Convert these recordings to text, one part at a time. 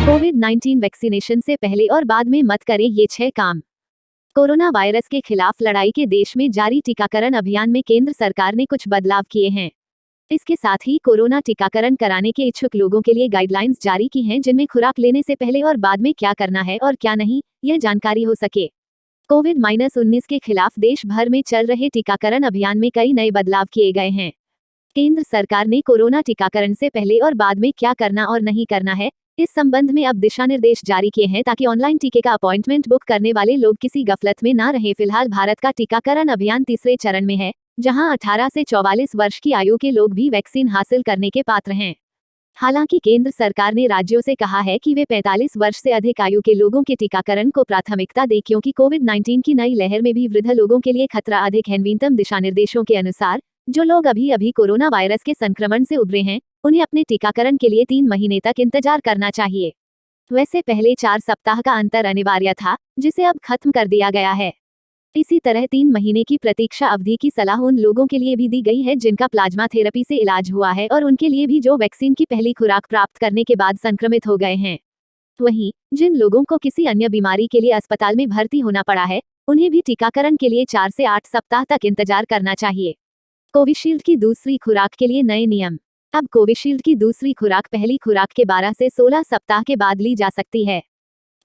कोविड-19 vaccination से पहले और बाद में मत करें ये 6 काम। कोरोना वायरस के खिलाफ लड़ाई के देश में जारी टीकाकरण अभियान में केंद्र सरकार ने कुछ बदलाव किए हैं। इसके साथ ही कोरोना टीकाकरण कराने के इच्छुक लोगों के लिए गाइडलाइंस जारी की हैं, जिनमें खुराक लेने से पहले और बाद में क्या करना है और क्या नहीं, यह जानकारी हो सके। कोविड-19 के खिलाफ देश भर में चल रहे टीकाकरण अभियान में कई नए बदलाव किए गए हैं। केंद्र सरकार ने कोरोना टीकाकरण से पहले और बाद में क्या करना और नहीं करना है, इस संबंध में अब दिशा निर्देश जारी किए हैं, ताकि ऑनलाइन टीके का अपॉइंटमेंट बुक करने वाले लोग किसी गफलत में ना रहे। फिलहाल भारत का टीकाकरण अभियान तीसरे चरण में है, जहां 18 से 44 वर्ष की आयु के लोग भी वैक्सीन हासिल करने के पात्र हैं। हालांकि केंद्र सरकार ने राज्यों से कहा है कि वे 45 वर्ष से अधिक आयु के लोगों के टीकाकरण को प्राथमिकता दें, क्योंकि कोविड-19 की नई लहर में भी वृद्ध लोगों के लिए खतरा अधिक है। नवीनतम दिशा निर्देशों के अनुसार जो लोग अभी कोरोना वायरस के संक्रमण से उबरे हैं, उन्हें अपने टीकाकरण के लिए 3 महीने तक इंतजार करना चाहिए। वैसे पहले 4 सप्ताह का अंतर अनिवार्य था, जिसे अब खत्म कर दिया गया है। इसी तरह 3 महीने की प्रतीक्षा अवधि की सलाह उन लोगों के लिए भी दी गई है जिनका प्लाज्मा थेरेपी से इलाज हुआ है, और उनके लिए भी जो वैक्सीन की पहली खुराक प्राप्त करने के बाद संक्रमित हो गए हैं। वहीं जिन लोगों को किसी अन्य बीमारी के लिए अस्पताल में भर्ती होना पड़ा है, उन्हें भी टीकाकरण के लिए 4 से 8 सप्ताह तक इंतजार करना चाहिए। कोविशील्ड की दूसरी खुराक के लिए नए नियम। अब कोविशील्ड की दूसरी खुराक पहली खुराक के 12 से 16 सप्ताह के बाद ली जा सकती है।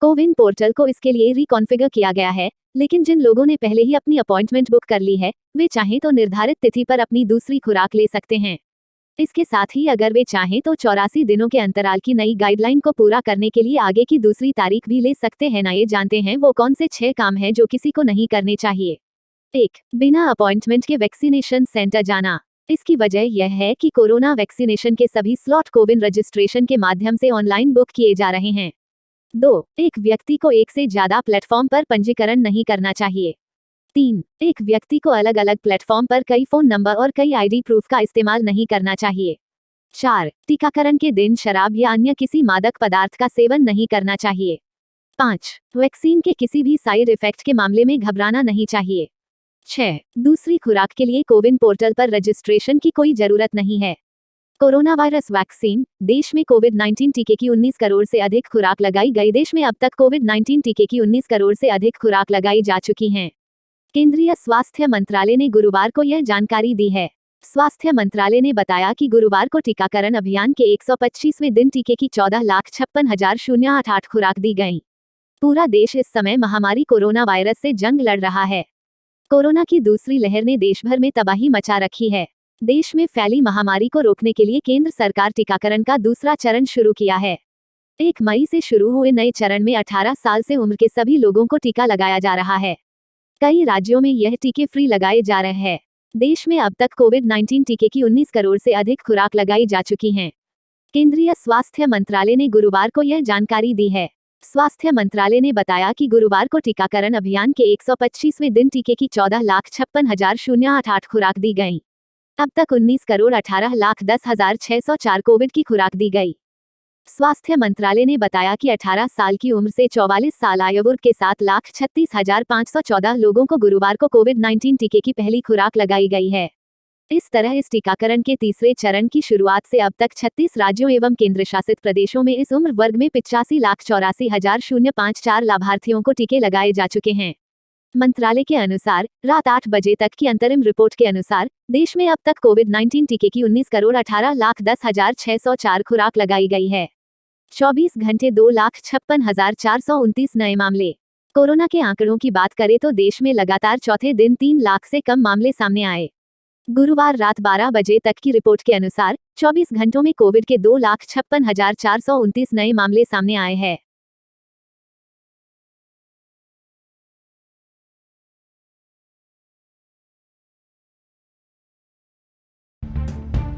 कोविन पोर्टल को इसके लिए रिकॉन्फ़िगर किया गया है, लेकिन जिन लोगों ने पहले ही अपनी अपॉइंटमेंट बुक कर ली है, वे चाहें तो निर्धारित तिथि पर अपनी दूसरी खुराक ले सकते हैं। इसके साथ ही अगर वे चाहें तो 84 दिनों के अंतराल की नई गाइडलाइन को पूरा करने के लिए आगे की दूसरी तारीख भी ले सकते हैं। आइए जानते हैं वो कौन से 6 काम हैं जो किसी को नहीं करने चाहिए। 1. बिना अपॉइंटमेंट के वैक्सीनेशन सेंटर जाना। इसकी वजह यह है कि कोरोना वैक्सीनेशन के सभी स्लॉट कोविन रजिस्ट्रेशन के माध्यम से ऑनलाइन बुक किए जा रहे हैं। 2. एक व्यक्ति को एक से ज्यादा प्लेटफॉर्म पर पंजीकरण नहीं करना चाहिए। 3. एक व्यक्ति को अलग अलग प्लेटफॉर्म पर कई फोन नंबर और कई आईडी प्रूफ का इस्तेमाल नहीं करना चाहिए। 4. टीकाकरण के दिन शराब या अन्य किसी मादक पदार्थ का सेवन नहीं करना चाहिए। 5. वैक्सीन के किसी भी साइड इफेक्ट के मामले में घबराना नहीं चाहिए। 6. दूसरी खुराक के लिए कोविन पोर्टल पर रजिस्ट्रेशन की कोई जरूरत नहीं है। Corona virus vaccine. देश में कोविड-19 टीके की 19 करोड़ से अधिक खुराक लगाई गई। देश में अब तक कोविड-19 टीके की 19 करोड़ से अधिक खुराक लगाई जा चुकी हैं। केंद्रीय स्वास्थ्य मंत्रालय ने गुरुवार को यह जानकारी दी है। स्वास्थ्य मंत्रालय ने बताया कि गुरुवार को टीकाकरण अभियान के 125वें दिन टीके की 14,56,088 खुराक दी गईं। पूरा देश इस समय महामारी कोरोना वायरस से जंग लड़ रहा है। कोरोना की दूसरी लहर ने देश भर में तबाही मचा रखी है। देश में फैली महामारी को रोकने के लिए केंद्र सरकार टीकाकरण का दूसरा चरण शुरू किया है। 1 मई से शुरू हुए नए चरण में 18 साल से उम्र के सभी लोगों को टीका लगाया जा रहा है। कई राज्यों में यह टीके फ्री लगाए जा रहे हैं। देश में अब तक कोविड-19 टीके की 19 करोड़ से अधिक खुराक लगाई जा चुकी हैं। केंद्रीय स्वास्थ्य मंत्रालय ने गुरुवार को यह जानकारी दी है। स्वास्थ्य मंत्रालय ने बताया कि गुरुवार को टीकाकरण अभियान के 125वें दिन टीके की 14,56,088 खुराक दी गईं। अब तक 19,18,10,604 कोविड की खुराक दी गई। स्वास्थ्य मंत्रालय ने बताया कि 18 साल की उम्र से 44 साल आयु वर्ग के 7,36,514 लोगों को गुरुवार को कोविड-19 टीके की पहली खुराक लगाई गई है। इस तरह इस टीकाकरण के तीसरे चरण की शुरुआत से अब तक 36 राज्यों एवं केंद्रशासित प्रदेशों में इस उम्र वर्ग में 85,84,054 लाभार्थियों को टीके लगाए जा चुके हैं। मंत्रालय के अनुसार रात 8 बजे तक की अंतरिम रिपोर्ट के अनुसार देश में अब तक कोविड-19 टीके की 19,18,10,604 खुराक लगाई गई है। 24 घंटे 2,56,429 नए मामले। कोरोना के आंकड़ों की बात करें तो देश में लगातार चौथे दिन 3 लाख से कम मामले सामने आए। गुरुवार रात 12 बजे तक की रिपोर्ट के अनुसार 24 घंटों में कोविड के 2,56,429 नए मामले सामने आए हैं।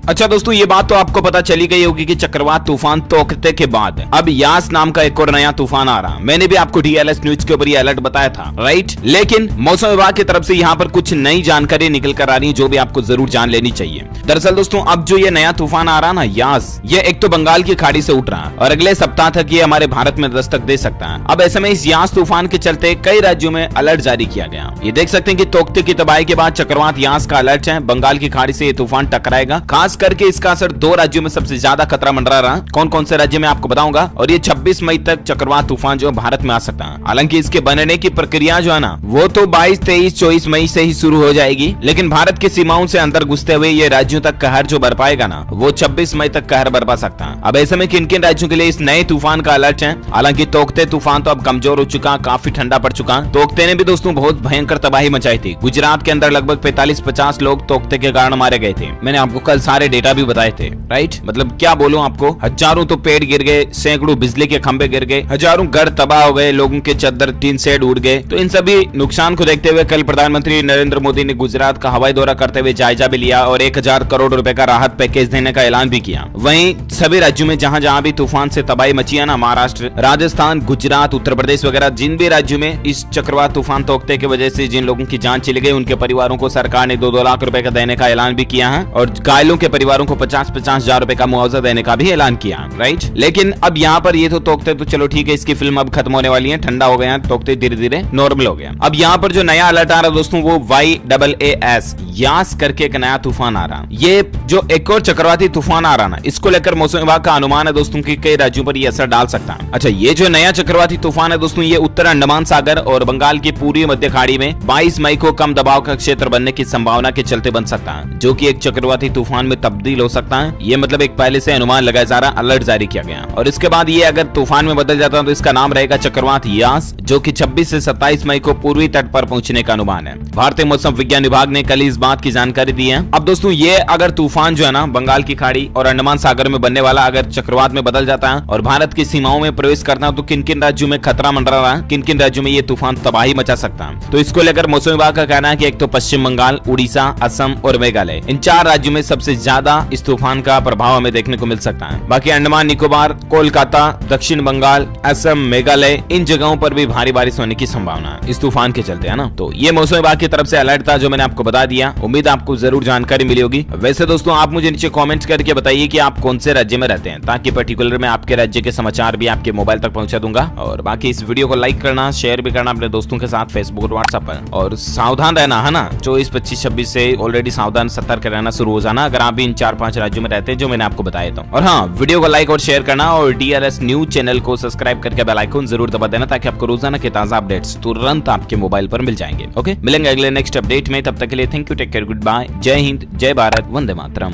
अच्छा दोस्तों, ये बात तो आपको पता चली गई होगी कि चक्रवात तूफान तोकते के बाद अब यास नाम का एक और नया तूफान आ रहा। मैंने भी आपको डीएलएस न्यूज के ऊपर ये अलर्ट बताया था, राइट। लेकिन मौसम विभाग की तरफ से यहाँ पर कुछ नई जानकारी निकल कर आ रही है जो भी आपको जरूर जान लेनी चाहिए। दरअसल दोस्तों, अब जो ये नया तूफान आ रहा ना यास, ये एक तो बंगाल की खाड़ी से उठ रहा है और अगले सप्ताह तक ये हमारे भारत में दस्तक दे सकता है। अब ऐसे में इस यास तूफान के चलते कई राज्यों में अलर्ट जारी किया गया। ये देख सकते हैं कि तोकते की तबाही के बाद चक्रवात यास का अलर्ट है। बंगाल की खाड़ी से ये तूफान टकराएगा। खास करके इसका असर दो राज्यों में सबसे ज्यादा खतरा मंडरा रहा। कौन कौन से राज्य में आपको बताऊंगा। और ये 26 मई तक चक्रवात तूफान जो भारत में आ सकता है। हालांकि इसके बनने की प्रक्रिया जो है ना, वो तो 22, 23, 24 मई से ही शुरू हो जाएगी। लेकिन भारत की सीमाओं से अंदर घुसते हुए ये राज्यों तक कहर जो बर पाएगा ना, वो 26 मई तक कहर बरपा सकता है। अब ऐसे में किन किन राज्यों के लिए इस नए तूफान का अलर्ट है। हालांकि तोकते तूफान तो अब कमजोर हो चुका, काफी ठंडा पड़ चुका। तोकते ने भी दोस्तों बहुत भयंकर तबाही मचाई थी। गुजरात के अंदर लगभग 45-50 लोग तोकते के कारण मारे गए थे। मैंने आपको कल सारे डेटा भी बताए थे, राइट। मतलब क्या बोलूं आपको, हजारों तो पेड़ गिर गए, सैकड़ों बिजली के खंभे गिर गए, हजारों घर तबाह हो गए, लोगों के चद्दर टीन शेड उड़ गए। तो इन सभी नुकसान को देखते हुए कल प्रधानमंत्री नरेंद्र मोदी ने गुजरात का हवाई दौरा करते हुए जायजा भी लिया और 1000 करोड़ रुपए का राहत पैकेज देने का ऐलान भी किया। वहीं सभी राज्यों में जहां जहां भी तूफान से तबाही मची है ना, महाराष्ट्र, राजस्थान, गुजरात, उत्तर प्रदेश वगैरह, जिन भी राज्यों में इस चक्रवात तूफान तोकते की वजह से जिन लोगों की जान चली गई, उनके परिवारों को सरकार ने 2-2 लाख रुपए का देने का ऐलान भी किया है और घायलों के परिवारों को 50-50 हजार रुपए का मुआवजा देने का भी ऐलान किया, राइट। लेकिन अब यहाँ पर ये तो तोकते तो चलो ठीक है, इसकी फिल्म अब खत्म होने वाली है, ठंडा हो गया, तोकते धीरे धीरे नॉर्मल हो गया। अब यहाँ पर जो नया अलर्ट आ रहा है दोस्तों, वो YAAS यास करके एक नया तूफान आ रहा। ये जो एक और चक्रवाती तूफान आ रहा ना, इसको लेकर मौसम विभाग का अनुमान है दोस्तों कि कई राज्यों पर ये असर डाल सकता है। अच्छा, ये जो नया चक्रवाती तूफान है दोस्तों, ये उत्तर अंडमान सागर और बंगाल की पूर्वी मध्य खाड़ी में 22 मई को कम दबाव का क्षेत्र बनने की संभावना के चलते बन सकता है, जो कि एक चक्रवाती तूफान में तब्दील हो सकता है। ये मतलब एक पहले से अनुमान लगाया जा रहा, अलर्ट जारी किया गया। और इसके बाद ये अगर तूफान में बदल जाता है तो इसका नाम रहेगा चक्रवात यास, जो कि 26 से 27 मई को पूर्वी तट पर पहुंचने का अनुमान है। भारतीय मौसम विज्ञान विभाग ने कल इस बात की जानकारी दी है। अब दोस्तों, ये अगर तूफान जो है ना, बंगाल की खाड़ी और अंडमान सागर में बनने वाला अगर चक्रवात में बदल जाता है और भारत की सीमाओं में प्रवेश करता है, तो किन किन राज्यों में खतरा मंडरा रहा है, किन किन राज्यों में ये तूफान तबाही मचा सकता है। तो इसको लेकर मौसम विभाग का कहना है कि एक तो पश्चिम बंगाल, उड़ीसा, असम और मेघालय, इन 4 राज्यों में सबसे ज्यादा इस तूफान का प्रभाव हमें देखने को मिल सकता है। बाकी अंडमान निकोबार, कोलकाता, दक्षिण बंगाल, असम, मेघालय, इन जगहों पर भी भारी बारिश होने की संभावना है इस तूफान के चलते, है ना। तो ये मौसम विभाग की तरफ से अलर्ट था जो मैंने आपको बता दिया। उम्मीद आपको जरूर जानकारी मिली होगी। वैसे दोस्तों, आप मुझे नीचे कमेंट्स करके बताइए कि आप कौन से राज्य में रहते हैं, ताकि पर्टिकुलर मैं आपके राज्य के समाचार भी आपके मोबाइल तक पहुंचा दूंगा। और बाकी इस वीडियो को लाइक करना, शेयर भी करना अपने दोस्तों के साथ फेसबुक और व्हाट्सएप पर। और सावधान रहना, है ना। 24, 25, 26 से ऑलरेडी सावधान, सतर्क रहना शुरू हो जाना अगर आप भी इन 4-5 राज्यों में रहते हैं जो मैंने आपको बताया था। और हाँ, वीडियो को लाइक और शेयर करना और डीएलएस न्यूज चैनल को सब्सक्राइब करके बेल आइकन जरूर दबा देना, ताकि आपको रोजाना के ताजा अपडेट्स तुरंत आपके मोबाइल पर मिल जाएंगे। ओके, मिलेंगे अगले नेक्स्ट अपडेट में। तब तक के लिए thank you, take care, good bye, जय हिंद, जय भारत, वंदे मातरम।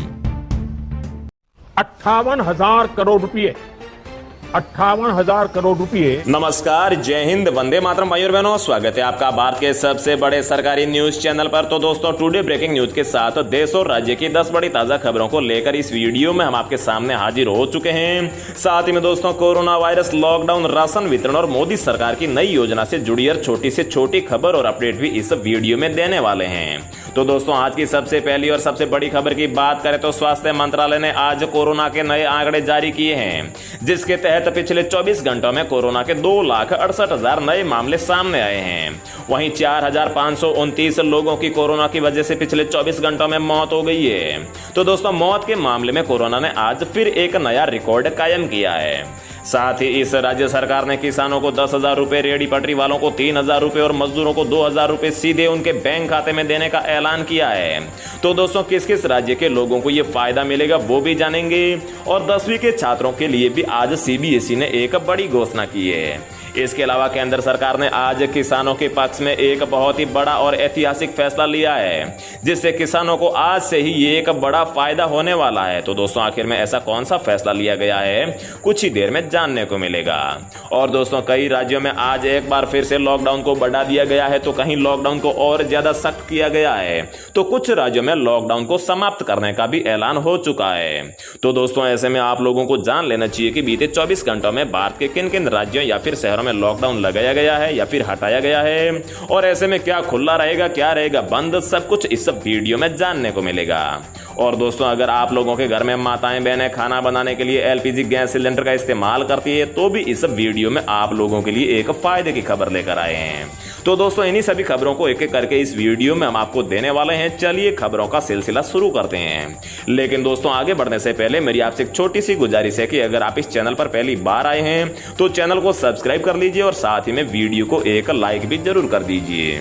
58,000 करोड़ रुपए, 58,000 करोड़ रुपए। नमस्कार, जय हिंद, वंदे मातरम भाई और बहनों, स्वागत है आपका भारत के सबसे बड़े सरकारी न्यूज चैनल पर। तो दोस्तों, टुडे ब्रेकिंग न्यूज के साथ देश और राज्य की 10 बड़ी ताजा खबरों को लेकर इस वीडियो में हम आपके सामने हाजिर हो चुके हैं। साथ ही में दोस्तों, कोरोना वायरस, लॉकडाउन, राशन वितरण और मोदी सरकार की नई योजना से जुड़ी हर छोटी से छोटी खबर और अपडेट भी इस वीडियो में देने वाले हैं। तो दोस्तों, आज की सबसे पहली और सबसे बड़ी खबर की बात करें तो स्वास्थ्य मंत्रालय ने आज कोरोना के नए आंकड़े जारी किए हैं, जिसके तहत पिछले 24 घंटों में कोरोना के 2,68,000 नए मामले सामने आए हैं। वहीं 4,529 लोगों की कोरोना की वजह से पिछले 24 घंटों में मौत हो गई है। तो दोस्तों, मौत के मामले में कोरोना ने आज फिर एक नया रिकॉर्ड कायम किया है। साथ ही इस राज्य सरकार ने किसानों को 10,000 रुपए, रेहड़ी पटरी वालों को 3,000 रुपए और मजदूरों को 2,000 रुपए सीधे उनके बैंक खाते में देने का ऐलान किया है। तो दोस्तों, किस किस राज्य के लोगों को यह फायदा मिलेगा वो भी जानेंगे। और 10वीं के छात्रों के लिए भी आज सीबीएसई ने एक बड़ी घोषणा की है। इसके अलावा केंद्र सरकार ने आज किसानों के पक्ष में एक बहुत ही बड़ा और ऐतिहासिक फैसला लिया है, जिससे किसानों को आज से ही ये एक बड़ा फायदा होने वाला है। तो दोस्तों, आखिर में ऐसा कौन सा फैसला लिया गया है, कुछ ही देर में जानने को मिलेगा। और दोस्तों, कई राज्यों में आज एक बार फिर से लॉकडाउन को बढ़ा दिया गया है, तो कहीं लॉकडाउन को और ज्यादा सख्त किया गया है, तो कुछ राज्यों में लॉकडाउन को समाप्त करने का भी ऐलान हो चुका है। तो दोस्तों, ऐसे में आप लोगों को जान लेना चाहिए कि बीते 24 घंटों में भारत के किन किन राज्यों या फिर शहरों में लॉकडाउन लगाया गया है या फिर हटाया गया है, और ऐसे में क्या खुला रहेगा, क्या रहेगा बंद, सब कुछ इस वीडियो में जानने को मिलेगा। और दोस्तों, अगर आप लोगों के घर में माताएं बहनें खाना बनाने के लिए एलपीजी गैस सिलेंडर का इस्तेमाल करती है तो भी इस वीडियो में आप लोगों के लिए एक फायदे की खबर लेकर आए हैं। तो दोस्तों, इन्हीं सभी खबरों को एक एक करके इस वीडियो में हम आपको देने वाले हैं। चलिए खबरों का सिलसिला शुरू करते हैं। लेकिन दोस्तों, आगे बढ़ने से पहले मेरी आपसे एक छोटी सी गुजारिश है कि अगर आप इस चैनल पर पहली बार आए हैं तो चैनल को सब्सक्राइब कर लीजिए और साथ ही में वीडियो को एक लाइक भी जरूर कर दीजिए।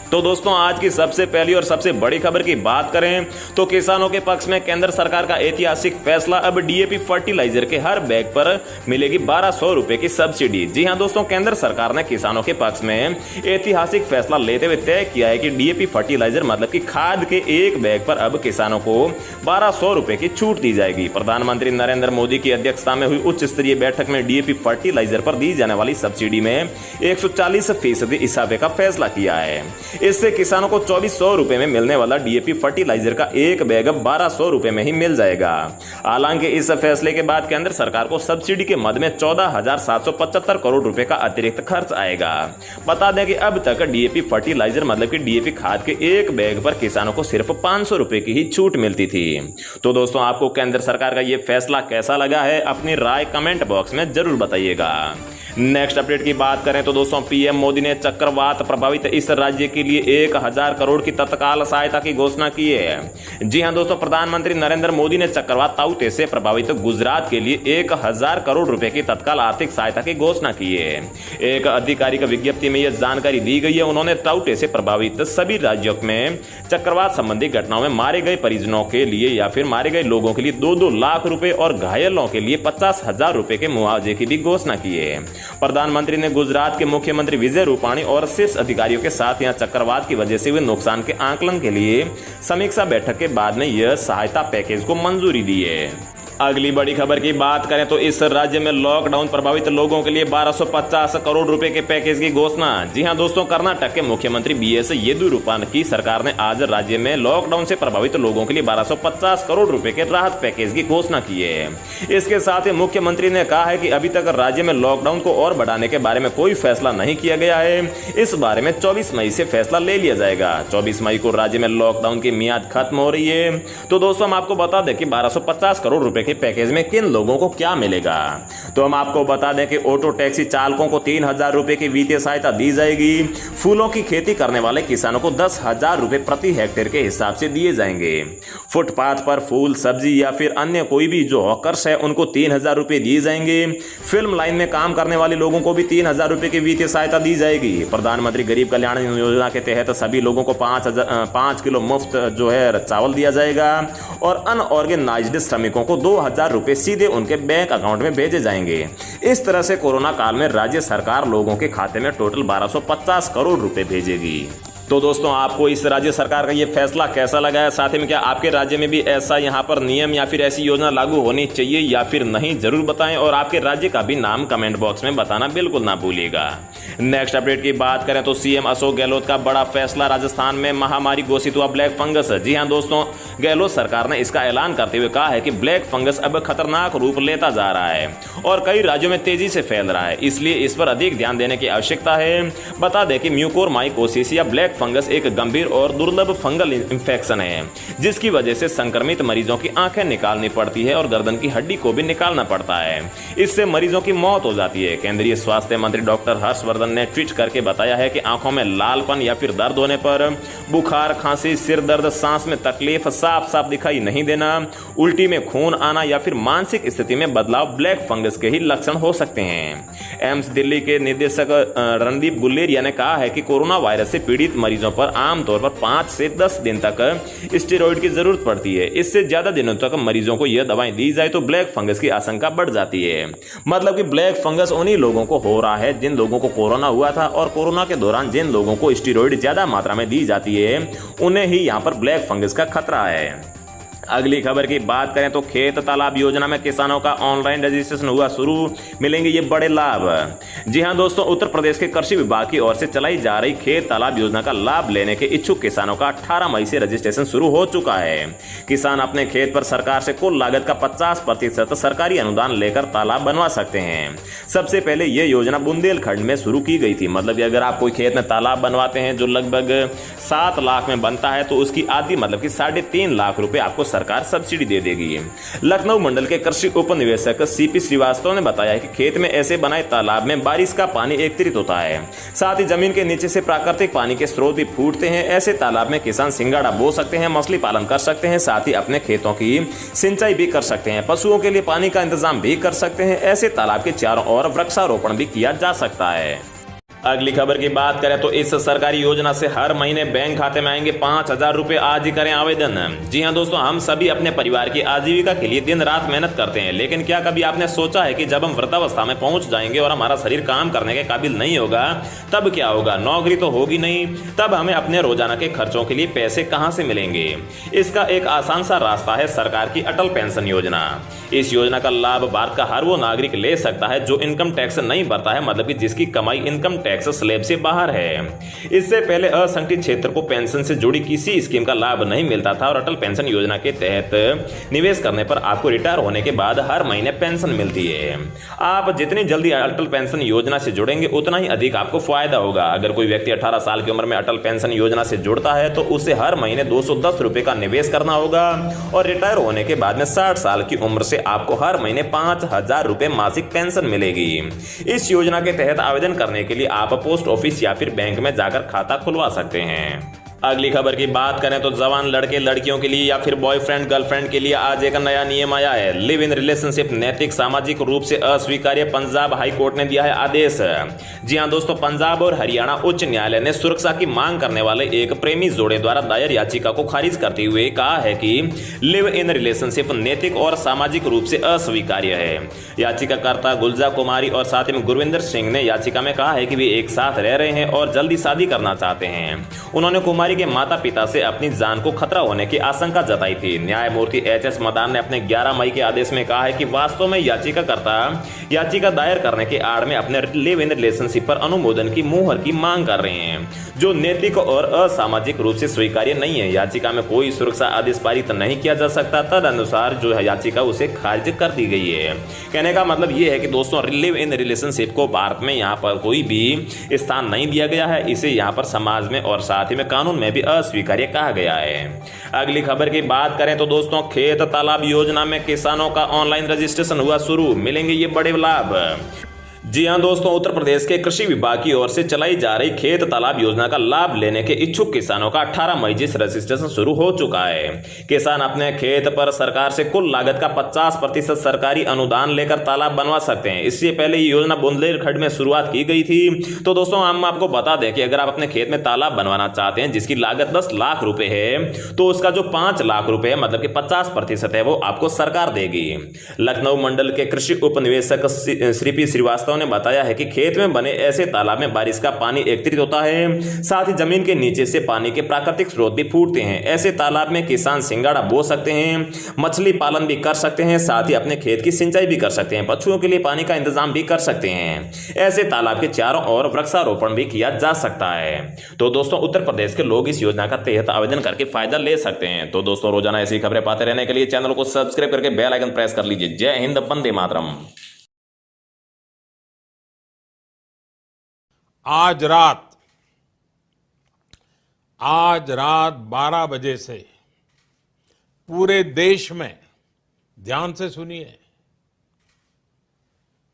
तो दोस्तों, आज की सबसे पहली और सबसे बड़ी खबर की बात करें तो किसानों के पक्ष में केंद्र सरकार का ऐतिहासिक फैसला। अब डीएपी फर्टिलाइजर के हर बैग पर मिलेगी 1200 रुपए की सब्सिडी। जी हां दोस्तों, केंद्र सरकार ने किसानों के पक्ष में ऐतिहासिक फैसला लेते हुए तय किया है कि डीएपी फर्टिलाइजर मतलब कि खाद के एक बैग पर अब किसानों को 1200 रुपए की छूट दी जाएगी। प्रधानमंत्री नरेंद्र मोदी की अध्यक्षता में हुई उच्च स्तरीय बैठक में डीएपी फर्टिलाइजर पर दी जाने वाली सब्सिडी में 140% इजाफे का फैसला किया है। इससे किसानों को 2400 रुपए में मिलने वाला डीएपी फर्टिलाइजर का एक बैग अब 1200 रुपए में ही मिल जाएगा। हालांकि इस फैसले के बाद केंद्र सरकार को सब्सिडी के मद में 14,775 करोड़ रुपए का अतिरिक्त खर्च आएगा। बता दें कि अब तक डीएपी फर्टिलाइजर मतलब कि डीएपी खाद के एक बैग पर किसानों को सिर्फ 500 रुपए की ही छूट मिलती थी। तो दोस्तों, आपको केंद्र सरकार का यह फैसला कैसा लगा है, अपनी राय कमेंट बॉक्स में जरूर बताइएगा। नेक्स्ट अपडेट की बात करें तो दोस्तों, पीएम मोदी ने चक्रवात प्रभावित इस राज्य के लिए 1000 करोड़ की तत्काल सहायता की घोषणा की है। जी हां दोस्तों, प्रधानमंत्री नरेंद्र मोदी ने चक्रवात ताउते से प्रभावित गुजरात के लिए 1000 करोड़ रुपए की तत्काल आर्थिक सहायता की घोषणा की है। एक आधिकारिक विज्ञप्ति में यह जानकारी दी गई है। उन्होंने ताउते से प्रभावित सभी राज्यों में चक्रवात संबंधी घटनाओं में मारे गए परिजनों के लिए या फिर मारे गए लोगों के लिए 2-2 लाख रुपए और घायलों के लिए 50,000 रुपए के मुआवजे की भी घोषणा की है। प्रधानमंत्री ने गुजरात के मुख्यमंत्री विजय रूपाणी और शीर्ष अधिकारियों के साथ यहां चक्रवात की वजह से हुए नुकसान के आकलन के लिए समीक्षा बैठक के बाद में यह सहायता पैकेज को मंजूरी दी है। अगली बड़ी खबर की बात करें तो इस राज्य में लॉकडाउन प्रभावित लोगों के लिए 1250 करोड़ रुपए के पैकेज की घोषणा। जी हां दोस्तों, कर्नाटक के मुख्यमंत्री बीएस येदियुरप्पा की सरकार ने आज राज्य में लॉकडाउन से प्रभावित लोगों के लिए 1250 करोड़ रुपए के राहत पैकेज की घोषणा की है। इसके साथ ही मुख्यमंत्री ने कहा है कि अभी तक राज्य में लॉकडाउन को और बढ़ाने के बारे में कोई फैसला नहीं किया गया है। इस बारे में 24 मई से फैसला ले लिया जाएगा। 24 मई को राज्य में लॉकडाउन की मियाद खत्म हो रही है। तो दोस्तों, हम आपको बता दें कि 1250 करोड़ रुपए के पैकेज में किन लोगों को क्या मिलेगा। तो हम आपको बता दें कि ऑटो टैक्सी चालकों को 3000 रुपए की वित्तीय सहायता दी जाएगी। फूलों की खेती करने वाले किसानों को 10,000 रुपए प्रति हेक्टेयर के हिसाब से दिए जाएंगे। फुटपाथ पर फूल सब्जी या फिर अन्य कोई भी जो हॉकर्स है उनको 3000 रुपए दिए जाएंगे। फिल्म लाइन में काम करने वाले लोगों को भी 3000 रुपए की वित्तीय सहायता दी जाएगी। प्रधानमंत्री गरीब कल्याण योजना के तहत सभी लोगों को 5 किलो मुफ्त जो है चावल दिया जाएगा और अनऑर्गेनाइज्ड श्रमिकों को 2000 रुपए सीधे उनके बैंक अकाउंट में भेजे जाएंगे। इस तरह से कोरोना काल में राज्य सरकार लोगों के खाते में टोटल 1250 करोड़ रुपए भेजेगी। तो दोस्तों, आपको इस राज्य सरकार का ये फैसला कैसा लगा है? साथ ही में क्या आपके राज्य में भी ऐसा यहाँ पर नियम या फिर ऐसी योजना लागू होनी चाहिए या फिर नहीं, जरूर बताएं और आपके राज्य का भी नाम कमेंट बॉक्स में बताना बिल्कुल ना भूलिएगा। नेक्स्ट अपडेट की बात करें तो सीएम अशोक गहलोत का बड़ा फैसला, राजस्थान में महामारी घोषित हुआ ब्लैक फंगस। जी हाँ दोस्तों, गहलोत सरकार ने इसका ऐलान करते हुए कहा है कि ब्लैक फंगस अब खतरनाक रूप लेता जा रहा है और कई राज्यों में तेजी से फैल रहा है, इसलिए इस पर अधिक ध्यान देने की आवश्यकता है। बता दें कि म्यूकोरमाइकोसिस या ब्लैक फंगस एक गंभीर और दुर्लभ फंगल इंफेक्शन है जिसकी वजह से संक्रमित मरीजों की आंखें निकालनी पड़ती है और गर्दन की हड्डी को भी निकालना पड़ता है। इससे मरीजों की मौत हो जाती है। केंद्रीय स्वास्थ्य मंत्री डॉक्टर हर्षवर्धन ने ट्वीट करके बताया है कि आंखों में लालपन या फिर दर्द होने पर, बुखार, खांसी, सिर दर्द, सांस में तकलीफ, साफ साफ दिखाई नहीं देना, उल्टी में खून आना या फिर मानसिक स्थिति में बदलाव ब्लैक फंगस के ही लक्षण हो सकते हैं। एम्स दिल्ली के निदेशक रणदीप गुलेरिया ने कहा है कि कोरोना वायरस से पीड़ित मरीजों पर आमतौर पर 5 से 10 दिन तक स्टेरॉइड की जरूरत पड़ती है। इससे ज्यादा दिनों तक मरीजों को यह दवाएं दी जाए तो ब्लैक फंगस की आशंका बढ़ जाती है। मतलब कि ब्लैक फंगस उन्हीं लोगों को हो रहा है जिन लोगों को कोरोना हुआ था और कोरोना के दौरान जिन लोगों को स्टेरॉइड ज्यादा मात्रा में दी जाती है उन्हें ही यहां पर ब्लैक फंगस का खतरा है। अगली खबर की बात करें तो खेत तालाब योजना में किसानों का ऑनलाइन रजिस्ट्रेशन हुआ शुरू, मिलेंगे ये बड़े लाभ। जी हां दोस्तों, उत्तर प्रदेश के कृषि विभाग की ओर से चलाई जा रही खेत तालाब योजना का लाभ लेने के इच्छुक किसानों का 18 मई से रजिस्ट्रेशन शुरू हो चुका है। किसान अपने खेत पर सरकार से कुल लागत का 50% सरकारी अनुदान लेकर तालाब बनवा सकते हैं। सबसे पहले यह योजना बुंदेलखंड में शुरू की गई थी। मतलब कि अगर आप कोई खेत में तालाब बनवाते हैं जो लगभग 7 लाख में बनता है तो उसकी आधी मतलब कि 3.5 लाख रुपए आपको सरकार सब्सिडी दे देगी। लखनऊ मंडल के कृषि उप निवेशक सीपी श्रीवास्तव ने बताया कि खेत में ऐसे बनाए तालाब में बारिश का पानी एकत्रित होता है, साथ ही जमीन के नीचे से प्राकृतिक पानी के स्रोत भी फूटते हैं। ऐसे तालाब में किसान सिंगाड़ा बो सकते हैं, मछली पालन कर सकते हैं, साथ ही अपने खेतों की सिंचाई भी कर सकते हैं, पशुओं के लिए पानी का इंतजाम भी कर सकते हैं। ऐसे तालाब के चारों ओर वृक्षारोपण भी किया जा सकता है। अगली खबर की बात करें तो इस सरकारी योजना से हर महीने बैंक खाते में आएंगे 5,000 रुपए। आज ही करें आवेदन। जी हां दोस्तों, हम सभी अपने परिवार की आजीविका के लिए दिन रात मेहनत करते हैं, लेकिन क्या कभी आपने सोचा है कि जब हम वृद्धावस्था में पहुंच जाएंगे और हमारा शरीर काम करने के काबिल नहीं होगा तब क्या होगा? नौकरी तो होगी नहीं, तब हमें अपने रोजाना के खर्चों के लिए पैसे कहां से मिलेंगे? इसका एक आसान सा रास्ता है सरकार की अटल पेंशन योजना। इस योजना का लाभ भारत का हर वो नागरिक ले सकता है जो इनकम टैक्स नहीं भरता है, मतलब कि जिसकी कमाई इनकम टैक्स स्लैब से बाहर है। इससे पहले असंगठित क्षेत्र को पेंशन से जुड़ी किसी स्कीम का लाभ नहीं मिलता था और अटल पेंशन योजना के तहत निवेश करने पर आपको रिटायर होने के बाद हर महीने पेंशन मिलती है। आप जितनी जल्दी अटल पेंशन योजना से जुड़ेंगे उतना ही अधिक आपको फायदा होगा। अगर कोई व्यक्ति 18 साल की उम्र में अटल पेंशन योजना से जुड़ता है तो उसे हर महीने 210 रुपए का निवेश करना होगा और रिटायर होने के बाद में 60 साल की उम्र से आपको हर महीने 5,000 रुपए मासिक पेंशन मिलेगी। इस योजना के तहत आवेदन करने के लिए आप पोस्ट ऑफिस या फिर बैंक में जाकर खाता खुलवा सकते हैं। अगली खबर की बात करें तो जवान लड़के लड़कियों के लिए या फिर बॉयफ्रेंड गर्लफ्रेंड के लिए आज एक नया नियम आया है। लिव इन रिलेशनशिप नैतिक सामाजिक रूप से अस्वीकार्य, पंजाब हाई कोर्ट ने दिया है आदेश। जी हां दोस्तों, पंजाब और हरियाणा उच्च न्यायालय ने सुरक्षा की मांग करने वाले एक प्रेमी जोड़े द्वारा दायर याचिका को खारिज करते हुए कहा है कि लिव इन रिलेशनशिप नैतिक और सामाजिक रूप से अस्वीकार्य है। याचिकाकर्ता गुलजा कुमारी और साथ ही गुरविंदर सिंह ने याचिका में कहा है कि वे एक साथ रह रहे हैं और जल्दी शादी करना चाहते हैं। उन्होंने कुमारी के माता पिता से अपनी जान को खतरा होने की आशंका जताई थी। न्यायमूर्ति एच.एस. मदान ने अपने 11 मई के आदेश में कहा है कि वास्तव में याचिकाकर्ता याचिका दायर करने के आड़ में अपने लिव इन रिलेशनशिप पर अनुमोदन की मुहर की मांग कर रहे हैं, जो नैतिक और असामाजिक रूप से स्वीकार्य नहीं है। याचिका में कोई सुरक्षा आदेश पारित नहीं किया जा सकता, तदनुसार जो है याचिका उसे खारिज कर दी गई है। कहने का मतलब यह है कि दोस्तों, लिव इन रिलेशनशिप को भारत में यहाँ पर कोई भी स्थान नहीं दिया गया है। इसे यहाँ पर समाज में और साथ ही में कानून में भी अस्वीकार्य कहा गया है। अगली खबर की बात करें तो दोस्तों, खेत तालाब योजना में किसानों का ऑनलाइन रजिस्ट्रेशन हुआ शुरू, मिलेंगे ये बड़े लाभ। जी हां दोस्तों, उत्तर प्रदेश के कृषि विभाग की ओर से चलाई जा रही खेत तालाब योजना का लाभ लेने के इच्छुक किसानों का 18 मई से रजिस्ट्रेशन शुरू हो चुका है। किसान अपने खेत पर सरकार से कुल लागत का 50% सरकारी अनुदान लेकर तालाब बनवा सकते हैं। इससे पहले ये योजना बुंदेलखंड में शुरुआत की गई थी। तो दोस्तों, हम आपको बता दें कि अगर आप अपने खेत में तालाब बनवाना चाहते हैं जिसकी लागत 10 लाख रुपए है तो उसका जो 5 लाख रुपए है, मतलब कि 50% है, वो आपको सरकार देगी। लखनऊ मंडल के कृषि उप निवेशक श्री श्रीवास्तव ने बताया है कि खेत में बने ऐसे तालाब में बारिश का पानी एकत्रित होता है, साथ ही जमीन के नीचे से पानी के प्राकृतिक स्रोत भी फूटते हैं। ऐसे तालाब में किसान सिंगाड़ा बो सकते हैं, मछली पालन भी कर सकते हैं, साथ ही अपने खेत की सिंचाई भी कर सकते हैं, पशुओं के लिए पानी का इंतजाम भी कर सकते हैं। ऐसे तालाब के चारों ओर वृक्षारोपण भी किया जा सकता है। तो दोस्तों, उत्तर प्रदेश के लोग इस योजना का तहत आवेदन करके फायदा ले सकते हैं। तो दोस्तों, रोजाना ऐसी खबरें पाते रहने के लिए चैनल को सब्सक्राइब करके बेल आइकन प्रेस कर लीजिए। जय हिंद, वंदे मातरम। आज रात 12 बजे से पूरे देश में, ध्यान से सुनिए,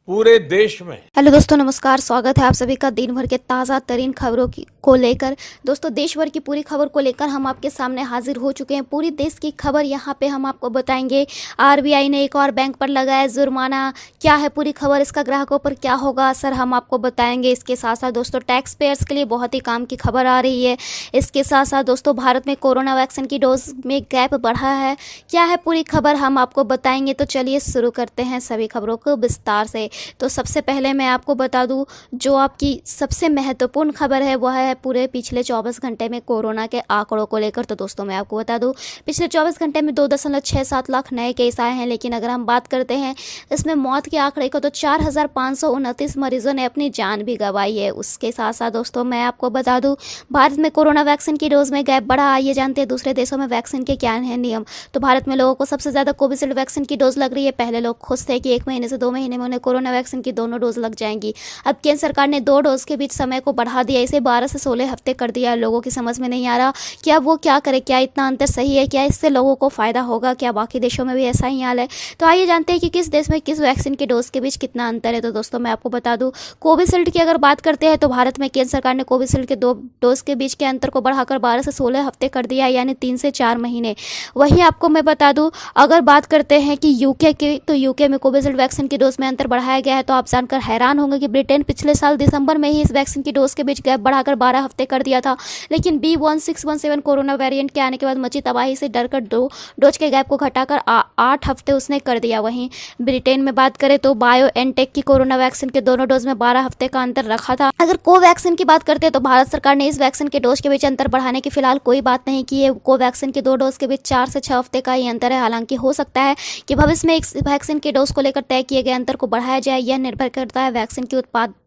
पूरे देश में। हेलो दोस्तों, नमस्कार। स्वागत है आप सभी का दिन भर के ताज़ा तरीन खबरों को लेकर। दोस्तों, देश भर की पूरी खबर को लेकर हम आपके सामने हाजिर हो चुके हैं। पूरी देश की खबर यहाँ पे हम आपको बताएंगे। आरबीआई ने एक और बैंक पर लगाया जुर्माना, क्या है पूरी खबर, इसका ग्राहकों पर क्या होगा असर, हम आपको बताएंगे। इसके साथ साथ दोस्तों, टैक्स पेयर्स के लिए बहुत ही काम की खबर आ रही है। इसके साथ साथ दोस्तों, भारत में कोरोना वैक्सीन की डोज में गैप बढ़ा है, क्या है पूरी खबर हम आपको बताएंगे। तो चलिए शुरू करते हैं सभी खबरों को विस्तार से। तो सबसे पहले मैं आपको बता दूं, जो आपकी सबसे महत्वपूर्ण खबर है वह है पूरे पिछले 24 घंटे में कोरोना के आंकड़ों को लेकर। तो दोस्तों मैं आपको बता दूं, पिछले 24 घंटे में 2.67 लाख नए केस आए हैं। लेकिन अगर हम बात करते हैं इसमें मौत के आंकड़े को, तो 4,529 मरीजों ने अपनी जान भी गंवाई है। उसके साथ साथ दोस्तों मैं आपको बता दूं, भारत में कोरोना वैक्सीन की डोज में गैप बढ़ा। आइए जानते हैं दूसरे देशों में वैक्सीन के क्या हैं नियम। तो भारत में लोगों को सबसे ज़्यादा कोविशील्ड वैक्सीन की डोज लग रही है। पहले लोग खुश थे कि 1 महीने से 2 महीने में उन्हें कोरोना वैक्सीन की दोनों डोज लग जाएंगी। अब केंद्र सरकार ने 2 डोज के बीच समय को बढ़ा दिया, इसे 12 से 16 हफ्ते कर दिया। लोगों की समझ में नहीं आ रहा कि अब वो क्या करे, क्या इतना अंतर सही है, क्या इससे लोगों को फायदा होगा, क्या बाकी देशों में भी ऐसा ही हाल है। तो आइए जानते हैं कि किस देश में किस वैक्सीन के डोज के बीच कितना अंतर है। तो दोस्तों मैं आपको बता दूं, कोविशील्ड की अगर बात करते हैं तो भारत में केंद्र सरकार ने कोविशील्ड के 2 डोज के बीच के अंतर को बढ़ाकर 12 से 16 हफ्ते कर दिया, यानी 3 से 4 महीने। वहीं आपको मैं बता दूं, अगर बात करते हैं कि यूके की, तो यूके में कोविशील्ड वैक्सीन की डोज में अंतर बढ़ाया गया है। तो आप जानकर हैरान होंगे कि ब्रिटेन पिछले साल दिसंबर में ही इस वैक्सीन की डोज के बीच गैप बढ़ाकर 12 हफ्ते कर दिया था। लेकिन B1617 कोरोना वेरिएंट के आने के बाद मची तबाही से डरकर 2 डोज के गैप को घटाकर 8 हफ्ते उसने कर दिया। वहीं ब्रिटेन में बात करें तो बायोएनटेक की कोरोना वैक्सीन के दोनों डोज में 12 हफ्ते का अंतर रखा था। अगर कोवैक्सीन की बात करते हैं तो भारत सरकार ने इस वैक्सीन के डोज के बीच अंतर बढ़ाने की फिलहाल कोई बात नहीं की है। कोवैक्सीन के 2 डोज के बीच 4 से 6 हफ्ते का ही अंतर है। हालांकि हो सकता है कि भविष्य में इस वैक्सीन के डोज को लेकर तय किए गए अंतर को बढ़ाया जाए। यह निर्भर करता है वैक्सीन की उत्पादन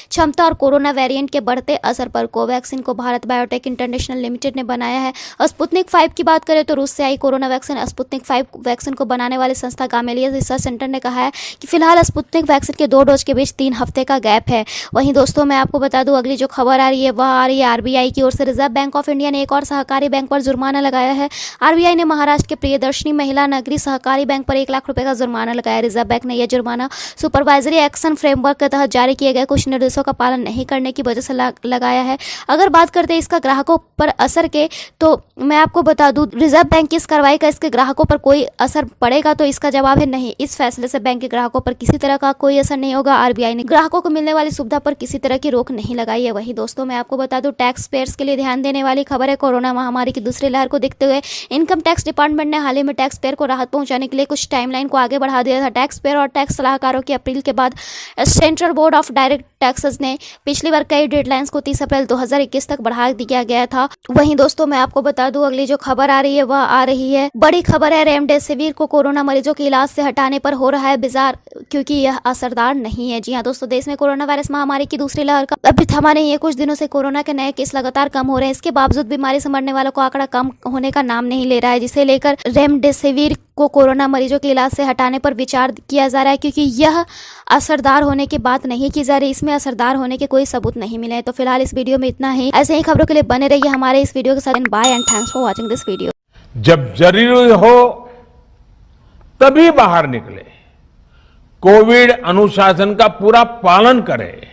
क्षमता और कोरोना वेरिएंट के बढ़ते असर पर। कोवैक्सीन को भारत बायोटेक इंटरनेशनल लिमिटेड ने बनाया है। स्पुतनिक 5 की बात करें तो रूस से आई कोरोना वैक्सीन स्पुतनिक 5 वैक्सीन को बनाने वाली संस्था गामेलिया रिसर्च सेंटर ने कहा है कि फिलहाल स्पुतनिक वैक्सीन के 2 डोज के बीच 3 हफ्ते का गैप है। वहीं दोस्तों मैं आपको बता दूं, अगली जो खबर आ रही है वह आ रही है आरबीआई की ओर से। रिजर्व बैंक ऑफ इंडिया ने एक और सहकारी बैंक पर जुर्माना लगाया है। आरबीआई ने महाराष्ट्र के प्रियदर्शनी महिला नगरी सहकारी बैंक पर 1 लाख रुपए का जुर्माना लगाया। रिजर्व बैंक ने यह जुर्माना सुपरवाइजरी एक्शन फ्रेमवर्क के तहत जारी किए गए कुछ निर्देशों का पालन नहीं करने की वजह से लगाया है। अगर बात करते हैं इसका ग्राहकों पर असर के, तो मैं आपको बता दूं, रिजर्व बैंक की इस कार्रवाई का इसके ग्राहकों पर कोई असर पड़ेगा, तो इसका जवाब है नहीं। इस फैसले से बैंक के ग्राहकों पर किसी तरह का कोई असर नहीं होगा। आरबीआई ने ग्राहकों को मिलने वाली सुविधा पर किसी तरह की रोक नहीं लगाई है। वही दोस्तों मैं आपको बता दूं, टैक्स पेयर्स के लिए ध्यान देने वाली खबर है। कोरोना महामारी की दूसरी लहर को देखते हुए इनकम टैक्स डिपार्टमेंट ने हाल ही में टैक्स पेयर को राहत पहुंचाने के लिए कुछ टाइमलाइन को आगे बढ़ा दिया था। टैक्स पेयर और टैक्स सलाहकारों की अपील के बाद central board of direct taxes ने पिछली बार कई डेडलाइंस को 30 अप्रैल 2021 तक बढ़ा दिया गया था। वहीं दोस्तों मैं आपको बता दूं, अगली जो खबर आ रही है वह आ रही है, बड़ी खबर है, रेमडेसिविर को कोरोना मरीजों के इलाज से हटाने पर हो रहा है विचार, क्योंकि यह असरदार नहीं है। जी हां दोस्तों, देश में कोरोना वायरस महामारी की दूसरी लहर का अभी थमा नहीं है। कुछ दिनों से कोरोना के नए केस लगातार कम हो रहे हैं। इसके बावजूद बीमारी से मरने वालों का आंकड़ा कम होने का नाम नहीं ले रहा है, जिसे लेकर रेमडेसिविर को कोरोना मरीजों के इलाज से हटाने पर विचार किया जा रहा है, क्योंकि यह असरदार होने की बात नहीं की जा रही, इसमें असरदार होने के कोई सबूत नहीं मिले हैं। तो फिलहाल इस वीडियो में इतना ही। ऐसे ही खबरों के लिए बने रहिए हमारे इस वीडियो के साथ। Bye and thanks for watching this video. जब जरूरी हो तभी बाहर निकले, कोविड अनुशासन का पूरा पालन करें।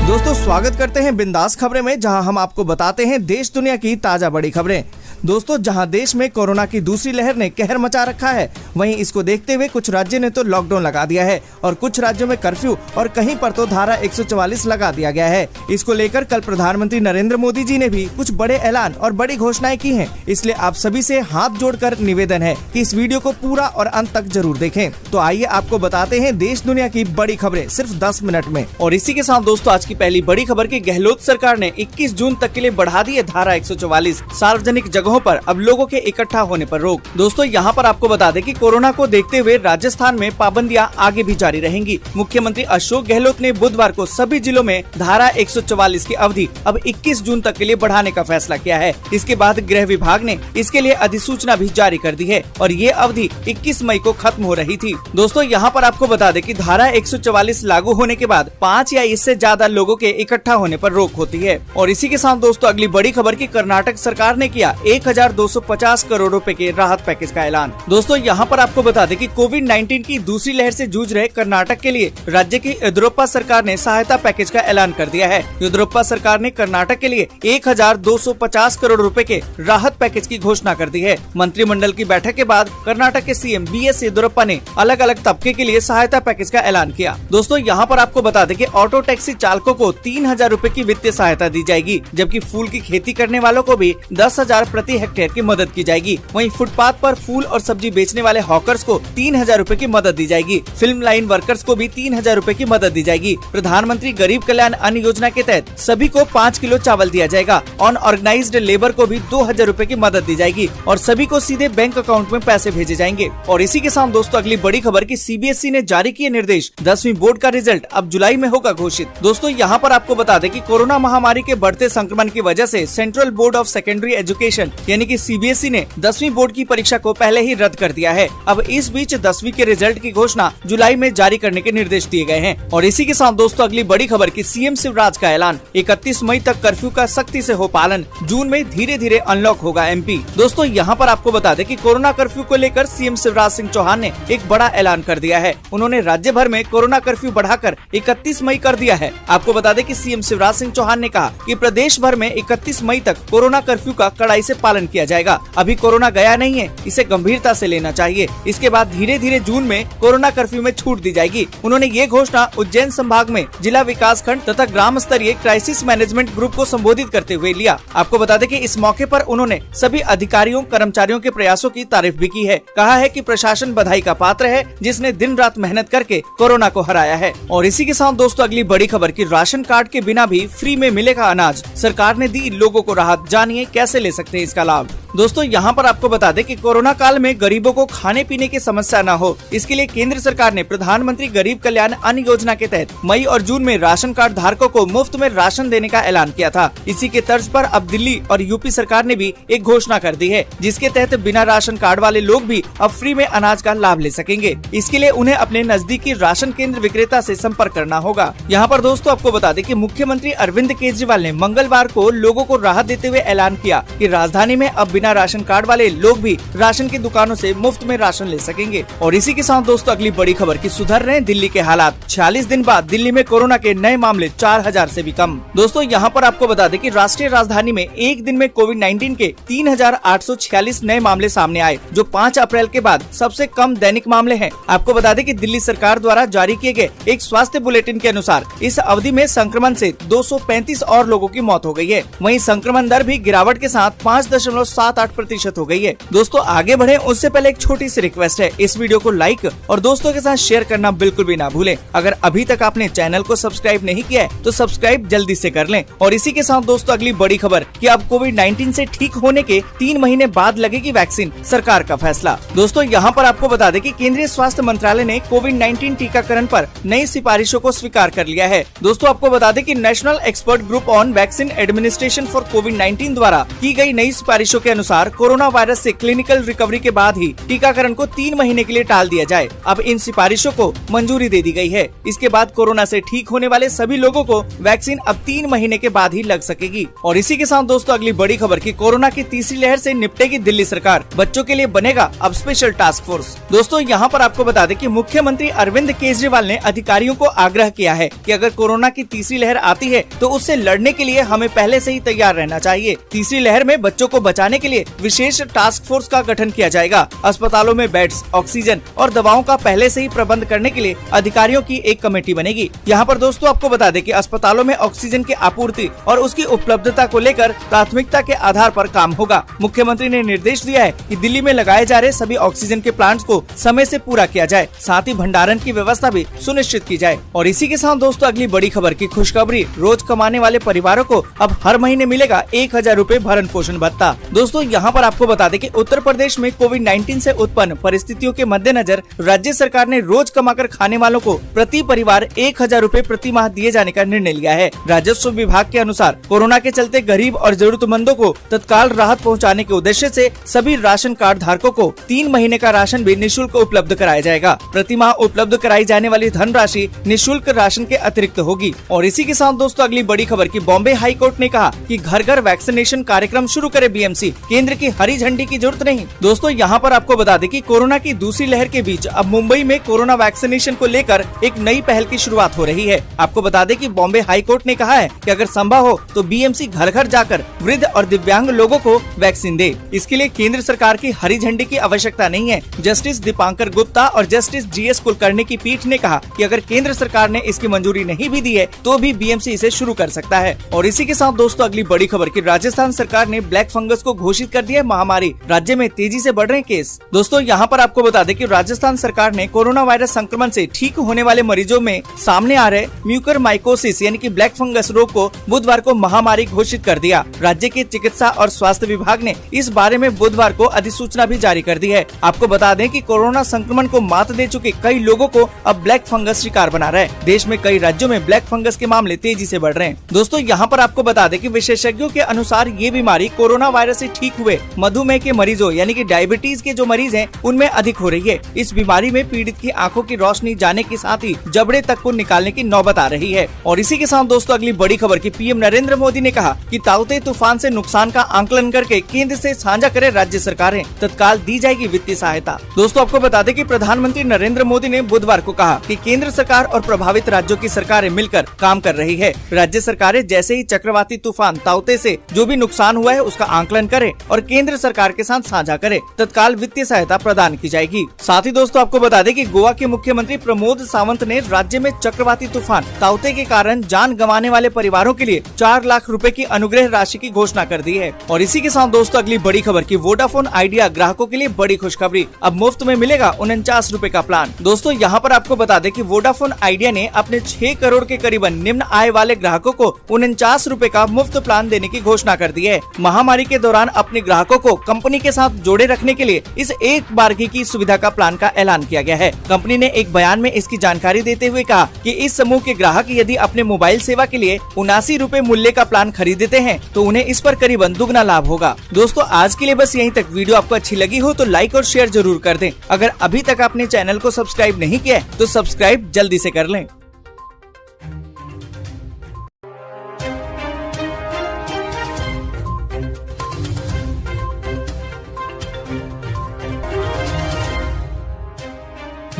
दोस्तों स्वागत करते हैं बिंदास खबरें में, जहां हम आपको बताते हैं देश दुनिया की ताजा बड़ी खबरें। दोस्तों जहां देश में कोरोना की दूसरी लहर ने कहर मचा रखा है, वहीं इसको देखते हुए कुछ राज्यों ने तो लॉकडाउन लगा दिया है और कुछ राज्यों में कर्फ्यू और कहीं पर तो धारा 144 लगा दिया गया है। इसको लेकर कल प्रधानमंत्री नरेंद्र मोदी जी ने भी कुछ बड़े ऐलान और बड़ी घोषणाएं की हैं। इसलिए आप सभी से हाथ जोड़कर निवेदन है कि इस वीडियो को पूरा और अंत तक जरूर देखें। तो आइए आपको बताते हैं देश दुनिया की बड़ी खबरें सिर्फ 10 मिनट में। और इसी के साथ दोस्तों आज की पहली बड़ी खबर की गहलोत सरकार ने 21 जून तक के लिए बढ़ा दी है धारा 144। सार्वजनिक जगहों पर अब लोगों के इकट्ठा होने पर रोक। दोस्तों यहाँ पर आपको बता दें कि कोरोना को देखते हुए राजस्थान में पाबंदियां आगे भी जारी रहेंगी। मुख्यमंत्री अशोक गहलोत ने बुधवार को सभी जिलों में धारा 144 की अवधि अब 21 जून तक के लिए बढ़ाने का फैसला किया है। इसके बाद गृह विभाग ने इसके लिए अधिसूचना भी जारी कर दी है और ये अवधि 21 मई को खत्म हो रही थी। दोस्तों यहाँ पर आपको बता दें कि धारा 144 लागू होने के बाद 5 या इससे ज्यादा लोगों के इकट्ठा होने पर रोक होती है। और इसी के साथ दोस्तों अगली बड़ी खबर की कर्नाटक सरकार ने किया 1250 करोड़ रुपए के राहत पैकेज का ऐलान। दोस्तों यहाँ पर आपको बता दें कि कोविड-19 की दूसरी लहर से जूझ रहे कर्नाटक के लिए राज्य की येदियुरप्पा सरकार ने सहायता पैकेज का ऐलान कर दिया है। येदियुरप्पा सरकार ने कर्नाटक के लिए 1250 करोड़ रुपए के राहत पैकेज की घोषणा कर दी है। मंत्रिमंडल की बैठक के बाद कर्नाटक के सीएम बीएस येदियुरप्पा ने अलग अलग तबके के लिए सहायता पैकेज का ऐलान किया। दोस्तों यहाँ पर आपको बता दें कि ऑटो टैक्सी चालकों को 3000 रूपए की वित्तीय सहायता दी जाएगी, जबकि फूल की खेती करने वालों को भी 10,000 प्रति हेक्टेयर की मदद की जाएगी। वहीं फुटपाथ पर फूल और सब्जी बेचने वाले हॉकर्स को 3000 रूपए की मदद दी जाएगी। फिल्म लाइन वर्कर्स को भी 3000 रूपए की मदद दी जाएगी। प्रधानमंत्री गरीब कल्याण अन्न योजना के तहत सभी को 5 किलो चावल दिया जाएगा। अनऑर्गेनाइज्ड लेबर को भी 2000 रूपए की मदद दी जाएगी और सभी को सीधे बैंक अकाउंट में पैसे भेजे जाएंगे। और इसी के साथ दोस्तों अगली बड़ी खबर की सीबीएसई ने जारी किए निर्देश, 10वीं बोर्ड का रिजल्ट अब जुलाई में होगा घोषित। दोस्तों यहाँ पर आपको बता दें कि कोरोना महामारी के बढ़ते संक्रमण की वजह से central board of secondary education यानी कि सीबीएसई ने 10वीं बोर्ड की परीक्षा को पहले ही रद्द कर दिया है। अब इस बीच 10वीं के रिजल्ट की घोषणा जुलाई में जारी करने के निर्देश दिए गए हैं। और इसी के साथ दोस्तों अगली बड़ी खबर की सीएम शिवराज का ऐलान, 31 मई तक कर्फ्यू का सख्ती से हो पालन, जून में धीरे धीरे अनलॉक होगा एमपी। दोस्तों यहाँ पर आपको बता दें कि कोरोना कर्फ्यू को लेकर सीएम शिवराज सिंह चौहान ने एक बड़ा ऐलान कर दिया है। उन्होंने राज्य भर में कोरोना कर्फ्यू बढ़ाकर 31 मई कर दिया है। आपको बता दें कि सीएम शिवराज सिंह चौहान ने कहा कि प्रदेश भर में 31 मई तक कोरोना कर्फ्यू का कड़ाई से पालन किया जाएगा। अभी कोरोना गया नहीं है, इसे गंभीरता से लेना चाहिए। इसके बाद धीरे धीरे जून में कोरोना कर्फ्यू में छूट दी जाएगी। उन्होंने ये घोषणा उज्जैन संभाग में जिला विकास खंड तथा ग्राम स्तरीय क्राइसिस मैनेजमेंट ग्रुप को संबोधित करते हुए लिया। आपको बता दें कि इस मौके पर उन्होंने सभी अधिकारियों कर्मचारियों के प्रयासों की तारीफ भी की है। कहा है कि प्रशासन बधाई का पात्र है, जिसने दिन रात मेहनत करके कोरोना को हराया है। और इसी के साथ दोस्तों अगली बड़ी खबर की राशन कार्ड के बिना भी फ्री में मिलेगा अनाज, सरकार ने दी लोगों को राहत, जानिए कैसे ले सकते हैं इसका लाभ। दोस्तों यहाँ पर आपको बता दें कि कोरोना काल में गरीबों को खाने पीने की समस्या न हो, इसके लिए केंद्र सरकार ने प्रधानमंत्री गरीब कल्याण अन्न योजना के तहत मई और जून में राशन कार्ड धारकों को मुफ्त में राशन देने का ऐलान किया था। इसी के तर्ज पर अब दिल्ली और यूपी सरकार ने भी एक घोषणा कर दी है, जिसके तहत बिना राशन कार्ड वाले लोग भी अब फ्री में अनाज का लाभ ले सकेंगे। इसके लिए उन्हें अपने नजदीकी राशन केंद्र विक्रेता से संपर्क करना होगा। यहाँ पर दोस्तों आपको बता दें कि मुख्यमंत्री अरविंद केजरीवाल ने मंगलवार को लोगों को राहत देते हुए ऐलान किया कि राजधानी में अब बिना राशन कार्ड वाले लोग भी राशन की दुकानों से मुफ्त में राशन ले सकेंगे। और इसी के साथ दोस्तों अगली बड़ी खबर की सुधर रहे हैं दिल्ली के हालात, 46 दिन बाद दिल्ली में कोरोना के नए मामले 4000 से भी कम। दोस्तों यहाँ पर आपको बता दें कि राष्ट्रीय राजधानी में एक दिन में कोविड-19 के 3846 नए मामले सामने आए, जो 5 अप्रैल के बाद सबसे कम दैनिक मामले हैं। आपको बता दें कि दिल्ली सरकार द्वारा जारी किए गए एक स्वास्थ्य बुलेटिन के अनुसार इस अवधि में संक्रमण से 235 और लोगों की मौत हो गई है। वहीं संक्रमण दर भी गिरावट के साथ 5.78% हो गई है। दोस्तों आगे बढ़े उससे पहले एक छोटी सी रिक्वेस्ट है, इस वीडियो को लाइक और दोस्तों के साथ शेयर करना बिल्कुल भी ना भूलें। अगर अभी तक आपने चैनल को सब्सक्राइब नहीं किया है तो सब्सक्राइब जल्दी से कर लें। और इसी के साथ दोस्तों अगली बड़ी खबर कि अब कोविड-19 से ठीक होने के 3 महीने बाद लगेगी वैक्सीन, सरकार का फैसला। दोस्तों यहाँ पर आपको बता दें कि केंद्रीय स्वास्थ्य मंत्रालय ने कोविड-19 टीकाकरण पर नई सिफारिशों को स्वीकार कर लिया है। दोस्तों आपको बता दें कि national expert group on vaccine administration for कोविड-19 द्वारा की गई नई सिफारिशों के अनुसार कोरोना वायरस से क्लिनिकल रिकवरी के बाद ही टीकाकरण को 3 महीने के लिए टाल दिया जाए। अब इन सिफारिशों को मंजूरी दे दी गई है। इसके बाद कोरोना से ठीक होने वाले सभी लोगों को वैक्सीन अब 3 महीने के बाद ही लग सकेगी। और इसी के साथ दोस्तों अगली बड़ी खबर की कोरोना की तीसरी लहर से निपटेगी दिल्ली सरकार, बच्चों के लिए बनेगा अब स्पेशल टास्क फोर्स। दोस्तों यहाँ पर आपको बता दें कि मुख्यमंत्री अरविंद केजरीवाल ने अधिकारियों को आग्रह किया है कि अगर कोरोना की तीसरी लहर आती है तो उससे लड़ने के लिए हमें पहले से ही तैयार रहना चाहिए। तीसरी लहर में बच्चों को बचाने के लिए विशेष टास्क फोर्स का गठन किया जाएगा। अस्पतालों में बेड्स, ऑक्सीजन और दवाओं का पहले से ही प्रबंध करने के लिए अधिकारियों की एक कमेटी बनेगी। यहाँ पर दोस्तों आपको बता दें कि अस्पतालों में ऑक्सीजन की आपूर्ति और उसकी उपलब्धता को लेकर प्राथमिकता के आधार पर काम होगा। मुख्यमंत्री ने निर्देश दिया है कि दिल्ली में लगाए जा रहे सभी ऑक्सीजन के प्लांट्स को समय से पूरा किया जाए, साथ ही भंडारण की व्यवस्था भी सुनिश्चित की जाए। और इसी के साथ दोस्तों अगली बड़ी खबर की खुशखबरी, रोज कमाने वाले परिवारों को अब हर महीने मिलेगा 1000 रूपए भरण पोषण भत्ता। दोस्तों यहाँ पर आपको बता दें कि उत्तर प्रदेश में कोविड-19 से उत्पन्न परिस्थितियों के मद्देनजर राज्य सरकार ने रोज कमाकर खाने वालों को प्रति परिवार 1000 रूपए प्रति माह दिए जाने का निर्णय लिया है। राजस्व विभाग के अनुसार कोरोना के चलते गरीब और जरूरतमंदों को तत्काल राहत पहुंचाने के उद्देश्य से सभी राशन कार्ड धारकों को 3 महीने का राशन भी निःशुल्क उपलब्ध कराया जाएगा। प्रति माह उपलब्ध कराई जाने वाली धनराशि निःशुल्क राशन के अतिरिक्त होगी। और इसी के साथ दोस्तों अगली बड़ी खबर की बॉम्बे हाई कोर्ट ने कहा कि घर घर वैक्सीनेशन कार्यक्रम शुरू करे बीएमसी, केंद्र की हरी झंडी की जरूरत नहीं। दोस्तों यहाँ पर आपको बता दें कि कोरोना की दूसरी लहर के बीच अब मुंबई में कोरोना वैक्सीनेशन को लेकर एक नई पहल की शुरुआत हो रही है। आपको बता दें कि बॉम्बे हाई कोर्ट ने कहा है कि अगर संभव हो तो बीएमसी घर घर जाकर वृद्ध और दिव्यांग लोगों को वैक्सीन दे। इसके लिए केंद्र सरकार की हरी झंडी की आवश्यकता नहीं है। जस्टिस दीपांकर गुप्ता और जस्टिस जीएस कुलकर्णी की पीठ ने कहा कि अगर केंद्र सरकार ने इसकी मंजूरी नहीं भी दी है तो भी बीएमसी इसे शुरू कर सकता है। और इसी के साथ दोस्तों अगली बड़ी खबर की राजस्थान सरकार ने ब्लैक फंगस को घोषित कर दिया महामारी। राज्य में तेजी से बढ़ रहे केस। दोस्तों यहाँ पर आपको बता दें कि राजस्थान सरकार ने कोरोना वायरस संक्रमण से ठीक होने वाले मरीजों में सामने आ रहे म्यूकरमाइकोसिस यानी कि ब्लैक फंगस रोग को बुधवार को महामारी घोषित कर दिया। राज्य के चिकित्सा और स्वास्थ्य विभाग ने इस बारे में बुधवार को अधिसूचना भी जारी कर दी है। आपको बता दें कि कोरोना संक्रमण को मात दे चुके कई लोगों को अब ब्लैक फंगस शिकार बना रहा है। देश में कई राज्यों में ब्लैक फंगस के मामले तेजी से बढ़ रहे हैं। दोस्तों यहाँ पर आपको बता दें कि विशेषज्ञों के अनुसार ये बीमारी कोरोना वायरस से ठीक हुए मधुमेह के मरीजों यानी कि डायबिटीज के जो मरीज हैं उनमें अधिक हो रही है। इस बीमारी में पीड़ित की आंखों की रोशनी जाने के साथ ही जबड़े तक को निकालने की नौबत आ रही है। और इसी के साथ दोस्तों अगली बड़ी खबर की पीएम नरेंद्र मोदी ने कहा कि ताउते तूफान से नुकसान का आंकलन करके केंद्र से साझा करे राज्य सरकारें, तत्काल दी जाएगी वित्तीय सहायता। दोस्तों आपको बता दें कि प्रधानमंत्री नरेंद्र मोदी ने बुधवार को कहा कि केंद्र सरकार और प्रभावित राज्यों की सरकारें मिलकर काम कर रही है। राज्य सरकारें जैसे ही चक्रवाती तूफान ताउते से जो भी नुकसान हुआ है उसका आंकलन करे और केंद्र सरकार के साथ साझा करे, तत्काल वित्तीय सहायता प्रदान की जाएगी। साथ ही दोस्तों आपको बता दें कि गोवा के मुख्यमंत्री प्रमोद सावंत ने राज्य में चक्रवाती तूफान ताउते के कारण जान गंवाने वाले परिवारों के लिए 4 लाख रुपए की अनुग्रह राशि की घोषणा कर दी है। और इसी के साथ दोस्तों अगली बड़ी खबर की वोडाफोन आइडिया ग्राहकों के लिए बड़ी खुशखबरी, अब मुफ्त में मिलेगा 49 रुपए का प्लान। दोस्तों यहाँ पर आपको बता दें कि वोडाफोन आइडिया ने अपने 6 करोड़ के करीबन निम्न आय वाले ग्राहकों को 49 रुपए का मुफ्त प्लान देने की घोषणा कर दी है। महामारी के दौरान अपने ग्राहकों को कंपनी के साथ जोड़े रखने के लिए इस एक बारगी की सुविधा का प्लान का ऐलान किया गया है। कंपनी ने एक बयान में इसकी जानकारी देते हुए कहा कि इस समूह के ग्राहक यदि अपने मोबाइल सेवा के लिए 79 रुपए मूल्य का प्लान खरीदते हैं तो उन्हें इस पर करीबन दुगना लाभ होगा। दोस्तों आज के लिए बस यहीं तक। वीडियो आपको अच्छी लगी हो तो लाइक और शेयर जरूर कर दें। अगर अभी तक आपने चैनल को सब्सक्राइब नहीं किया है तो सब्सक्राइब जल्दी से कर लें।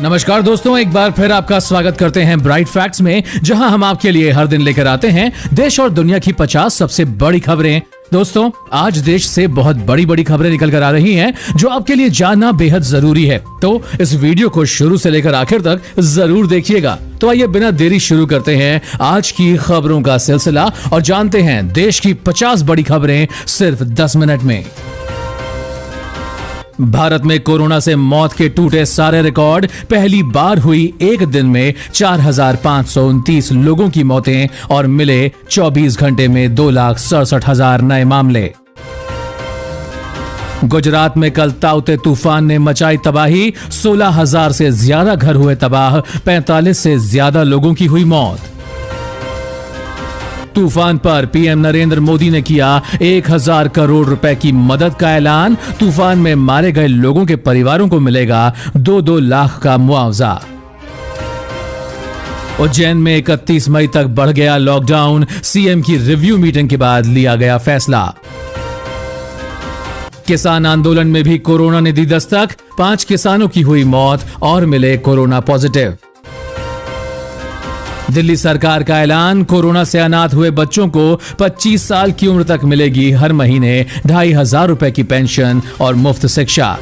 नमस्कार दोस्तों, एक बार फिर आपका स्वागत करते हैं ब्राइट फैक्ट्स में, जहां हम आपके लिए हर दिन लेकर आते हैं देश और दुनिया की 50 सबसे बड़ी खबरें। दोस्तों आज देश से बहुत बड़ी बड़ी खबरें निकल कर आ रही हैं जो आपके लिए जानना बेहद जरूरी है, तो इस वीडियो को शुरू से लेकर आखिर तक जरूर देखिएगा। तो आइए बिना देरी शुरू करते हैं आज की खबरों का सिलसिला और जानते हैं देश की 50 बड़ी खबरें सिर्फ 10 मिनट में। भारत में कोरोना से मौत के टूटे सारे रिकॉर्ड। पहली बार हुई एक दिन में 4,529 लोगों की मौतें और मिले 24 घंटे में 2,67,000 नए मामले। गुजरात में कल ताउते तूफान ने मचाई तबाही। 16,000 से ज्यादा घर हुए तबाह। 45 से ज्यादा लोगों की हुई मौत। तूफान पर पीएम नरेंद्र मोदी ने किया 1,000 करोड़ रुपए की मदद का ऐलान। तूफान में मारे गए लोगों के परिवारों को मिलेगा 2-2 लाख का मुआवजा। उज्जैन में 31 मई तक बढ़ गया लॉकडाउन। सीएम की रिव्यू मीटिंग के बाद लिया गया फैसला। किसान आंदोलन में भी कोरोना ने दी दस्तक। 5 किसानों की हुई मौत और मिले कोरोना पॉजिटिव। दिल्ली सरकार का ऐलान, कोरोना से अनाथ हुए बच्चों को 25 साल की उम्र तक मिलेगी हर महीने 2,500 रुपए की पेंशन और मुफ्त शिक्षा।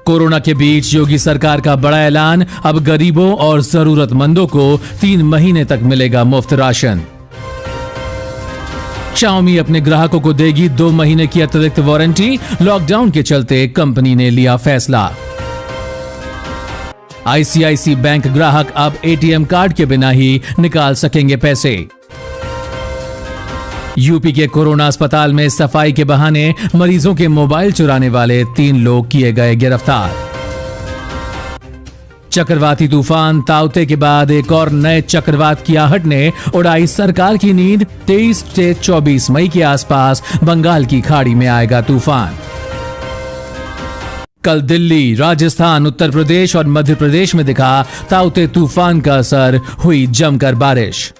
कोरोना के बीच योगी सरकार का बड़ा ऐलान, अब गरीबों और जरूरतमंदों को 3 महीने तक मिलेगा मुफ्त राशन। Xiaomi अपने ग्राहकों को देगी 2 महीने की अतिरिक्त वारंटी। लॉकडाउन के चलते कंपनी ने लिया फैसला। ICICI बैंक ग्राहक अब ATM कार्ड के बिना ही निकाल सकेंगे पैसे। यूपी के कोरोना अस्पताल में सफाई के बहाने मरीजों के मोबाइल चुराने वाले 3 लोग किए गए गिरफ्तार। चक्रवाती तूफान ताउते के बाद एक और नए चक्रवात की आहट ने उड़ाई सरकार की नींद। 23 से 24 मई के आसपास बंगाल की खाड़ी में आएगा तूफान। कल दिल्ली, राजस्थान, उत्तर प्रदेश और मध्य प्रदेश में दिखा ताउते तूफान का असर, हुई जमकर बारिश।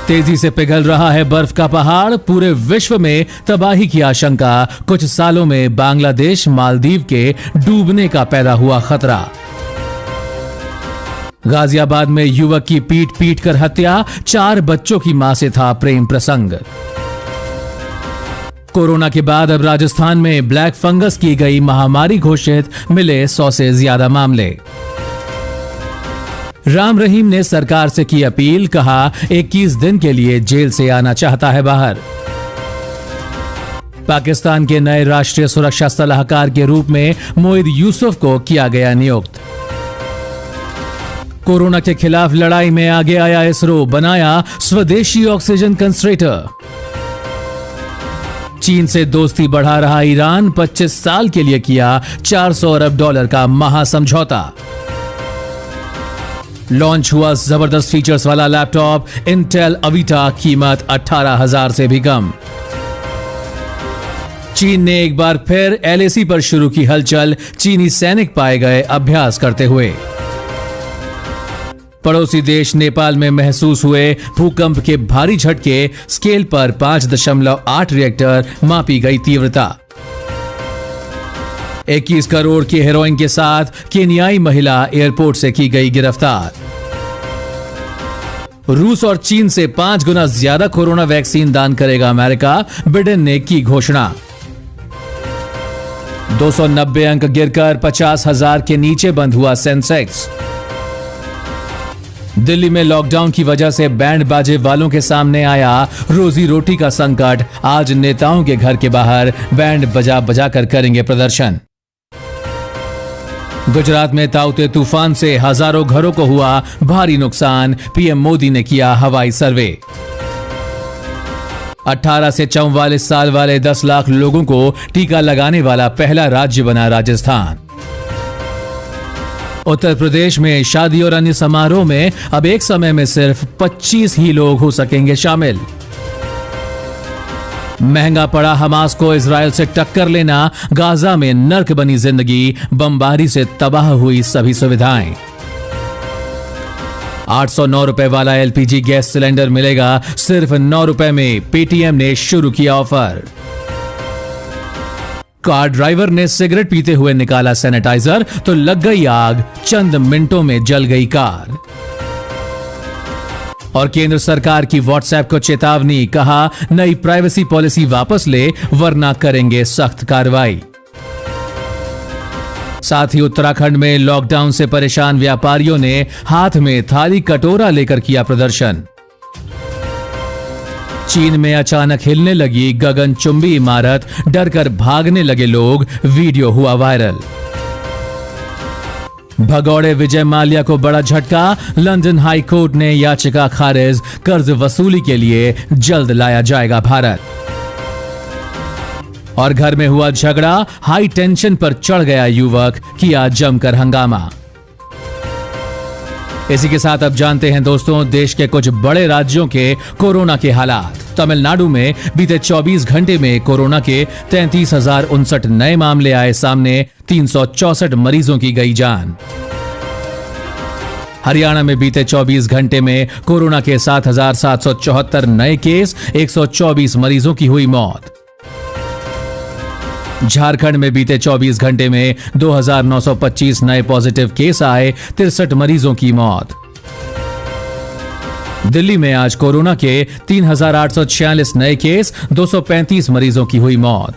तेजी से पिघल रहा है बर्फ का पहाड़, पूरे विश्व में तबाही की आशंका, कुछ सालों में बांग्लादेश मालदीव के डूबने का पैदा हुआ खतरा। गाजियाबाद में युवक की पीट पीट कर हत्या, 4 बच्चों की मां से था प्रेम प्रसंग। कोरोना के बाद अब राजस्थान में ब्लैक फंगस की गई महामारी घोषित, मिले 100 से ज्यादा मामले। राम रहीम ने सरकार से की अपील, कहा 21 दिन के लिए जेल से आना चाहता है बाहर। पाकिस्तान के नए राष्ट्रीय सुरक्षा सलाहकार के रूप में मोइद यूसुफ को किया गया नियुक्त। कोरोना के खिलाफ लड़ाई में आगे आया इसरो, बनाया स्वदेशी ऑक्सीजन कंसंट्रेटर। चीन से दोस्ती बढ़ा रहा ईरान, 25 साल के लिए किया $400 अरब का महासमझौता। लॉन्च हुआ जबरदस्त फीचर्स वाला लैपटॉप इंटेल अवीटा, कीमत 18,000 से भी कम। चीन ने एक बार फिर LAC पर शुरू की हलचल, चीनी सैनिक पाए गए अभ्यास करते हुए। पड़ोसी देश नेपाल में महसूस हुए भूकंप के भारी झटके, स्केल पर 5.8 रिएक्टर, मापी गई तीव्रता। 21 करोड़ की हेरोइन के साथ केन्याई महिला एयरपोर्ट से की गई गिरफ्तार। रूस और चीन से 5 गुना ज्यादा कोरोना वैक्सीन दान करेगा अमेरिका, बिडेन ने की घोषणा। 290 अंक गिरकर 50,000 के नीचे बंद हुआ सेंसेक्स। दिल्ली में लॉकडाउन की वजह से बैंड बाजे वालों के सामने आया रोजी रोटी का संकट, आज नेताओं के घर के बाहर बैंड बजा बजा कर करेंगे प्रदर्शन। गुजरात में ताउते तूफान से हजारों घरों को हुआ भारी नुकसान, पीएम मोदी ने किया हवाई सर्वे। 18 से 44 साल वाले 10 लाख लोगों को टीका लगाने वाला पहला राज्य बना राजस्थान। उत्तर प्रदेश में शादी और अन्य समारोह में अब एक समय में सिर्फ 25 ही लोग हो सकेंगे शामिल। महंगा पड़ा हमास को इजरायल से टक्कर लेना, गाजा में नर्क बनी जिंदगी, बमबारी से तबाह हुई सभी सुविधाएं। 809 रुपए वाला LPG गैस सिलेंडर मिलेगा सिर्फ 9 रुपए में, पेटीएम ने शुरू किया ऑफर। कार ड्राइवर ने सिगरेट पीते हुए निकाला सैनिटाइजर तो लग गई आग, चंद मिनटों में जल गई कार। और केंद्र सरकार की व्हाट्सएप को चेतावनी, कहा नई प्राइवेसी पॉलिसी वापस ले वरना करेंगे सख्त कार्रवाई। साथ ही उत्तराखंड में लॉकडाउन से परेशान व्यापारियों ने हाथ में थाली कटोरा लेकर किया प्रदर्शन। चीन में अचानक हिलने लगी गगनचुंबी इमारत, डरकर भागने लगे लोग, वीडियो हुआ वायरल। भगौड़े विजय माल्या को बड़ा झटका, लंदन हाई कोर्ट ने याचिका खारिज, कर्ज वसूली के लिए जल्द लाया जाएगा भारत। और घर में हुआ झगड़ा, हाई टेंशन पर चढ़ गया युवक, किया जमकर हंगामा। इसी के साथ अब जानते हैं दोस्तों देश के कुछ बड़े राज्यों के कोरोना के हालात। तमिलनाडु में बीते 24 घंटे में कोरोना के 33,059 नए मामले आए सामने, 364 मरीजों की गई जान। हरियाणा में बीते 24 घंटे में कोरोना के 7,774 नए केस, 124 मरीजों की हुई मौत। झारखंड में बीते 24 घंटे में 2,925 नए पॉजिटिव केस आए, 63 मरीजों की मौत। दिल्ली में आज कोरोना के 3,846 नए केस, 235 मरीजों की हुई मौत।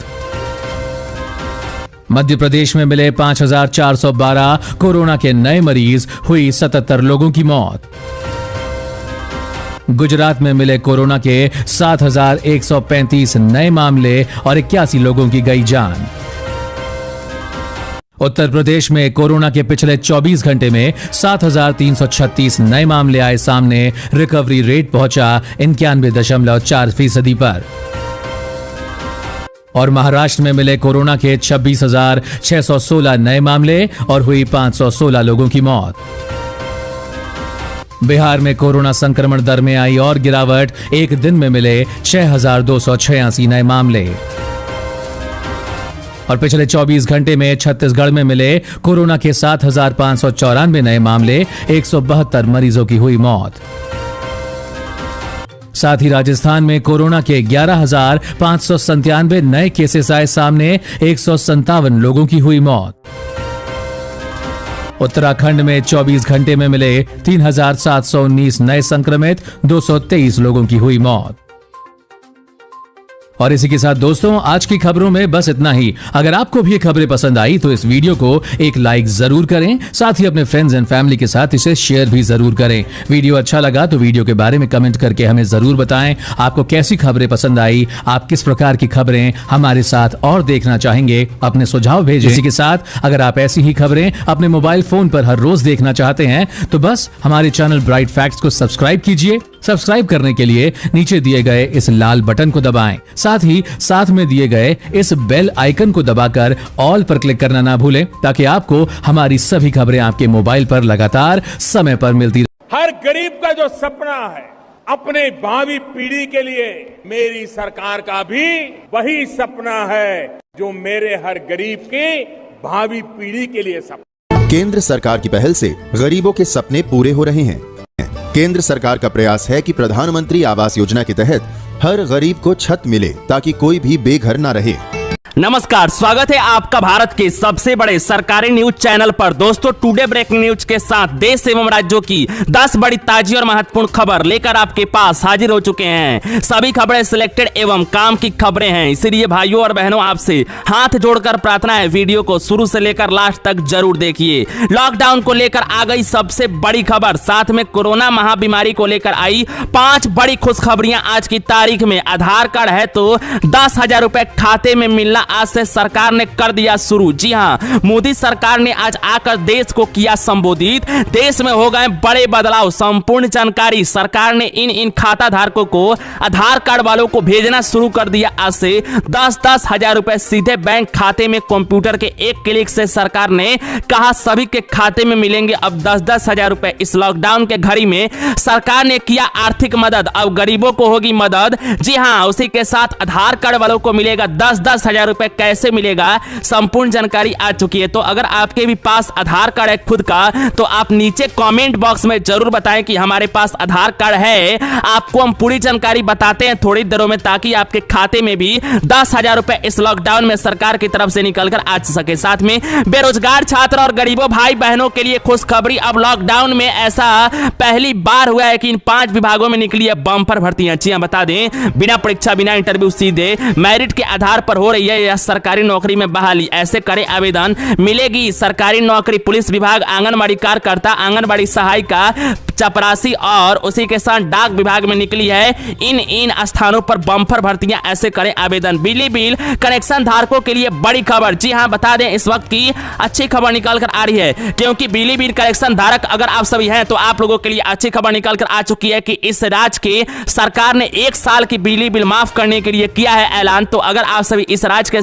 मध्य प्रदेश में मिले 5,412 कोरोना के नए मरीज, हुई 77 लोगों की मौत। गुजरात में मिले कोरोना के 7,135 नए मामले और 81 लोगों की गई जान। उत्तर प्रदेश में कोरोना के पिछले 24 घंटे में 7,336 नए मामले आए सामने, रिकवरी रेट पहुंचा 91.4% पर। और महाराष्ट्र में मिले कोरोना के 26,616 नए मामले और हुई 516 लोगों की मौत। बिहार में कोरोना संक्रमण दर में आई और गिरावट, एक दिन में मिले 6,286 नए मामले। और पिछले 24 घंटे में छत्तीसगढ़ में मिले कोरोना के 7,594 नए मामले, 172 मरीजों की हुई मौत। साथ ही राजस्थान में कोरोना के 11,597 नए केसेस आए सामने, 157 लोगों की हुई मौत। उत्तराखंड में 24 घंटे में मिले 3,719 नए संक्रमित, 223 लोगों की हुई मौत। और इसी के साथ दोस्तों आज की खबरों में बस इतना ही। अगर आपको भी ये खबरें पसंद आई तो इस वीडियो को एक लाइक जरूर करें, साथ ही अपने फ्रेंड्स एंड फैमिली के साथ इसे शेयर भी जरूर करें। वीडियो अच्छा लगा तो वीडियो के बारे में कमेंट करके हमें जरूर बताएं आपको कैसी खबरें पसंद आई, आप किस प्रकार की खबरें हमारे साथ और देखना चाहेंगे, अपने सुझाव भेजें। इसी के साथ अगर आप ऐसी ही खबरें अपने मोबाइल फोन पर हर रोज देखना चाहते हैं तो बस हमारे चैनल ब्राइट फैक्ट्स को सब्सक्राइब कीजिए। सब्सक्राइब करने के लिए नीचे दिए गए इस लाल बटन को दबाएं, साथ ही साथ में दिए गए इस बेल आइकन को दबाकर ऑल पर क्लिक करना ना भूलें, ताकि आपको हमारी सभी खबरें आपके मोबाइल पर लगातार समय पर मिलती रहे। हर गरीब का जो सपना है अपने भावी पीढ़ी के लिए, मेरी सरकार का भी वही सपना है जो मेरे हर गरीब के भावी पीढ़ी के लिए सपना। केंद्र सरकार की पहल से गरीबों के सपने पूरे हो रहे हैं। केंद्र सरकार का प्रयास है कि प्रधानमंत्री आवास योजना के तहत हर गरीब को छत मिले ताकि कोई भी बेघर न रहे। नमस्कार, स्वागत है आपका भारत के सबसे बड़े सरकारी न्यूज चैनल पर। दोस्तों टुडे ब्रेकिंग न्यूज के साथ देश एवं राज्यों की 10 बड़ी ताजी और महत्वपूर्ण खबर लेकर आपके पास हाजिर हो चुके हैं। सभी खबरें सिलेक्टेड एवं काम की खबरें हैं, इसीलिए भाइयों और बहनों आपसे हाथ जोड़कर प्रार्थना है वीडियो को शुरू से लेकर लास्ट तक जरूर देखिए। लॉकडाउन को लेकर आ गई सबसे बड़ी खबर, साथ में कोरोना महाबीमारी को लेकर आई 5 बड़ी खुशखबरियां आज की तारीख में। आधार कार्ड है तो 10,000 रुपए खाते में मिलना आज से सरकार ने कर दिया शुरू। जी हां, मोदी सरकार ने आज आकर देश को किया संबोधित। देश में हो गए बड़े बदलाव, संपूर्ण जानकारी सरकार ने इन खाता धारकों को, आधार कार्ड वालों को भेजना शुरू कर दिया। आज से 10-10 हजार रुपए सीधे बैंक खाते में कंप्यूटर के एक क्लिक से सरकार ने कहा सभी के खाते में मिलेंगे अब 10-10 हजार रुपए। इस लॉकडाउन के घड़ी में सरकार ने किया आर्थिक मदद, अब गरीबों को होगी मदद। जी हां, उसी के साथ आधार कार्ड वालों को मिलेगा 10-10 हजार रुपए। कैसे मिलेगा संपूर्ण जानकारी आ चुकी है। तो अगर आपके भी पास आधार कार्ड है खुद का तो आप नीचे कमेंट बॉक्स में जरूर बताएं कि हमारे पास आधार कार्ड है। आपको हम पूरी जानकारी बताते हैं थोड़ी देरों में, ताकि आपके खाते में भी 10,000 रुपए इस लॉकडाउन में सरकार की तरफ से निकलकर आ सके। साथ में बेरोजगार छात्र और गरीबों भाई बहनों के लिए खुशखबरी। अब लॉकडाउन में ऐसा पहली बार हुआ है कि इन 5 विभागों में निकली है बम्पर भर्तियां। जी हां, बता दें बिना परीक्षा बिना इंटरव्यू सीधे मेरिट के आधार पर हो रही है यह सरकारी नौकरी में बहाली। ऐसे करे आवेदन, मिलेगी सरकारी नौकरी। पुलिस विभाग, आंगनबाड़ी कार्यकर्ता, आंगनबाड़ी सहायिका, चपरासी और उसी के साथ डाक विभाग में निकली है इन स्थानों पर बम्पर भर्तियां। ऐसे करें आवेदन। बिजली बिल कनेक्शन धारकों के लिए बड़ी खबर। जी हां, बता दें इस वक्त की अच्छी खबर निकल कर आ रही है, क्योंकि बिजली बिल कनेक्शन धारक अगर आप सभी हैं तो आप लोगों के लिए अच्छी खबर निकल कर आ चुकी है कि इस राज्य की सरकार ने 1 साल की बिजली बिल माफ करने के लिए किया है ऐलान। तो अगर आप सभी इस राज्य के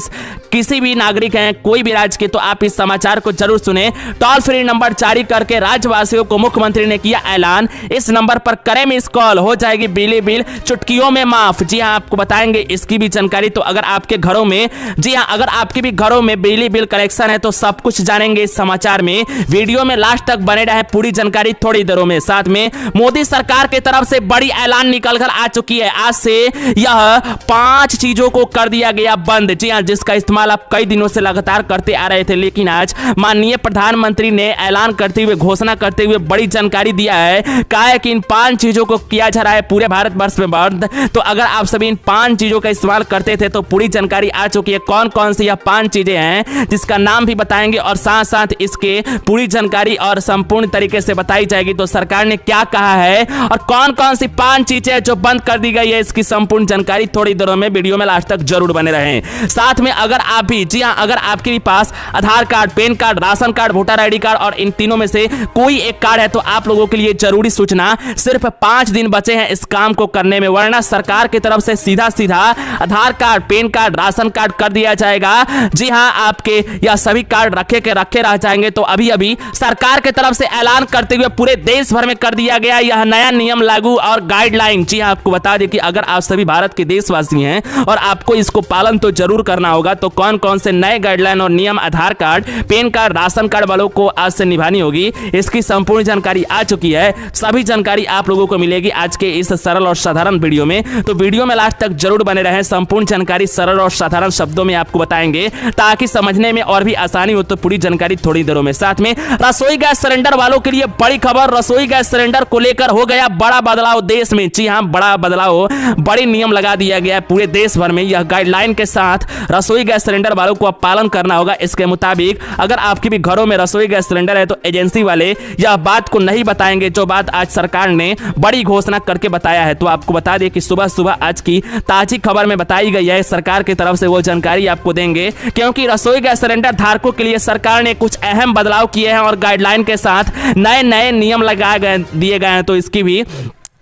किसी भी नागरिक हैं कोई भी राज्य के, तो आप इस समाचार को जरूर सुने। टोल फ्री नंबर जारी करके राज्यवासियों को मुख्यमंत्री ने किया ऐलान। इस नंबर पर करें मिस कॉल, हो जाएगी बिजली बिल चुटकियों में माफ। जी हां, आपको बताएंगे इसकी भी जानकारी। तो अगर आपके घरों में, जी हां, अगर आपके भी घरों में बिजली बिल कनेक्शन है तो सब कुछ जानेंगे इस समाचार में। वीडियो में लास्ट तक बने रहे, पूरी जानकारी थोड़ी देरों में। साथ में मोदी सरकार की तरफ से बड़ी ऐलान निकलकर आ चुकी है। आज से यह 5 चीजों को कर दिया गया बंद। जी हां, जिसका इस्तेमाल आप कई दिनों से लगातार करते आ रहे थे, लेकिन आज माननीय प्रधानमंत्री ने ऐलान करते हुए, घोषणा करते हुए बड़ी जानकारी दिया है। कहा है कि इन 5 चीजों को किया जा रहा है पूरे भारतवर्ष में बंद। तो अगर आप सभी इन 5 चीजों का इस्तेमाल करते थे तो पूरी जानकारी आ चुकी है कौन कौन सी यह 5 चीजें हैं, जिसका नाम भी बताएंगे और साथ साथ इसके पूरी जानकारी और संपूर्ण तरीके से बताई जाएगी। तो सरकार ने क्या कहा है और कौन कौन सी 5 चीजें जो बंद कर दी गई है, इसकी संपूर्ण जानकारी थोड़ी देरों में वीडियो में लास्ट तक जरूर बने रहें। साथ में अगर आप भी, जी हां, अगर आपके भी पास Aadhaar card, PAN card, ration card, voter ID card और इन तीनों में से कोई एक कार्ड है तो आप लोगों के लिए जरूरी सूचना, सिर्फ 5 दिन बचे हैं इस काम को करने में, वरना सरकार की तरफ से सीधा सीधा Aadhaar card, PAN card, ration card कर दिया जाएगा। जी हां, आपके यह सभी कार्ड रखे रह जाएंगे। तो अभी अभी सरकार की तरफ से ऐलान करते हुए पूरे देश भर में कर दिया गया यह नया नियम लागू और गाइडलाइन। जी हां, आपको बता दें कि अगर आप सभी भारत के देशवासी हैं और आपको इसको पालन तो जरूर करना करना होगा। तो कौन कौन से नए गाइडलाइन और नियम Aadhaar card, PAN card, ration card वालों को आज से निभानी होगी, इसकी संपूर्ण जानकारी आ चुकी है। सभी जानकारी आप लोगों को मिलेगी आज के इस सरल और साधारण वीडियो में। तो वीडियो में लास्ट तक जरूर बने रहें। संपूर्ण जानकारी सरल और साधारण शब्दों में आपको बताएंगे ताकि समझने में और भी आसानी हो। तो पूरी जानकारी थोड़ी देरों में। साथ में रसोई गैस सिलेंडर वालों के लिए बड़ी खबर। रसोई गैस सिलेंडर को लेकर हो गया बड़ा बदलाव देश में। जी हां, बड़ा बदलाव, बड़े नियम लगा दिया गया है पूरे देश भर में। यह गाइडलाइन के साथ रसोई गैस सिलेंडर वालों को अब पालन करना होगा। इसके मुताबिक अगर आपके भी घरों में रसोई गैस सिलेंडर है तो एजेंसी वाले यह बात को नहीं बताएंगे, जो बात आज सरकार ने बड़ी घोषणा करके बताया है। तो आपको बता दें कि सुबह सुबह आज की ताजी खबर में बताई गई है, सरकार की तरफ से वो जानकारी आपको देंगे, क्योंकि रसोई गैस सिलेंडर धारकों के लिए सरकार ने कुछ अहम बदलाव किए हैं और गाइडलाइन के साथ नए नए नियम दिए गए हैं। तो इसकी भी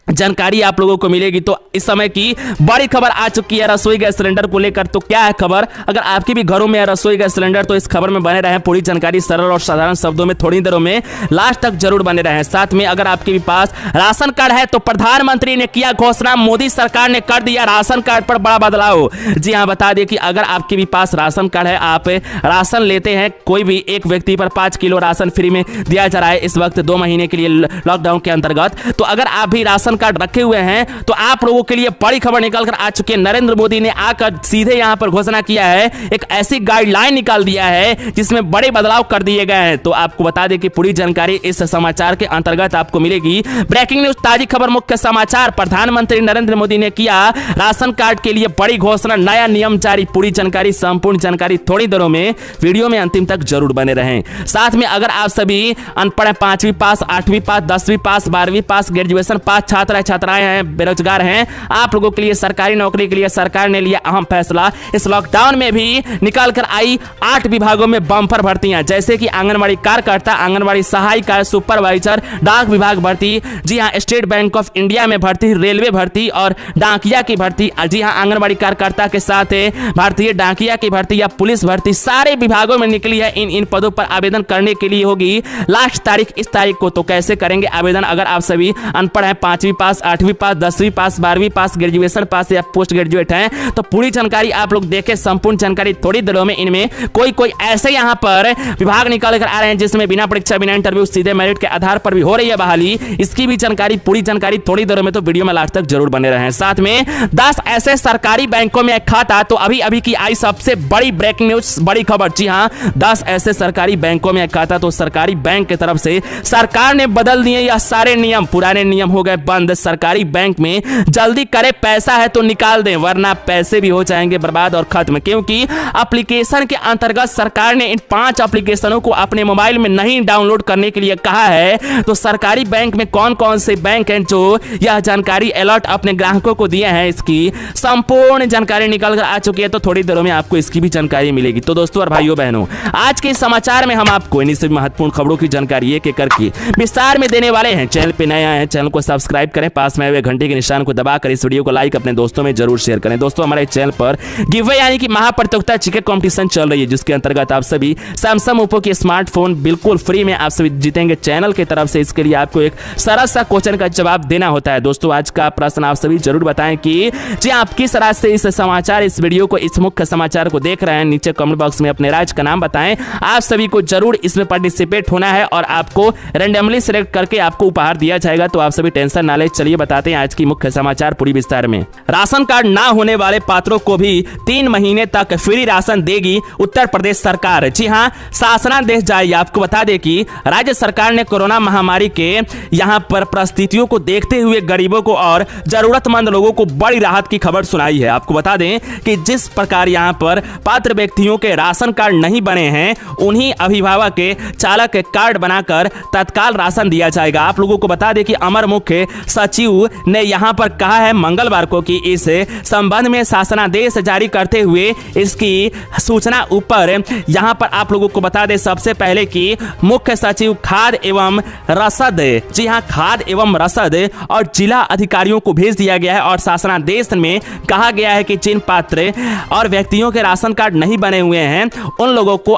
जानकारी आप लोगों को मिलेगी। तो इस समय की बड़ी खबर आ चुकी है रसोई गैस सिलेंडर को लेकर। तो क्या है खबर? अगर आपके भी घरों में है रसोई गैस सिलेंडर तो इस खबर में बने रहें। पूरी जानकारी सरल और साधारण शब्दों में थोड़ी देरों में लास्ट तक जरूर बने रहें। साथ में अगर आपके भी पास राशन कार्ड है तो प्रधानमंत्री ने किया घोषणा, मोदी सरकार ने कर दिया राशन कार्ड पर बड़ा बदलाव। जी हाँ, बता दें कि अगर आपके भी पास राशन कार्ड है, आप राशन लेते हैं, कोई भी एक व्यक्ति पर 5 किलो राशन फ्री में दिया जा रहा है इस वक्त 2 महीने के लिए लॉकडाउन के अंतर्गत। तो अगर आप भी राशन कार्ड रखे हुए हैं तो आप लोगों के लिए बड़ी खबर निकल कर आ चुकी है। नरेंद्र मोदी ने आकर सीधे यहां पर घोषणा किया है, एक ऐसी गाइडलाइन निकाल दिया है जिसमें बड़े बदलाव कर दिए गए हैं। तो आपको बता दें कि पूरी जानकारी इस समाचार के अंतर्गत आपको मिलेगी। ब्रेकिंग न्यूज, ताजी खबर, मुख्य समाचार। प्रधानमंत्री नरेंद्र मोदी ने किया राशन कार्ड के लिए बड़ी घोषणा, नया नियम जारी। पूरी जानकारी, संपूर्ण जानकारी थोड़ी देरों में। वीडियो में अंतिम तक जरूर बने रहें। साथ में अगर आप सभी अनपढ़ हैं, 5वीं पास, 8वीं पास, 10वीं पास, 12वीं पास, ग्रेजुएशन पास छात्र छात्राएं हैं, बेरोजगार हैं, आप लोगों के लिए सरकारी नौकरी के लिए सरकार ने लिया अहम फैसला। इस लॉकडाउन में भी निकाल कर आई 8 विभागों में बम्पर भर्तियां, जैसे कि आंगनबाड़ी कार्यकर्ता, आंगनबाड़ी सहायिका, सुपरवाइजर, डाक विभाग भर्ती। जी हां, स्टेट बैंक ऑफ इंडिया में भर्ती, रेलवे भर्ती और डाकिया की भर्ती। जी हां, आंगनबाड़ी कार्यकर्ता के साथ भारतीय डाकिया की भर्ती या पुलिस भर्ती, सारे विभागों में निकली है। इन पदों पर आवेदन करने के लिए होगी लास्ट तारीख इस तारीख को। तो कैसे करेंगे आवेदन? अगर आप सभी अनपढ़ हैं, 5वीं पास, 8वीं पास, 10वीं पास, 12वीं पास, ग्रेजुएशन पास या पोस्ट ग्रेजुएट हैं, तो पूरी जानकारी आप लोग देखें। संपूर्ण जानकारी थोड़ी देरों में। इनमें कोई ऐसे यहां पर विभाग निकाल कर आ रहे हैं जिसमें बिना परीक्षा, बिना इंटरव्यू, सीधे मेरिट के आधार पर भी हो रही है बहाली। इसकी भी जानकारी, पूरी जानकारी थोड़ी देरों में। तो वीडियो में लास्ट तक जरूर बने रहें। साथ में 10 ऐसे सरकारी बैंकों में खाता। तो अभी की आई सबसे बड़ी ब्रेकिंग न्यूज, बड़ी खबर। जी हां, 10 ऐसे सरकारी बैंकों में खाता। तो सरकारी बैंक की तरफ से सरकार ने बदल दिए यह सारे नियम। पुराने नियम हो गए बंद। सरकारी बैंक में जल्दी करे, पैसा है तो निकाल दें, वरना पैसे भी हो जाएंगे बर्बाद और खत्म। क्योंकि एप्लीकेशन के अंतर्गत सरकार ने इन 5 एप्लीकेशनों को अपने मोबाइल में नहीं डाउनलोड करने के लिए कहा है। तो सरकारी बैंक में कौन कौन से बैंक हैं जो यह जानकारी अलर्ट अपने ग्राहकों को दिए हैं, इसकी संपूर्ण जानकारी निकल कर आ चुकी है। तो थोड़ी देरों में आपको इसकी भी जानकारी मिलेगी। तो दोस्तों और भाइयों बहनों, आज के समाचार में हम आपको इन्हीं सभी महत्वपूर्ण खबरों की जानकारी एक एक करके विस्तार में देने वाले हैं। चैनल पे नए आए हैं, चैनल को सब्सक्राइब करें, पास में हुए घंटे के निशान को दबाकर इस वीडियो को लाइक अपने दोस्तों में जरूर शेयर करें। दोस्तों, हमारे चैनल पर गिवअवे यानी कि महाप्रतियोगिता चिकन कंपटीशन चल रही है, जिसके अंतर्गत आप सभी सैमसंग ओप्पो के स्मार्टफोन बिल्कुल फ्री में आप सभी जीतेंगे चैनल की तरफ से। इसके लिए आपको एक सरल सा क्वेश्चन का जवाब देना होता है। दोस्तों, आज का प्रश्न आप सभी जरूर बताएं कि जी आप किस राज्य से इस समाचार, इस वीडियो को, इस मुख्य समाचार को देख रहे हैं। नीचे कमेंट बॉक्स में अपने राज्य का नाम बताएं। आप सभी को जरूर इसमें पार्टिसिपेट होना है और आपको रैंडमली सिलेक्ट करके आपको उपहार दिया जाएगा। तो आप सभी टेंशन ना लें। चलिए बताते हैं आज की मुख्य समाचार पूरी विस्तार में। राशन कार्ड ना होने वाले पात्रों को भी 3 महीने तक फ्री राशन देगी उत्तर प्रदेश सरकार। जी हां, शासनादेश जारी। आपको बता दें कि राज्य सरकार ने कोरोना महामारी के यहां पर परिस्थितियों को देखते हुए गरीबों को और जरूरतमंद लोगों को बड़ी राहत की खबर सुनाई है। आपको बता दें कि जिस प्रकार यहां पर पात्र व्यक्तियों के राशन कार्ड नहीं बने हैं, उन्हीं अभिभावक के चालक के कार्ड बनाकर तत्काल राशन दिया जाएगा। आप लोगों को बता दें कि अमर मुख्य सचिव ने यहां पर कहा है मंगलवार को कि इस संबंध में शासनादेश जारी करते हुए इसकी सूचना ऊपर यहां पर आप लोगों को बता दें सबसे पहले कि मुख्य सचिव खाद्य एवं रसद, जी हां, खाद्य एवं रसद और जिला अधिकारियों को भेज दिया गया है। और शासनादेश में कहा गया है कि जिन पात्र और व्यक्तियों के राशन कार्ड नहीं बने हुए हैं उन लोगों को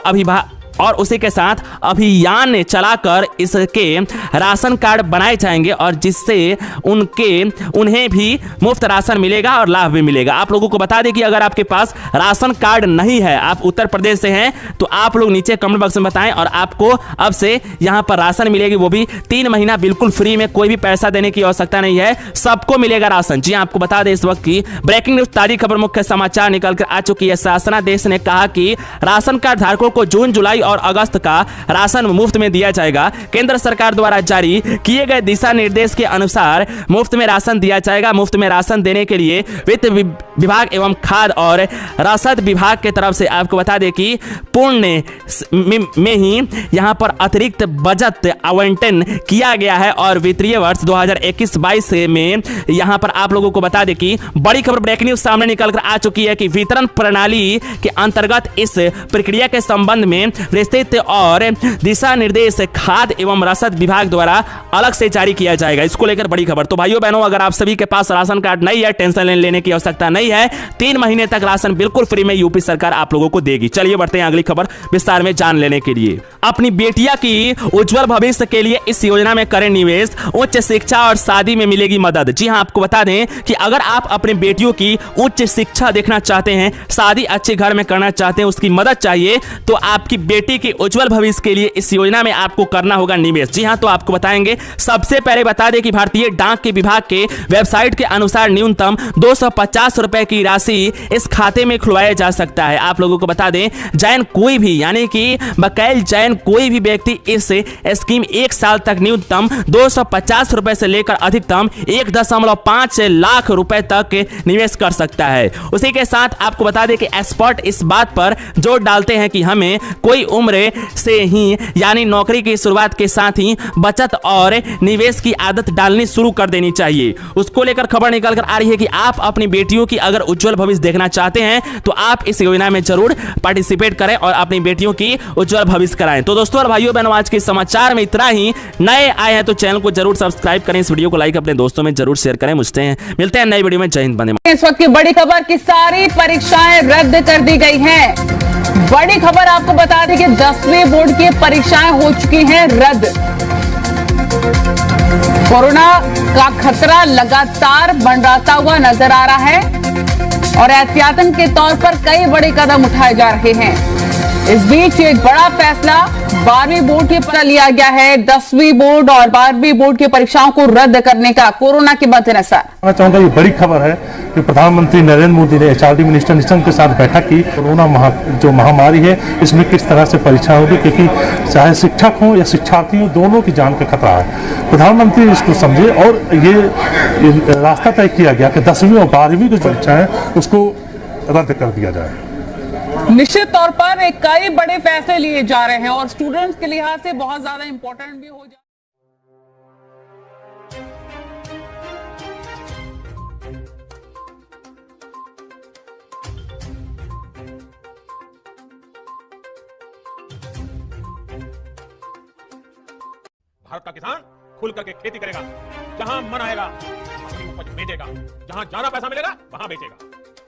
और उसी के साथ अभियान चलाकर इसके राशन कार्ड बनाए जाएंगे और जिससे उन्हें भी मुफ्त राशन मिलेगा और लाभ भी मिलेगा। आप लोगों को बता दें कि अगर आपके पास राशन कार्ड नहीं है, आप उत्तर प्रदेश से हैं, तो आप लोग नीचे कमेंट बॉक्स में बताएं और आपको अब से यहां पर राशन मिलेगी, वो भी 3 महीना बिल्कुल फ्री में, कोई भी पैसा देने की आवश्यकता नहीं है, सबको मिलेगा राशन। जी आपको बता दें इस वक्त की ब्रेकिंग न्यूज ताजी खबर मुख्य समाचार निकल कर आ चुकी है। शासनादेश ने कहा कि राशन कार्ड धारकों को जून, जुलाई और अगस्त का राशन मुफ्त में दिया जाएगा। केंद्र सरकार द्वारा जारी किए गए दिशा निर्देश के अनुसार मुफ्त में राशन दिया जाएगा। मुफ्त में राशन देने के लिए वित्त विभाग एवं खाद्य और रसद विभाग के तरफ से आपको बता दें कि पुण्य में ही यहां पर अतिरिक्त बजट आवंटन किया गया है और वित्तीय वर्ष 2021-22 में यहां पर आप लोगों को बता दें कि बड़ी खबर ब्रेकिंग न्यूज सामने निकल कर आ चुकी है कि वितरण प्रणाली के अंतर्गत इस प्रक्रिया के संबंध में विस्तृत और दिशा निर्देश खाद्य एवं रसद विभाग द्वारा अलग से जारी किया जाएगा। इसको लेकर बड़ी खबर। तो भाइयों बहनों, अगर आप सभी के पास राशन कार्ड नहीं है, टेंशन लेने की आवश्यकता नहीं है, 3 महीने तक राशन बिल्कुल फ्री में यूपी सरकार आप लोगों को देगी। चलिए बढ़ते हैं अगली खबर विस्तार में जान लेने के लिए। अपनी बेटिया की उज्जवल भविष्य के लिए इस योजना में करें निवेश, उच्च शिक्षा और शादी में मिलेगी मदद। जी हां, आपको बता दें कि अगर आप अपनी बेटियों की उच्च शिक्षा देखना चाहते हैं, शादी अच्छे घर में करना चाहते हैं, उसकी मदद चाहिए, तो आपकी बेटी के उज्जवल भविष्य के लिए इस योजना में आपको करना होगा निवेश। जी हां, तो आपको बताएंगे। सबसे पहले बता दें कि भारतीय डाक के विभाग के वेबसाइट के अनुसार न्यूनतम 250 रुपए की राशि इस खाते में खुलवाया जा सकता है। आप लोगों को बता दें, जैन कोई भी यानी कि बकायल जैन कोई भी व्यक्ति इस स्कीम 1 साल तक न्यूनतम 250 रुपए से लेकर अधिकतम 1.5 लाख रुपए तक निवेश कर सकता है। उसी के साथ आपको बता दें कि एक्सपर्ट इस बात पर जोर डालते हैं कि हमें कोई उम्र से ही यानी नौकरी की शुरुआत के साथ ही बचत और निवेश की आदत डालनी शुरू कर देनी चाहिए। उसको लेकर खबर निकल कर आ रही है कि आप अपनी बेटियों की अगर उज्जवल भविष्य देखना चाहते हैं तो आप इस योजना में जरूर पार्टिसिपेट करें और अपनी बेटियों की उज्जवल भविष्य कराएं। तो दोस्तों और भाइयों बहनों, आज के समाचार में इतना ही। नए आए हैं तो चैनल को जरूर सब्सक्राइब करें, इस वीडियो को लाइक अपने दोस्तों में जरूर शेयर करें। मिलते हैं नई वीडियो में। जय हिंद, वंदे मातरम। इस वक्त की बड़ी खबर की सारी परीक्षाएं रद्द कर दी गई हैं। बड़ी खबर आपको बता दें कि 10वीं बोर्ड की परीक्षाएं हो चुकी हैं रद्द। कोरोना का खतरा लगातार मंडराता हुआ नजर आ रहा है और एहतियातन के तौर पर कई बड़े कदम उठाए जा रहे हैं। इस बीच एक बड़ा फैसला 12वीं बोर्ड की पर लिया गया है। 10वीं बोर्ड और 12वीं बोर्ड की परीक्षाओं को रद्द करने का कोरोना के मद्देनजर। मैं चाहूंगा ये बड़ी खबर है कि प्रधानमंत्री नरेंद्र मोदी ने एचआरडी मिनिस्टर निशंक के साथ बैठक की। कोरोना जो महामारी है इसमें किस तरह से परीक्षा होगी, क्योंकि चाहे शिक्षक हो या शिक्षार्थी हो, दोनों की जान का खतरा है। प्रधानमंत्री इसको समझे और ये रास्ता तय किया गया कि 10वीं और 12वीं की परीक्षा है उसको रद्द कर दिया जाए। निश्चित तौर पर एक कई बड़े फैसले लिए जा रहे हैं और स्टूडेंट्स के लिहाज से बहुत ज्यादा इंपॉर्टेंट भी हो जाए। भारत का किसान खुल करके खेती करेगा, जहां मन आएगा अपनी उपज बेचेगा, जहां ज्यादा पैसा मिलेगा वहां बेचेगा,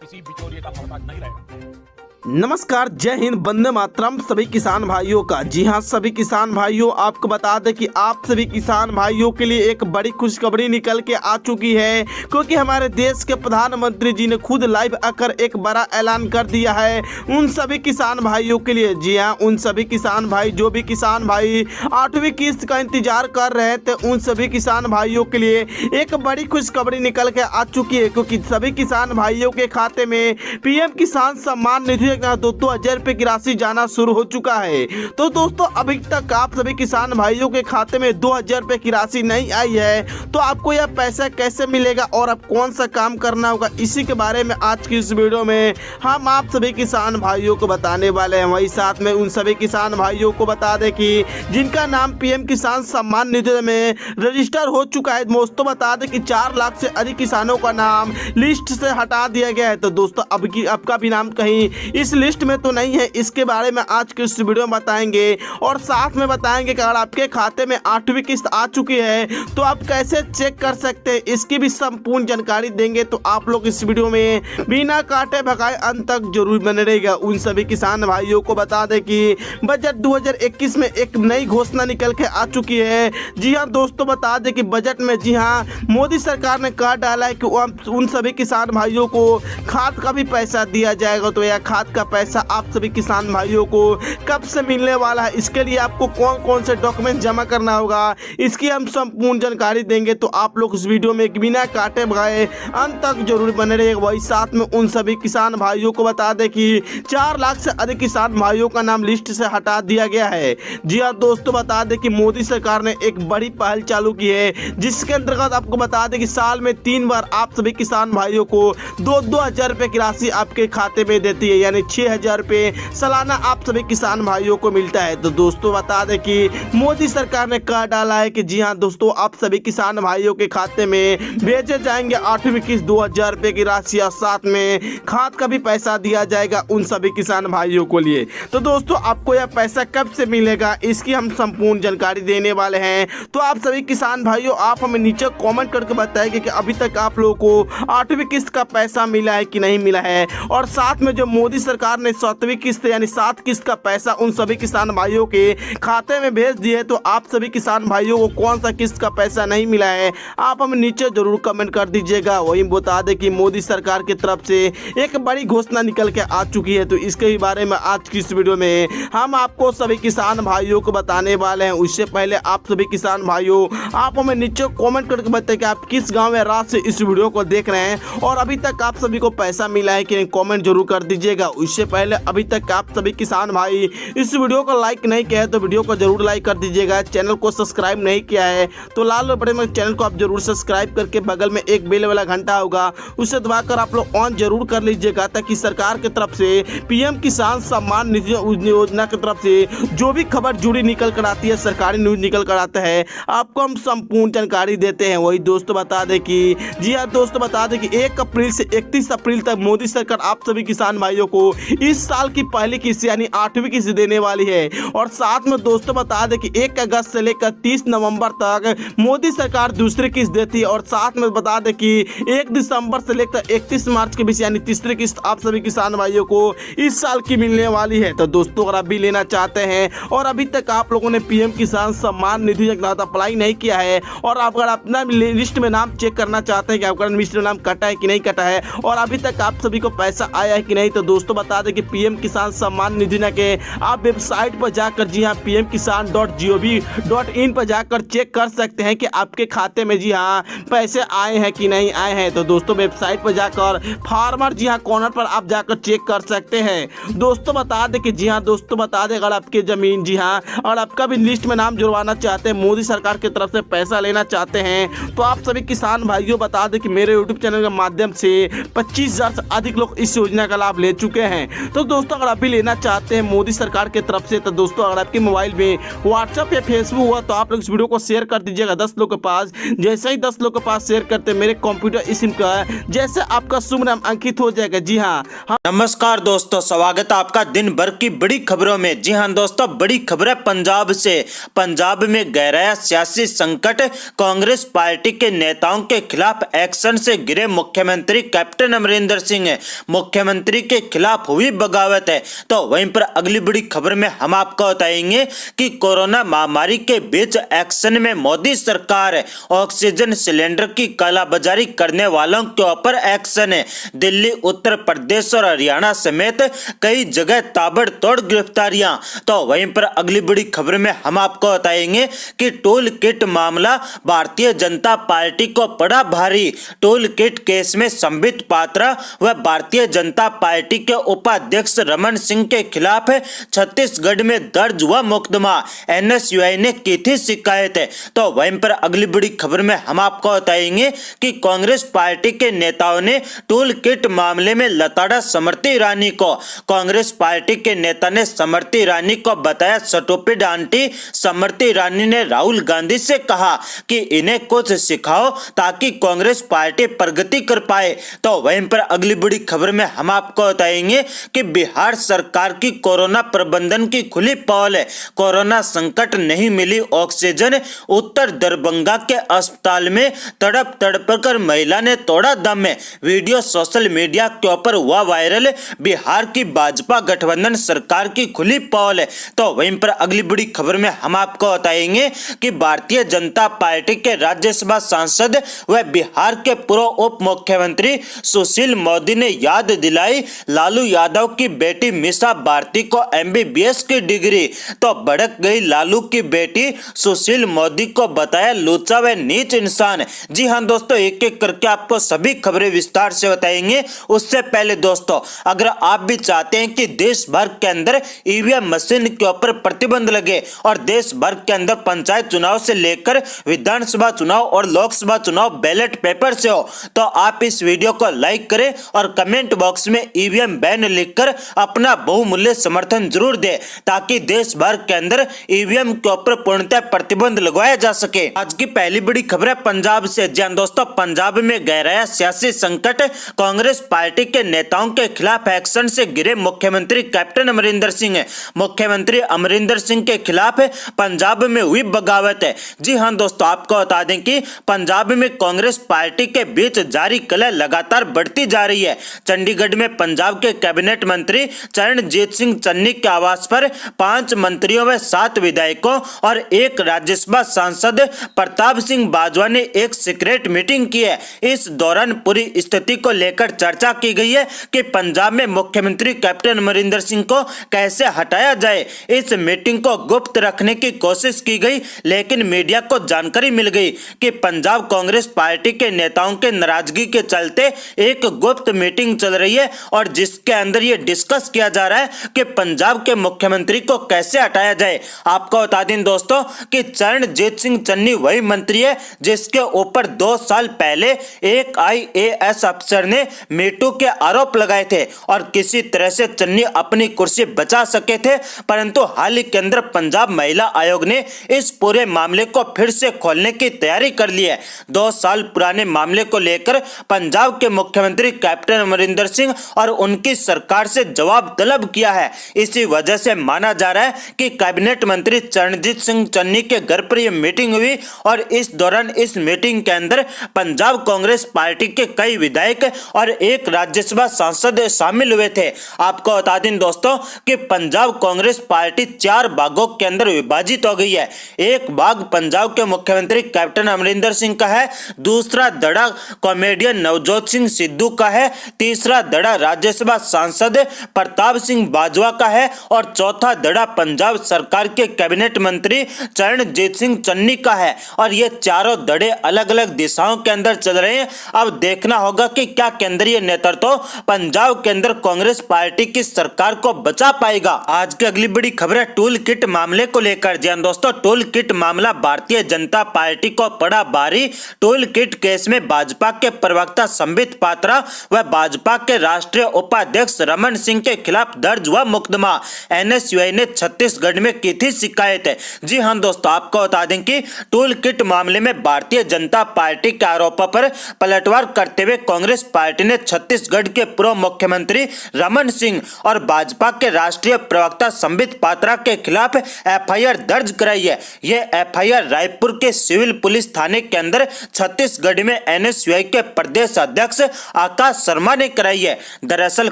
किसी बिचौलिए का मोहताज नहीं रहेगा। नमस्कार, जय हिंद, वंदे मातरम सभी किसान भाइयों का। जी हां सभी किसान भाइयों, आपको बता दें कि आप सभी किसान भाइयों के लिए एक बड़ी खुशखबरी निकल के आ चुकी है, क्योंकि हमारे देश के प्रधानमंत्री जी ने खुद लाइव आकर एक बड़ा ऐलान कर दिया है उन सभी किसान भाइयों के लिए। जी हां, उन सभी किसान भाई जो भी किसान भाई 8वीं किस्त का इंतजार कर रहे थे, उन सभी किसान भाइयों के लिए एक बड़ी खुशखबरी निकल के आ चुकी है, क्योंकि सभी किसान भाइयों के खाते में पीएम किसान सम्मान निधि 2,000 रुपए की राशि जाना शुरू हो चुका है। तो दोस्तों, अभी तक आप सभी किसान भाइयों के खाते में 2,000 रुपए की राशि नहीं आई है, तो आपको यह पैसा कैसे मिलेगा और अब कौन सा काम करना होगा, इसी के बारे में आज की इस वीडियो में हम आप सभी किसान भाइयों को बताने वाले हैं। वही साथ में उन सभी किसान भाइयों को बता दें कि जिनका नाम पीएम किसान सम्मान निधि में रजिस्टर हो चुका है, दोस्तों बता दें कि 4 लाख से अधिक किसानों का नाम लिस्ट से हटा दिया गया है। तो दोस्तों, अब का भी नाम कहीं इस लिस्ट में तो नहीं है, इसके बारे में आज के इस वीडियो में बताएंगे और साथ में बताएंगे कि अगर आपके खाते में 8वीं किस्त आ चुकी है तो आप कैसे चेक कर सकते हैं, इसकी भी संपूर्ण जानकारी देंगे। तो आप लोग इस वीडियो में बिना काटे भगाए अंत तक जरूर बने रहेगा। उन सभी किसान भाइयों को बता दें कि बजट 2021 में एक नई घोषणा निकल के आ चुकी है। जी हाँ दोस्तों, बता दें कि बजट में जी हाँ मोदी सरकार ने कहा डाला है कि उन सभी किसान भाइयों को खाद का भी पैसा दिया जाएगा। तो यह खाद का पैसा आप सभी किसान भाइयों को कब से मिलने वाला है, इसके लिए आपको कौन कौन से डॉक्यूमेंट जमा करना होगा, इसकी हम संपूर्ण जानकारी देंगे। तो आप लोग इस वीडियो में बिना काटे भगाए अंत तक जरूर बने रहिएगा। वही साथ में उन सभी किसान भाइयों को बता दें कि 4 लाख से अधिक किसान भाइयों का नाम लिस्ट से हटा दिया गया है। जी हाँ दोस्तों, बता दें कि मोदी सरकार ने एक बड़ी पहल चालू की है, जिसके अंतर्गत आपको बता दें कि साल में 3 बार आप सभी किसान भाइयों को 2-2 हजार रुपए की राशि आपके खाते में देती है, यानी 6,000 रुपए सालाना आप सभी किसान भाइयों को मिलता है। तो दोस्तों बता दें कि मोदी सरकार ने कहा डाला है कि जी हाँ दोस्तों, आप सभी किसान भाइयों के खाते में भेजे जाएंगे 8वीं किस्त 2,000 रुपए की राशि और साथ में खाद का भी पैसा दिया जाएगा उन सभी किसान भाइयों को लिए। तो दोस्तों आपको यह पैसा कब से मिलेगा, इसकी हम संपूर्ण जानकारी देने वाले हैं। तो आप सभी किसान भाइयों, आप हमें नीचे कमेंट करके बताएंगे कि अभी तक आप लोगों को 8वीं किस्त का पैसा मिला है कि नहीं मिला है, और साथ में जो मोदी सरकार ने 7वीं किस्त यानी 7 किस्त का पैसा उन सभी किसान भाइयों के खाते में भेज दिए। तो आप सभी किसान भाइयों को कौन सा किस्त का पैसा नहीं मिला है, आप हमें नीचे जरूर कमेंट कर दीजिएगा। वही बता दें कि मोदी सरकार की तरफ से एक बड़ी घोषणा निकल के आ चुकी है, तो इसके ही बारे में आज की इस वीडियो में हम आपको सभी किसान भाइयों को बताने वाले हैं। उससे पहले आप सभी किसान भाइयों, आप हमें नीचे कमेंट करके बताएं कि आप किस गांव या राज्य से इस वीडियो को देख रहे हैं और अभी तक आप सभी को पैसा मिला है कि नहीं, कमेंट जरूर कर दीजिएगा। उससे पहले अभी तक आप सभी किसान भाई इस वीडियो को लाइक नहीं किया है तो वीडियो को जरूर लाइक कर दीजिएगा। चैनल को सब्सक्राइब नहीं किया है तो लाल बटन में चैनल को आप जरूर सब्सक्राइब करके बगल में एक बेल वाला घंटा होगा उसे दबाकर आप लोग ऑन जरूर कर लीजिएगा, ताकि सरकार की तरफ से पीएम किसान सम्मान निधि योजना की तरफ से जो भी खबर जुड़ी निकल कर आती है, सरकारी न्यूज निकल कर आता है, आपको हम संपूर्ण जानकारी देते हैं। वही दोस्तों बता दें कि जी हाँ दोस्तों, बता दें कि 1 अप्रैल से 31 अप्रैल तक मोदी सरकार आप सभी किसान भाइयों को इस साल की पहली किस्त यानी 8वीं किस्त देने वाली है। और साथ में दोस्तों बता दें कि 1 अगस्त से लेकर 30 नवंबर तक मोदी सरकार दूसरी किस्त देती है, और साथ में बता दें कि 1 दिसंबर से लेकर 31 मार्च के बीच यानी तीसरी किस्त आप सभी किसान भाइयों को इस साल की मिलने वाली है। तो दोस्तों अगर आप भी लेना चाहते हैं और अभी तक आप लोगों ने पीएम किसान सम्मान निधि योजना अप्लाई नहीं किया है, और आप अगर अपना लिस्ट में नाम चेक करना चाहते हैं कि आपका लिस्ट में नाम कटा है कि नहीं कटा है और अभी तक आप सभी को पैसा आया है कि नहीं, तो दोस्तों बता दें कि पीएम किसान सम्मान निधि योजना के आप वेबसाइट पर जाकर जी हाँ pmkisan.gov.in पर जाकर चेक कर सकते हैं कि आपके खाते में जी हाँ पैसे आए हैं कि नहीं आए हैं। तो दोस्तों वेबसाइट पर जाकर फार्मर जी हाँ कॉर्नर पर आप जाकर चेक कर सकते हैं। दोस्तों बता दें कि जी हाँ दोस्तों बता दें, अगर आपकी जमीन जी हाँ और आपका भी लिस्ट में नाम जुड़वाना चाहते हैं, मोदी सरकार की तरफ से पैसा लेना चाहते हैं, तो आप सभी किसान भाइयों बता दें कि मेरे यूट्यूब चैनल के माध्यम से 25,000 से अधिक लोग इस योजना का लाभ ले चुके हैं। तो दोस्तों अगर आप भी लेना चाहते हैं मोदी सरकार की तरफ से, तो दोस्तों अगर आपके मोबाइल में व्हाट्सएप या फेसबुक हुआ तो आप लोग इस वीडियो को शेयर कर दीजिएगा 10 लोग के पास। जैसे ही 10 लोग के पास शेयर करते मेरे कंप्यूटर सिम का जैसे आपका शुभ नाम अंकित हो जाएगा। जी हाँ नमस्कार दोस्तों, स्वागत है आपका दिन भर की बड़ी खबरों में। जी हाँ दोस्तों, बड़ी खबर है पंजाब से। पंजाब में गहराया सियासी संकट, कांग्रेस पार्टी के नेताओं के खिलाफ एक्शन से गिरे मुख्यमंत्री कैप्टन अमरिंदर सिंह। मुख्यमंत्री के खिलाफ हुई बगावत है। तो वहीं पर अगली बड़ी खबर में हम आपको बताएंगे कि कोरोना महामारी के बीच एक्शन में मोदी सरकार, ऑक्सीजन सिलेंडर की कालाबाजारी करने वालों के ऊपर एक्शन है। दिल्ली, उत्तर प्रदेश और हरियाणा समेत कई जगह ताबड़तोड़ गिरफ्तारियां। तो वहीं पर अगली बड़ी खबर में हम आपको बताएंगे कि टोल किट मामला भारतीय जनता पार्टी को पड़ा भारी। टोल किट केस में संबित पात्रा व भारतीय जनता पार्टी के उपाध्यक्ष रमन सिंह के खिलाफ छत्तीसगढ़ में दर्ज हुआ मुकदमा। एनएसयूआई ने की थी शिकायत। तो वहीं पर अगली बड़ी खबर में हम आपको बताएंगे कि कांग्रेस पार्टी के नेताओं ने टोल किट मामले में लताड़ा स्मृति ईरानी को। कांग्रेस पार्टी के नेता ने स्मृति ईरानी को बताया स्टूपिड आंटी। स्मृति ईरानी ने राहुल गांधी से कहा कि इन्हें कुछ सिखाओ ताकि कांग्रेस पार्टी प्रगति कर पाए। तो वहीं पर अगली बड़ी खबर में हम आपको बताएंगे बताएंगे कि बिहार सरकार की कोरोना प्रबंधन की खुली पहल है। कोरोना संकट नहीं मिली ऑक्सीजन, उत्तर दरभंगा के अस्पताल में तड़प तड़प कर महिला ने तोड़ा दम। वीडियो सोशल मीडिया के ऊपर हुआ वायरल। बिहार की भाजपा गठबंधन सरकार की खुली पहल है। तो वहीं पर अगली बड़ी खबर में हम आपको बताएंगे कि भारतीय जनता पार्टी के राज्यसभा सांसद व बिहार के पूर्व उप मुख्यमंत्री सुशील मोदी ने याद दिलाई लालू यादव की बेटी मीसा भारती को MBBS की डिग्री। तो भड़क गई लालू की बेटी, सुशील मोदी को बताया लूचा व नीच इंसान। जी हां दोस्तों, एक एक करके आपको सभी खबरें विस्तार से बताएंगे। उससे पहले दोस्तों, अगर आप भी चाहते हैं कि देश भर के अंदर EVM मशीन के ऊपर प्रतिबंध लगे और देश भर के अंदर पंचायत चुनाव से लेकर विधानसभा चुनाव और लोकसभा चुनाव बैलेट पेपर से हो, तो आप इस वीडियो को लाइक करें और कमेंट बॉक्स में EVM बैन लिखकर अपना बहुमूल्य समर्थन जरूर दें, ताकि देश भर के अंदर EVM के ऊपर पूर्णतः प्रतिबंध लगाया जा सके। आज की पहली बड़ी खबर है पंजाब से। जी हां दोस्तों, पंजाब में गहराया सियासी संकट। कांग्रेस पार्टी के नेताओं के खिलाफ एक्शन से गिरे मुख्यमंत्री कैप्टन अमरिंदर सिंह। मुख्यमंत्री अमरिंदर सिंह के खिलाफ पंजाब में हुई बगावत है। जी हां दोस्तों, आपको बता दें कि पंजाब में कांग्रेस पार्टी के बीच जारी कलह लगातार बढ़ती जा रही है। चंडीगढ़ में पंजाब के कैबिनेट मंत्री चरणजीत सिंह चन्नी के आवास पर 5 मंत्रियों व 7 विधायकों और एक राज्यसभा सांसद प्रताप सिंह बाजवा ने एक सीक्रेट मीटिंग की है। इस दौरान पूरी स्थिति को लेकर चर्चा की गई है कि पंजाब में मुख्यमंत्री कैप्टन अमरिंदर सिंह को कैसे हटाया जाए। इस मीटिंग को गुप्त रखने की कोशिश की गई, लेकिन मीडिया को जानकारी मिल गई कि पंजाब कांग्रेस पार्टी के नेताओं के नाराजगी के चलते एक गुप्त मीटिंग चल रही है और जिसके अंदर यह डिस्कस किया जा रहा है कि पंजाब के मुख्यमंत्री को कैसे हटाया जाए। आपको बता दें दोस्तों कि चरणजीत सिंह चन्नी वही मंत्री है जिसके ऊपर 2 साल पहले एक IAS अफसर ने मीटू के आरोप लगाए थे और किसी तरह से चन्नी अपनी कुर्सी बचा सके थे, परंतु हाल ही के अंदर पंजाब महिला आयोग ने इस पूरे मामले को फिर से खोलने की तैयारी कर ली है। 2 साल पुराने मामले को लेकर पंजाब के मुख्यमंत्री कैप्टन अमरिंदर सिंह और उनकी सरकार से जवाब तलब किया है। इसी वजह से माना जा रहा है कि कैबिनेट मंत्री चरणजीत सिंह चन्नी के घर पर यह मीटिंग हुई और इस दौरान इस मीटिंग के अंदर पंजाब कांग्रेस पार्टी के कई विधायक और एक राज्यसभा सांसद शामिल हुए थे। आपको बता दें दोस्तों कि पंजाब कांग्रेस पार्टी 4 भागों के अंदर विभाजित हो गई है। एक भाग पंजाब के मुख्यमंत्री कैप्टन अमरिंदर सिंह का है, दूसरा धड़ा कॉमेडियन नवजोत सिंह सिद्धू का है, तीसरा धड़ा राज्यसभा सांसद प्रताप सिंह बाजवा का है और चौथा धड़ा पंजाब सरकार के कैबिनेट मंत्री चरणजीत सिंह चन्नी का है। और ये चारों धड़े अलग अलग दिशाओं के अंदर चल रहे हैं। अब देखना होगा कि क्या केंद्रीय नेतृत्व पंजाब के अंदर कांग्रेस पार्टी की सरकार को बचा पाएगा। आज की अगली बड़ी खबर है टूल किट मामले को लेकर। जी हां दोस्तों, टूल किट मामला भारतीय जनता पार्टी को पड़ा भारी। टूल किट केस में भाजपा के प्रवक्ता संबित पात्रा व भाजपा के राष्ट्रीय उपाध्यक्ष रमन सिंह के खिलाफ दर्ज हुआ मुकदमा। NSUI ने छत्तीसगढ़ में की थी शिकायत। जी हां दोस्तों, आपको बता दें कि टूल किट मामले में भारतीय जनता पार्टी के आरोपों पर पलटवार करते हुए कांग्रेस पार्टी ने छत्तीसगढ़ के पूर्व मुख्यमंत्री रमन सिंह और भाजपा के राष्ट्रीय प्रवक्ता संबित पात्रा के खिलाफ FIR दर्ज कराई है। यह FIR रायपुर के सिविल पुलिस थाने के अंदर छत्तीसगढ़ में NSUI के प्रदेश अध्यक्ष आकाश शर्मा ने कराई है। दरअसल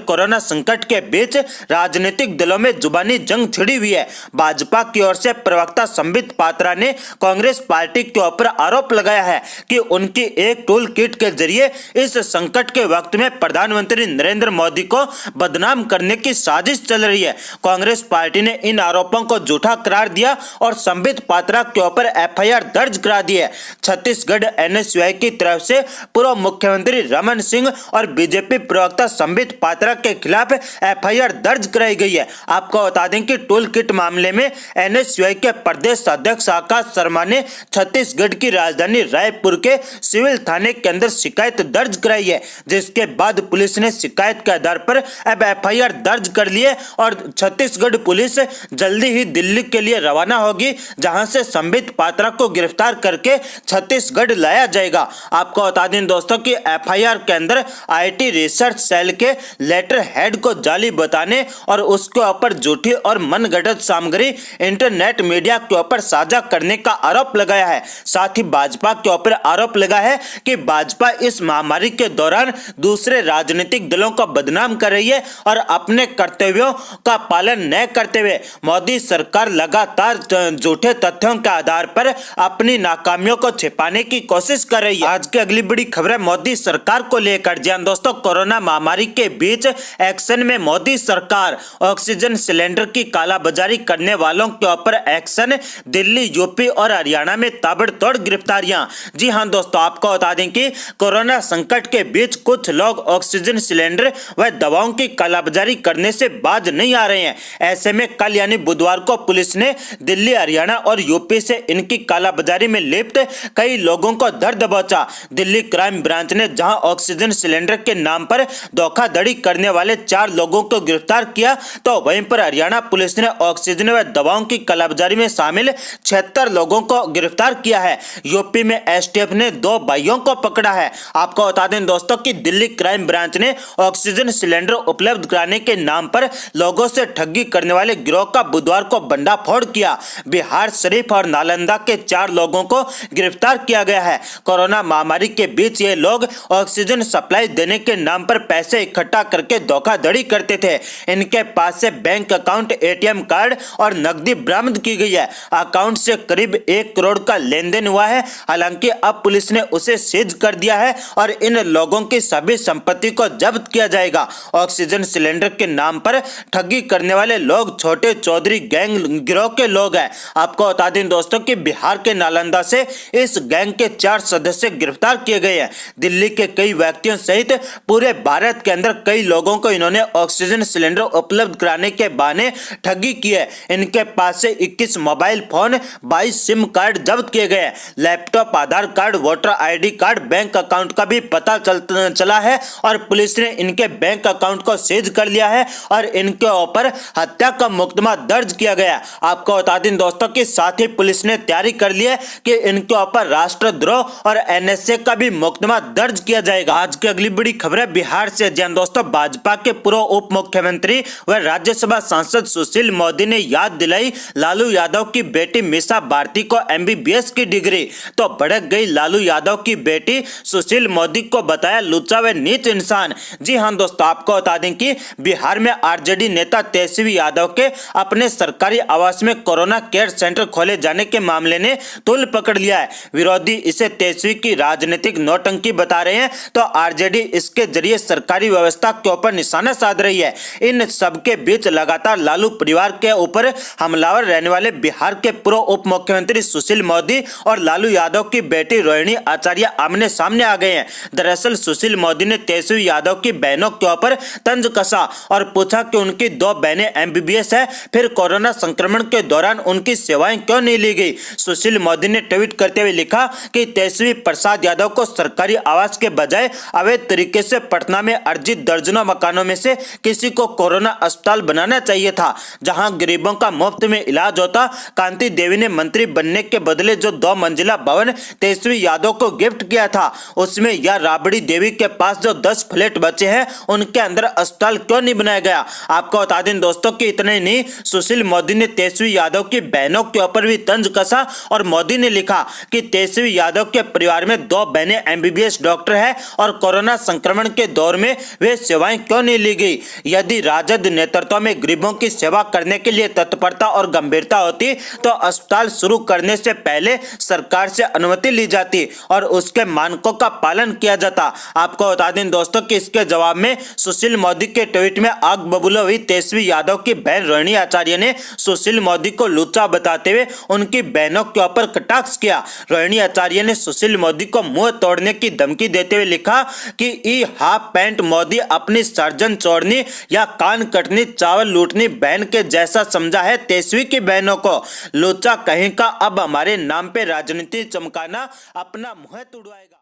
कोरोना संकट के बीच राजनीतिक दलों में जुबानी जंग छिड़ी हुई है। भाजपा की ओर से प्रवक्ता संबित पात्रा ने कांग्रेस पार्टी के ऊपर आरोप लगाया है कि उनकी एक टूल किट के जरिए इस संकट के वक्त में प्रधानमंत्री नरेंद्र मोदी को बदनाम करने की साजिश चल रही है। कांग्रेस पार्टी ने इन आरोपों को झूठा करार दिया और संबित पात्रा के ऊपर FIR दर्ज करा दी है। छत्तीसगढ़ NSUI की तरफ से पूर्व मुख्यमंत्री रमन सिंह और बीजेपी प्रवक्ता संबित पात्रा के खिलाफ FIR दर्ज कराई गई है। आपको बता दें कि टूल किट मामले में NSUI के प्रदेश अध्यक्ष आकाश शर्मा ने छत्तीसगढ़ की राजधानी रायपुर के सिविल थाने के अंदर शिकायत दर्ज कराई है, जिसके बाद पुलिस ने शिकायत के आधार पर अब FIR दर्ज कर लिए और छत्तीसगढ़ पुलिस जल्दी ही दिल्ली के लिए रवाना होगी, जहां से संबित पात्रा को गिरफ्तार करके छत्तीसगढ़ लाया जाएगा। आपको बता दें दोस्तों कि FIR के अंदर IT रिसर्च सेल के लेटर लेटर हेड को जाली बताने और उसके ऊपर झूठी और मनगढ़ंत सामग्री इंटरनेट मीडिया के ऊपर साझा करने का आरोप लगाया है। साथ ही भाजपा के ऊपर आरोप लगा है कि भाजपा इस महामारी के दौरान दूसरे राजनीतिक दलों को बदनाम कर रही है और अपने कर्तव्यों का पालन न करते हुए मोदी सरकार लगातार झूठे तथ्यों के आधार पर अपनी नाकामियों को छिपाने की कोशिश कर रही है। आज की अगली बड़ी खबर है मोदी सरकार को लेकर। जी हां दोस्तों, कोरोना महामारी के बीच एक्शन में मोदी सरकार। ऑक्सीजन सिलेंडर की कालाबाजारी करने वालों के ऊपर एक्शन। दिल्ली, यूपी और हरियाणा में ताबड़तोड़ गिरफ्तारियां। जी हां दोस्तों, आपको बता दें कि कोरोना संकट के बीच कुछ लोग ऑक्सीजन सिलेंडर व दवाओं की कालाबाजारी करने से बाज नहीं आ रहे हैं। ऐसे में कल यानी बुधवार को पुलिस ने दिल्ली, हरियाणा और यूपी से इनकी कालाबाजारी में लिप्त कई लोगों को धर दबोचा। दिल्ली क्राइम ब्रांच ने जहां ऑक्सीजन सिलेंडर के नाम पर धोखाधड़ी करने वाले 4 लोगों को गिरफ्तार किया, तो वहीं पर हरियाणा पुलिस ने ऑक्सीजन व दवाओं की कालाबाजारी में शामिल 76 लोगों को गिरफ्तार किया है। यूपी में एसटीएफ ने 2 भाइयों को पकड़ा है। आपको बता दें दोस्तों कि दिल्ली क्राइम ब्रांच ने ऑक्सीजन सिलेंडर उपलब्ध कराने के नाम पर लोगों से ठगी करने वाले गिरोह का बुधवार को भंडाफोड़ किया। बिहार शरीफ और नालंदा के 4 लोगों को गिरफ्तार किया गया है। कोरोना महामारी के बीच ये लोग ऑक्सीजन सप्लाई देने के नाम पर पैसे इकट्ठा करके धोखाधड़ी करते थे। इनके पास से बैंक अकाउंट, एटीएम कार्ड और नकदी बरामद की गई है। अकाउंट से करीब 1 करोड़ का लेन देन हुआ है। हालांकि अब पुलिस ने उसे सीज कर दिया है और इन लोगों की सभी संपत्ति को जब्त किया जाएगा। ऑक्सीजन सिलेंडर के नाम पर ठगी करने वाले लोग छोटे चौधरी गैंग गिरोह के लोग हैं। आपको बता दें दोस्तों कि बिहार के नालंदा से इस गैंग के 4 सदस्य गिरफ्तार किए गए हैं। दिल्ली के कई व्यक्तियों सहित पूरे भारत के अंदर कई लोगों को इन्होंने ऑक्सीजन सिलेंडर उपलब्ध कराने के बहाने ठगी की है। इनके पास से 21 मोबाइल फोन, 22 सिम कार्ड जब्त किए गए। Laptop, Aadhaar card, voter ID card, bank account का भी पता चला है और पुलिस ने इनके बैंक अकाउंट को सीज कर लिया है और इनके ऊपर हत्या का मुकदमा दर्ज किया गया। आपको बता दें दोस्तों कि साथ ही पुलिस ने तैयारी कर ली है कि इनके ऊपर राष्ट्रद्रोह और एनएसए का भी मुकदमा दर्ज किया जाएगा। आज की अगली बड़ी खबर है बिहार से। जी दोस्तों, भाजपा के पूर्व उप मुख्यमंत्री व राज्यसभा सांसद सुशील मोदी ने याद दिलाई लालू यादव की बेटी मीसा भारती को एमबीबीएस की डिग्री, तो भड़क गई लालू यादव की बेटी। सुशील मोदी को बताया लुच्चा व नीच इंसान। जी हां दोस्तों, आपको बता दें कि बिहार में आरजेडी नेता तेजस्वी यादव के अपने सरकारी आवास में कोरोना केयर सेंटर खोले जाने के मामले ने तूल पकड़ लिया है। विरोधी इसे तेजस्वी की राजनीतिक नौटंकी बता रहे हैं, तो आरजेडी इसके जरिए सरकारी व्यवस्था के ऊपर निशाना साध रही है। इन सबके बीच लगातार लालू परिवार के ऊपर हमलावर रहने वाले बिहार के पूर्व उप मुख्यमंत्री सुशील मोदी और लालू यादव की बेटी रोहिणी आचार्य आमने सामने आ गए हैं। दरअसल सुशील मोदी ने तेजस्वी यादव की बहनों के ऊपर तंज कसा और पूछा कि उनकी 2 बहनें एमबीबीएस है, फिर कोरोना संक्रमण के दौरान उनकी सेवाएं क्यों नहीं ली गई। सुशील मोदी ने ट्वीट करते हुए लिखा कि तेजस्वी प्रसाद यादव को सरकारी आवास के बजाय अवैध तरीके से पटना में अर्जित दर्जनों मकानों में से किसी को कोरोना अस्पताल बनाना चाहिए था, जहां गरीबों का मुफ्त में इलाज होता। कांति देवी ने मंत्री बनने के बदले जो 2 मंजिला भवन तेजस्वी यादव को गिफ्ट किया था, उसमें या राबड़ी देवी के पास जो 10 फ्लैट बचे हैं उनके अंदर अस्पताल क्यों नहीं बनाया गया। आपको बता दें दोस्तों कि इतने नहीं, सुशील मोदी ने तेजस्वी यादव की बहनों के ऊपर भी तंज कसा और मोदी ने लिखा कि तेजस्वी यादव के परिवार में 2 बहनें एमबीबीएस डॉक्टर है और कोरोना संक्रमण के दौर में वे सेवाएं क्यों नहीं ली गई। यदि राजद नेतृत्व में गरीबों की सेवा करने के लिए तत्परता और गंभीरता होती तो अस्पताल शुरू करने से पहले सरकार से अनुमति ली जाती और उसके मानकों का पालन किया जाता। आपको बता दें दोस्तों कि इसके जवाब में सुशील मोदी के ट्वीट में आग बबूला हुई तेजस्वी यादव की बहन रोहिणी आचार्य ने सुशील मोदी को लुच्चा बताते हुए उनकी बहनों के ऊपर कटाक्ष किया। रोहिणी आचार्य ने सुशील मोदी को मुंह तोड़ने की धमकी देते हुए लिखा कि ई हाफ पैंट मोदी अपनी सर्जन चोरनी या कान कटनी, चावल लूटनी बहन के जैसा समझा है तेजस्वी की बहनों को। लुच्चा कहीं का अब हमारे नाम पे राजनीति चमकाना अपना मुंह तुड़वाएगा।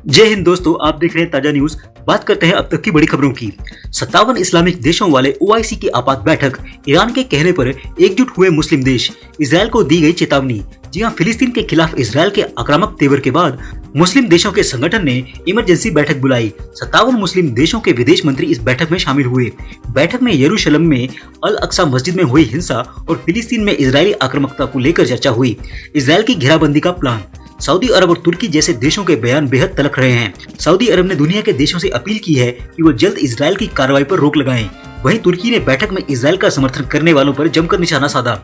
जय हिंद दोस्तों, आप देख रहे हैं ताजा न्यूज। बात करते हैं अब तक की बड़ी खबरों की। 57 इस्लामिक देशों वाले ओआईसी की आपात बैठक, ईरान के कहने पर एकजुट हुए मुस्लिम देश, इजरायल को दी गई चेतावनी। जी हां, फिलिस्तीन के खिलाफ इजरायल के आक्रामक तेवर के बाद मुस्लिम देशों के संगठन ने इमरजेंसी बैठक बुलाई। 57 मुस्लिम देशों के विदेश मंत्री इस बैठक में शामिल हुए। बैठक में यरूशलेम में अल अक्सा मस्जिद में हुई हिंसा और फिलिस्तीन में इजरायली आक्रामकता को लेकर चर्चा हुई। इजरायल की घेराबंदी का प्लान। सऊदी अरब और तुर्की जैसे देशों के बयान बेहद तलख रहे हैं। सऊदी अरब ने दुनिया के देशों से अपील की है कि वो जल्द इजरायल की कार्रवाई पर रोक लगाएं। वहीं तुर्की ने बैठक में इजरायल का समर्थन करने वालों पर जमकर निशाना साधा।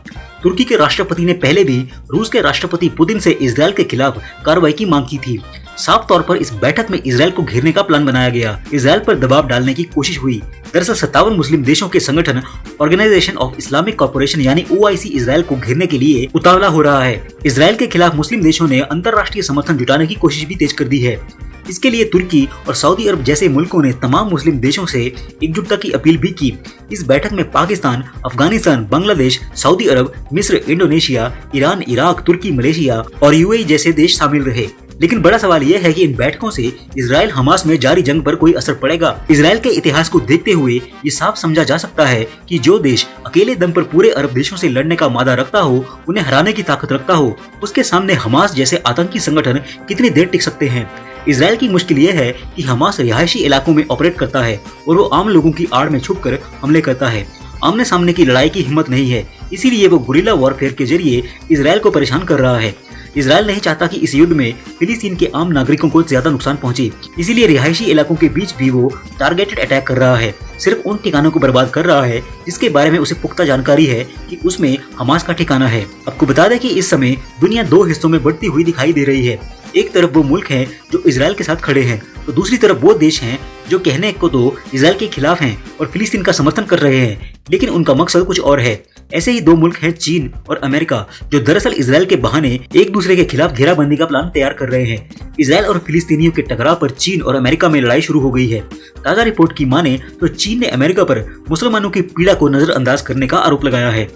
तुर्की के राष्ट्रपति ने पहले भी रूस के राष्ट्रपति पुतिन से इजरायल के खिलाफ कार्रवाई की मांग की थी। साफ तौर पर इस बैठक में इजरायल को घेरने का प्लान बनाया गया। इजरायल पर दबाव डालने की कोशिश हुई। दरअसल 57 मुस्लिम देशों के संगठन ऑर्गेनाइजेशन ऑफ इस्लामिक कॉर्पोरेशन यानी OIC इजरायल को घेरने के लिए उतावला हो रहा है। इजरायल के खिलाफ मुस्लिम देशों ने अंतर्राष्ट्रीय समर्थन जुटाने की कोशिश भी तेज कर दी है। इसके लिए तुर्की और सऊदी अरब जैसे मुल्कों ने तमाम मुस्लिम देशों से एकजुटता की अपील भी की। इस बैठक में पाकिस्तान, अफगानिस्तान, बांग्लादेश, सऊदी अरब, मिस्र, इंडोनेशिया, ईरान, इराक, तुर्की, मलेशिया और UAE जैसे देश शामिल रहे। लेकिन बड़ा सवाल यह है कि इन बैठकों से इजरायल हमास में जारी जंग पर कोई असर पड़ेगा। इजरायल के इतिहास को देखते हुए ये साफ समझा जा सकता है कि जो देश अकेले दम पर पूरे अरब देशों से लड़ने का मादा रखता हो, उन्हें हराने की ताकत रखता हो, उसके सामने हमास जैसे आतंकी संगठन कितनी देर टिक सकते हैं। इजरायल की मुश्किल यह है कि हमास रिहायशी इलाकों में ऑपरेट करता है और वो आम लोगों की आड़ में छुपकर हमले करता है। आमने सामने की लड़ाई की हिम्मत नहीं है, इसीलिए वो गुरिल्ला वॉरफेयर के जरिए इजरायल को परेशान कर रहा है। इजरायल नहीं चाहता कि इस युद्ध में फिलिस्तीन के आम नागरिकों को ज्यादा नुकसान पहुंचे, इसीलिए रिहायशी इलाकों के बीच भी वो टारगेटेड अटैक कर रहा है। सिर्फ उन ठिकानों को बर्बाद कर रहा है जिसके बारे में उसे पुख्ता जानकारी है कि उसमें हमास का ठिकाना है। आपको बता दें कि इस समय दुनिया दो हिस्सों में बढ़ती हुई दिखाई दे रही है। एक तरफ वो मुल्क हैं जो इजरायल के साथ खड़े हैं, तो दूसरी तरफ वो देश हैं जो कहने को तो इजरायल के खिलाफ हैं और फिलिस्तीन का समर्थन कर रहे हैं, लेकिन उनका मकसद कुछ और है। ऐसे ही दो मुल्क हैं चीन और अमेरिका, जो दरअसल इजरायल के बहाने एक दूसरे के खिलाफ घेराबंदी का प्लान तैयार कर रहे हैं। इजरायल और फिलिस्तीनियों के टकराव पर चीन और अमेरिका में लड़ाई शुरू हो गई है। ताजा रिपोर्ट की माने तो चीन ने अमेरिका पर मुसलमानों की पीड़ा को नजरअंदाज करने का आरोप लगाया है।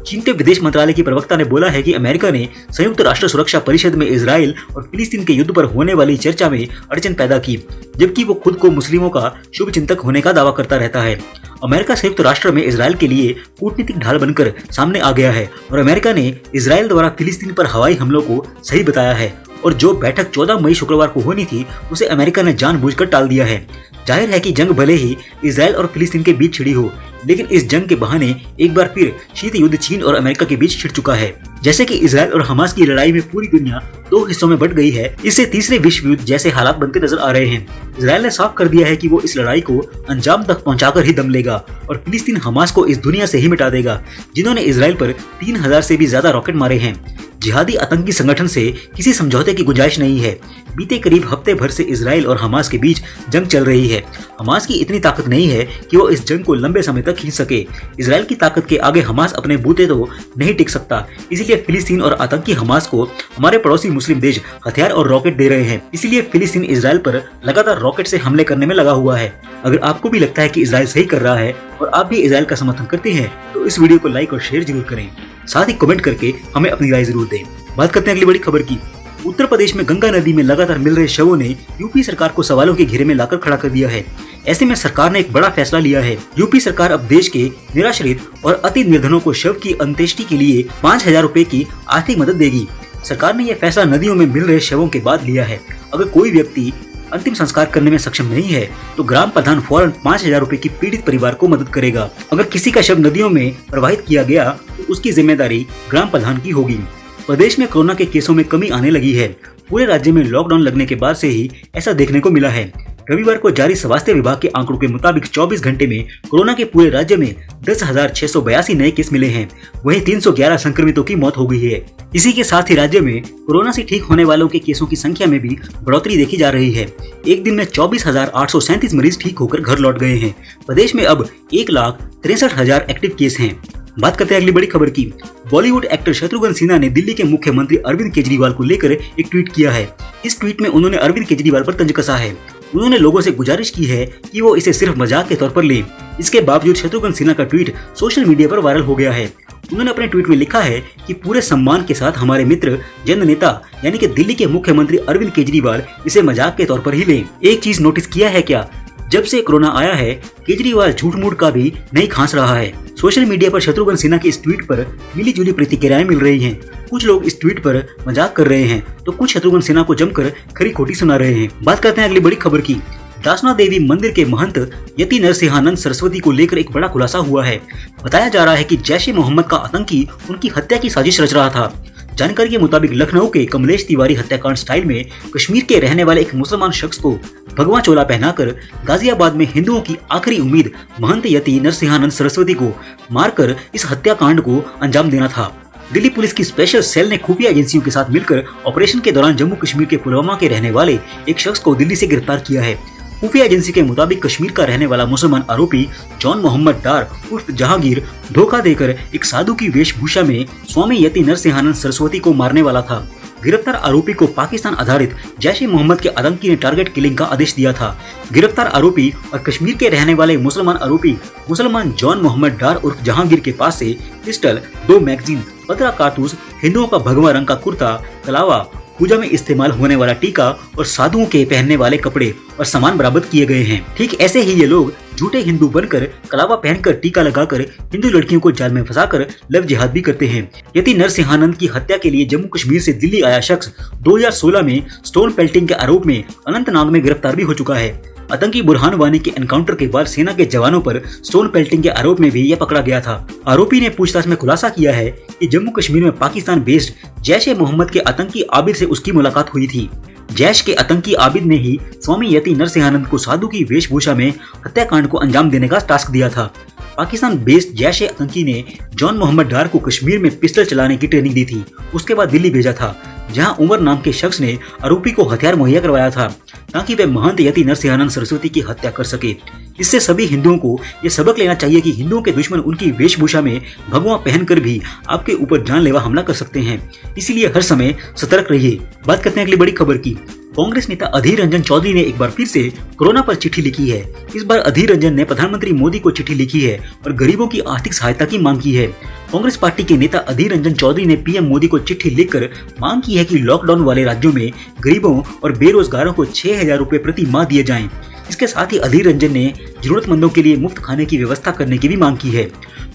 चीन के विदेश मंत्रालय की प्रवक्ता ने बोला है कि अमेरिका ने संयुक्त राष्ट्र सुरक्षा परिषद में इजरायल और फिलिस्तीन के युद्ध पर होने वाली चर्चा में अड़चन पैदा की, जबकि वो खुद को मुस्लिमों का शुभ चिंतक होने का दावा करता रहता है। अमेरिका संयुक्त राष्ट्र में इजरायल के लिए कूटनीतिक ढाल बनकर सामने आ गया है और अमेरिका ने इजरायल द्वारा फिलिस्तीन पर हवाई हमलों को सही बताया है और जो बैठक 14 मई शुक्रवार को होनी थी उसे अमेरिका ने जानबूझकर टाल दिया है। जाहिर है कि जंग भले ही इजरायल और फिलिस्तीन के बीच छिड़ी हो, लेकिन इस जंग के बहाने एक बार फिर शीत युद्ध चीन और अमेरिका के बीच छिड़ चुका है। जैसे कि इजरायल और हमास की लड़ाई में पूरी दुनिया दो हिस्सों में बंट गई है, इससे तीसरे विश्व युद्ध जैसे हालात बनते नजर आ रहे हैं। इजरायल ने साफ कर दिया है कि वो इस लड़ाई को अंजाम तक पहुंचाकर ही दम लेगा और फिलिस्तीन हमास को इस दुनिया से ही मिटा देगा, जिन्होंने इजरायल पर 3000 से भी ज्यादा रॉकेट मारे हैं। जिहादी आतंकी संगठन से किसी समझौते की गुंजाइश नहीं है। बीते करीब हफ्ते भर से इजरायल और हमास के बीच जंग चल रही है। हमास की इतनी ताकत नहीं है कि वो इस जंग को लंबे समय तक खींच सके। इजरायल की ताकत के आगे हमास अपने बूते तो नहीं टिक सकता, इसीलिए फिलिस्तीन और आतंकी हमास को हमारे पड़ोसी मुस्लिम देश हथियार और रॉकेट दे रहे हैं। इसीलिए फिलिस्तीन इजरायल पर लगातार रॉकेट से हमले करने में लगा हुआ है। अगर आपको भी लगता है कि इजरायल सही कर रहा है और आप भी इजरायल का समर्थन करते हैं तो इस वीडियो को लाइक और शेयर जरूर करें, साथ ही कमेंट करके हमें अपनी राय जरूर दें। बात करते हैं अगली बड़ी खबर की। उत्तर प्रदेश में गंगा नदी में लगातार मिल रहे शवों ने यूपी सरकार को सवालों के घेरे में लाकर खड़ा कर दिया है। ऐसे में सरकार ने एक बड़ा फैसला लिया है। यूपी सरकार अब देश के निराश्रित और अति निर्धनों को शव की अंत्येष्टि के लिए 5000 रुपए की आर्थिक मदद देगी। सरकार ने यह फैसला नदियों में मिल रहे शवों के बाद लिया है। अगर कोई व्यक्ति अंतिम संस्कार करने में सक्षम नहीं है तो ग्राम प्रधान फौरन 5000 रुपए की पीड़ित परिवार को मदद करेगा। अगर किसी का शव नदियों में प्रवाहित किया गया तो उसकी जिम्मेदारी ग्राम प्रधान की होगी। प्रदेश में कोरोना के केसों में कमी आने लगी है। पूरे राज्य में लॉकडाउन लगने के बाद से ही ऐसा देखने को मिला है। रविवार को जारी स्वास्थ्य विभाग के आंकड़ों के मुताबिक 24 घंटे में कोरोना के पूरे राज्य में 10,682 नए केस मिले हैं। वहीं 311 संक्रमितों की मौत हो गई है। इसी के साथ ही राज्य में कोरोना से ठीक होने वालों के केसों की संख्या में भी बढ़ोतरी देखी जा रही है। एक दिन में 24,837 मरीज ठीक होकर घर लौट गए हैं। प्रदेश में अब 1,63,000 एक्टिव केस हैं। बात करते हैं अगली बड़ी खबर की। बॉलीवुड एक्टर शत्रुघ्न सिन्हा ने दिल्ली के मुख्यमंत्री अरविंद केजरीवाल को लेकर एक ट्वीट किया है। इस ट्वीट में उन्होंने अरविंद केजरीवाल पर तंज कसा है। उन्होंने लोगों से गुजारिश की है कि वो इसे सिर्फ मजाक के तौर पर लें। इसके बावजूद शत्रुघ्न सिन्हा का ट्वीट सोशल मीडिया पर वायरल हो गया है। उन्होंने अपने ट्वीट में लिखा है कि पूरे सम्मान के साथ हमारे मित्र जन नेता यानी कि दिल्ली के मुख्यमंत्री अरविंद केजरीवाल इसे मजाक के तौर पर ही लें। एक चीज नोटिस किया है क्या, जब से कोरोना आया है केजरीवाल झूठ मूठ का भी नहीं खांस रहा है। सोशल मीडिया पर शत्रुघ्न सिन्हा के इस ट्वीट पर मिली जुली प्रतिक्रियाएं मिल रही हैं। कुछ लोग इस ट्वीट पर मजाक कर रहे हैं तो कुछ शत्रुघ्न सिन्हा को जमकर खरी खोटी सुना रहे हैं। बात करते हैं अगली बड़ी खबर की। दासना देवी मंदिर के महंत यति नरसिंहानंद सरस्वती को लेकर एक बड़ा खुलासा हुआ है। बताया जा रहा है कि जैश ए मोहम्मद का आतंकी उनकी हत्या की साजिश रच रहा था। जानकारी के मुताबिक लखनऊ के कमलेश तिवारी हत्याकांड स्टाइल में कश्मीर के रहने वाले एक मुसलमान शख्स को भगवा चोला पहनाकर गाजियाबाद में हिंदुओं की आखिरी उम्मीद महंत यति नरसिंहानंद सरस्वती को मारकर इस हत्याकांड को अंजाम देना था। दिल्ली पुलिस की स्पेशल सेल ने खुफिया एजेंसियों के साथ मिलकर ऑपरेशन के दौरान जम्मू कश्मीर के पुलवामा के रहने वाले एक शख्स को दिल्ली से गिरफ्तार किया है। खुफिया एजेंसी के मुताबिक कश्मीर का रहने वाला मुसलमान आरोपी जॉन मोहम्मद डार उर्फ जहांगीर धोखा देकर एक साधु की वेशभूषा में स्वामी यति नरसिंहानंद सरस्वती को मारने वाला था। गिरफ्तार आरोपी को पाकिस्तान आधारित जैश ए मोहम्मद के आतंकी ने टारगेट किलिंग का आदेश दिया था। गिरफ्तार आरोपी और कश्मीर के रहने वाले मुसलमान आरोपी मुसलमान जॉन मोहम्मद डार उर्फ जहांगीर के पास से पिस्टल, 2 मैगजीन, 15 कारतूस, हिंदुओं का भगवा रंग का कुर्ता, कलावा, पूजा में इस्तेमाल होने वाला टीका और साधुओं के पहनने वाले कपड़े और सामान बरामद किए गए हैं। ठीक ऐसे ही ये लोग झूठे हिंदू बनकर कलावा पहनकर टीका लगाकर हिंदू लड़कियों को जाल में फंसाकर लव जिहाद भी करते हैं। यति नरसिंहानंद की हत्या के लिए जम्मू कश्मीर से दिल्ली आया शख्स 2016 में स्टोन पेल्टिंग के आरोप में अनंतनाग में गिरफ्तार भी हो चुका है। आतंकी बुरहान वानी के एनकाउंटर के बाद सेना के जवानों पर स्टोन पेल्टिंग के आरोप में भी यह पकड़ा गया था। आरोपी ने पूछताछ में खुलासा किया है कि जम्मू कश्मीर में पाकिस्तान बेस्ड जैश ए मोहम्मद के आतंकी आबिद से उसकी मुलाकात हुई थी। जैश के आतंकी आबिद ने ही स्वामी यति नरसिंहानंद को साधु की वेशभूषा में हत्याकांड को अंजाम देने का टास्क दिया था। पाकिस्तान बेस्ड जैश ए आतंकी ने जॉन मोहम्मद डार को कश्मीर में पिस्टल चलाने की ट्रेनिंग दी थी। उसके बाद दिल्ली भेजा था, जहां उमर नाम के शख्स ने आरोपी को हथियार मुहैया करवाया था ताकि वे महंत यति नरसिंहानंद सरस्वती की हत्या कर सके। इससे सभी हिंदुओं को ये सबक लेना चाहिए कि हिंदुओं के दुश्मन उनकी वेशभूषा में भगवा पहनकर भी आपके ऊपर जानलेवा हमला कर सकते हैं। इसीलिए हर समय सतर्क रहिए। बात करते हैं अगली बड़ी खबर की। कांग्रेस नेता अधीर रंजन चौधरी ने एक बार फिर से कोरोना पर चिट्ठी लिखी है। इस बार अधीर रंजन ने प्रधानमंत्री मोदी को चिट्ठी लिखी है और गरीबों की आर्थिक सहायता की मांग की है। कांग्रेस पार्टी के नेता अधीर रंजन चौधरी ने पीएम मोदी को चिट्ठी लिखकर मांग की है कि लॉकडाउन वाले राज्यों में गरीबों और बेरोजगारों को 6,000 रुपए प्रति माह दिए जाएं। इसके साथ ही अधीर रंजन ने जरूरतमंदों के लिए मुफ्त खाने की व्यवस्था करने की भी मांग की है।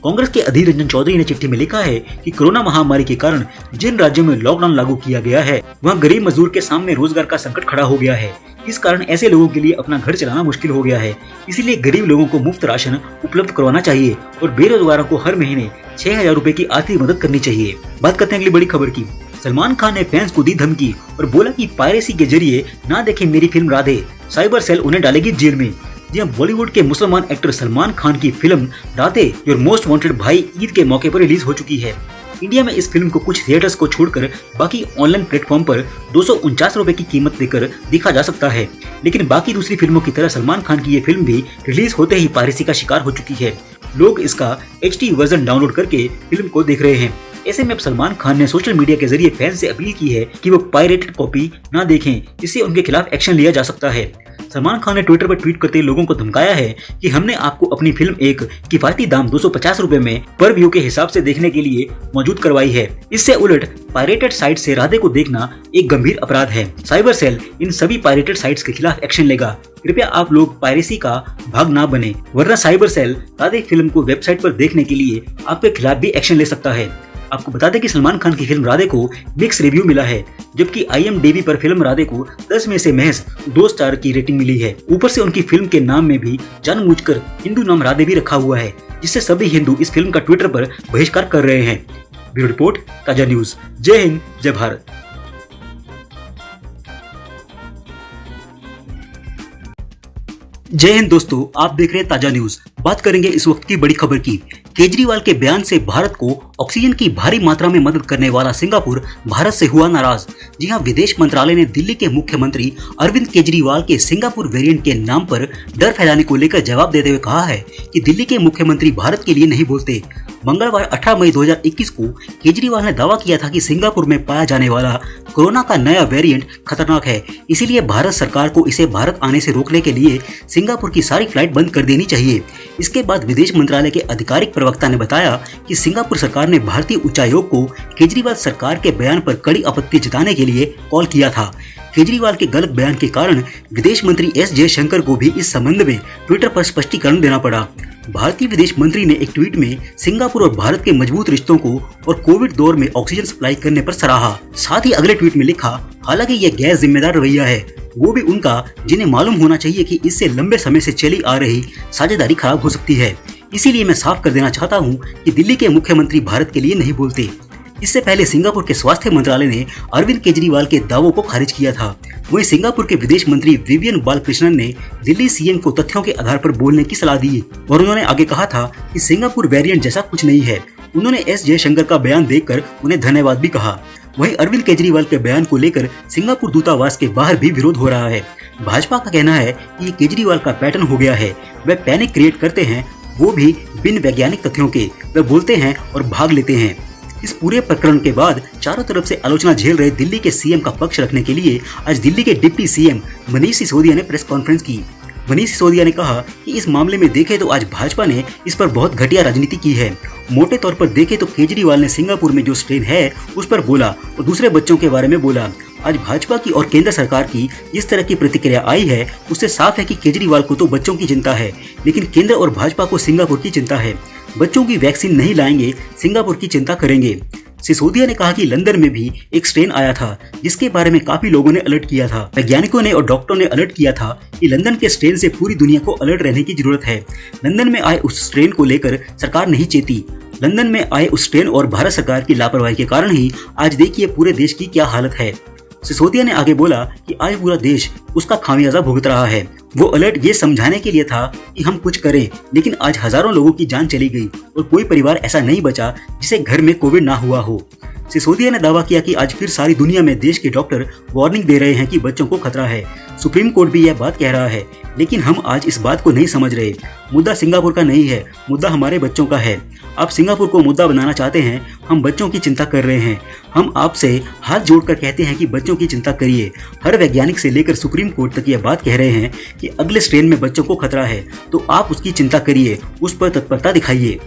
कांग्रेस के अधीर रंजन चौधरी ने चिट्ठी में लिखा है कि कोरोना महामारी के कारण जिन राज्यों में लॉकडाउन लागू किया गया है वहाँ गरीब मजदूर के सामने रोजगार का संकट खड़ा हो गया है। इस कारण ऐसे लोगों के लिए अपना घर चलाना मुश्किल हो गया है। इसीलिए गरीब लोगों को मुफ्त राशन उपलब्ध करवाना चाहिए और बेरोजगारों को हर महीने 6,000 रुपए की आर्थिक मदद करनी चाहिए। बात करते हैं अगली बड़ी खबर की। सलमान खान ने फैंस को दी धमकी और बोला कि पायरेसी के जरिए ना देखें मेरी फिल्म राधे, साइबर सेल उन्हें डालेगी जेल में। जी हां, बॉलीवुड के मुसलमान एक्टर सलमान खान की film Radhe your most wanted भाई ईद के मौके पर रिलीज हो चुकी है। इंडिया में इस फिल्म को कुछ थिएटर्स को छोड़कर बाकी ऑनलाइन प्लेटफॉर्म पर 249 रुपए की कीमत देकर देखा जा सकता है। लेकिन बाकी दूसरी फिल्मों की तरह सलमान खान की ये फिल्म भी रिलीज होते ही पायरेसी का शिकार हो चुकी है। लोग इसका HD वर्जन डाउनलोड करके फिल्म को देख रहे हैं। ऐसे में अब सलमान खान ने सोशल मीडिया के जरिए फैंस से अपील की है कि वो पायरेटेड कॉपी ना देखें, इससे उनके खिलाफ एक्शन लिया जा सकता है। सलमान खान ने ट्विटर पर ट्वीट करते लोगों को धमकाया है कि हमने आपको अपनी फिल्म एक किफायती दाम 250 रुपए में पर व्यू के हिसाब से देखने के लिए मौजूद करवाई है। इससे उलट पायरेटेड साइट से राधे को देखना एक गंभीर अपराध है। साइबर सेल इन सभी पायरेटेड साइट्स के खिलाफ एक्शन लेगा। कृपया आप लोग पायरेसी का भाग ना बने, वरना साइबर सेल राधे फिल्म को वेबसाइट पर देखने के लिए आपके खिलाफ भी एक्शन ले सकता है। आपको बता दें कि सलमान खान की फिल्म राधे को मिक्स रिव्यू मिला है, जबकि IMDb पर फिल्म राधे को 10 में से महज 2 स्टार की रेटिंग मिली है। ऊपर से उनकी फिल्म के नाम में भी जानबूझकर हिंदू नाम राधे भी रखा हुआ है, जिससे सभी हिंदू इस फिल्म का ट्विटर पर बहिष्कार कर रहे हैं। ब्यूरो रिपोर्ट, ताजा न्यूज। जय हिंद, जय भारत। जय हिंद दोस्तों, आप देख रहे हैं ताजा न्यूज। बात करेंगे इस वक्त की बड़ी खबर की। केजरीवाल के बयान से भारत को ऑक्सीजन की भारी मात्रा में मदद करने वाला सिंगापुर भारत से हुआ नाराज। जी हां, विदेश मंत्रालय ने दिल्ली के मुख्यमंत्री अरविंद केजरीवाल के सिंगापुर वेरिएंट के नाम पर डर फैलाने को लेकर जवाब देते हुए कहा है कि दिल्ली के मुख्यमंत्री भारत के लिए नहीं बोलते। मंगलवार 18 मई 2021 को केजरीवाल ने दावा किया था कि सिंगापुर में पाया जाने वाला कोरोना का नया वेरिएंट खतरनाक है, इसीलिए भारत सरकार को इसे भारत आने से रोकने के लिए सिंगापुर की सारी फ्लाइट बंद कर देनी चाहिए। इसके बाद विदेश मंत्रालय के आधिकारिक प्रवक्ता ने बताया कि सिंगापुर सरकार ने भारतीय उच्चायोग को केजरीवाल सरकार के बयान पर कड़ी आपत्ति जताने के लिए कॉल किया था। केजरीवाल के गलत बयान के कारण विदेश मंत्री एस जयशंकर को भी इस संबंध में ट्विटर पर स्पष्टीकरण देना पड़ा। भारतीय विदेश मंत्री ने एक ट्वीट में सिंगापुर और भारत के मजबूत रिश्तों को और कोविड दौर में ऑक्सीजन सप्लाई करने पर सराहा। साथ ही अगले ट्वीट में लिखा, हालांकि यह गैर जिम्मेदार रवैया है, वो भी उनका जिन्हें मालूम होना चाहिए कि इससे लंबे समय से चली आ रही साझेदारी खराब हो सकती है। इसीलिए मैं साफ कर देना चाहता हूँ कि दिल्ली के मुख्यमंत्री भारत के लिए नहीं बोलते। इससे पहले सिंगापुर के स्वास्थ्य मंत्रालय ने अरविंद केजरीवाल के दावों को खारिज किया था। वहीं सिंगापुर के विदेश मंत्री विवियन बालकृष्णन ने दिल्ली सीएम को तथ्यों के आधार पर बोलने की सलाह दी और उन्होंने आगे कहा था कि सिंगापुर वेरिएंट जैसा कुछ नहीं है। उन्होंने एस जयशंकर का बयान देखकर उन्हें धन्यवाद भी कहा। वहीं अरविंद केजरीवाल के बयान को लेकर सिंगापुर दूतावास के बाहर भी विरोध हो रहा है। भाजपा का कहना है कि ये केजरीवाल का पैटर्न हो गया है, वे पैनिक क्रिएट करते हैं, वो भी बिन वैज्ञानिक तथ्यों के, वे बोलते हैं और भाग लेते हैं। इस पूरे प्रकरण के बाद चारों तरफ से आलोचना झेल रहे दिल्ली के सीएम का पक्ष रखने के लिए आज दिल्ली के डिप्टी सीएम मनीष सिसोदिया ने प्रेस कॉन्फ्रेंस की। मनीष सिसोदिया ने कहा कि इस मामले में देखें तो आज भाजपा ने इस पर बहुत घटिया राजनीति की है। मोटे तौर पर देखें तो केजरीवाल ने सिंगापुर में जो स्ट्रेन है उस पर बोला और दूसरे बच्चों के बारे में बोला। आज भाजपा की और केंद्र सरकार की जिस तरह की प्रतिक्रिया आई है उससे साफ है कि केजरीवाल को तो बच्चों की चिंता है, लेकिन केंद्र और भाजपा को सिंगापुर की चिंता है। बच्चों की वैक्सीन नहीं लाएंगे, सिंगापुर की चिंता करेंगे। सिसोदिया ने कहा कि लंदन में भी एक स्ट्रेन आया था जिसके बारे में काफी लोगों ने अलर्ट किया था। वैज्ञानिकों ने और डॉक्टरों ने अलर्ट किया था कि लंदन के स्ट्रेन से पूरी दुनिया को अलर्ट रहने की जरूरत है। लंदन में आए उस स्ट्रेन को लेकर सरकार नहीं चेती। लंदन में आए उस स्ट्रेन और भारत सरकार की लापरवाही के कारण ही आज देखिए पूरे देश की क्या हालत है। सिसोदिया ने आगे बोला कि आज पूरा देश उसका खामियाजा भुगत रहा है। वो अलर्ट ये समझाने के लिए था कि हम कुछ करें, लेकिन आज हजारों लोगों की जान चली गई और कोई परिवार ऐसा नहीं बचा जिसे घर में कोविड ना हुआ हो। सिसोदिया ने दावा किया कि आज फिर सारी दुनिया में देश के डॉक्टर वार्निंग दे रहे हैं कि बच्चों को खतरा है। सुप्रीम कोर्ट भी यह बात कह रहा है, लेकिन हम आज इस बात को नहीं समझ रहे। मुद्दा सिंगापुर का नहीं है, मुद्दा हमारे बच्चों का है। आप सिंगापुर को मुद्दा बनाना चाहते हैं, हम बच्चों की चिंता कर रहे हैं। हम आपसे हाथ जोड़कर कहते हैं कि बच्चों की चिंता करिए। हर वैज्ञानिक से लेकर सुप्रीम कोर्ट तक यह बात कह रहे हैं कि अगले स्ट्रेन में बच्चों को खतरा है, तो आप उसकी चिंता करिए, उस पर तत्परता दिखाइए।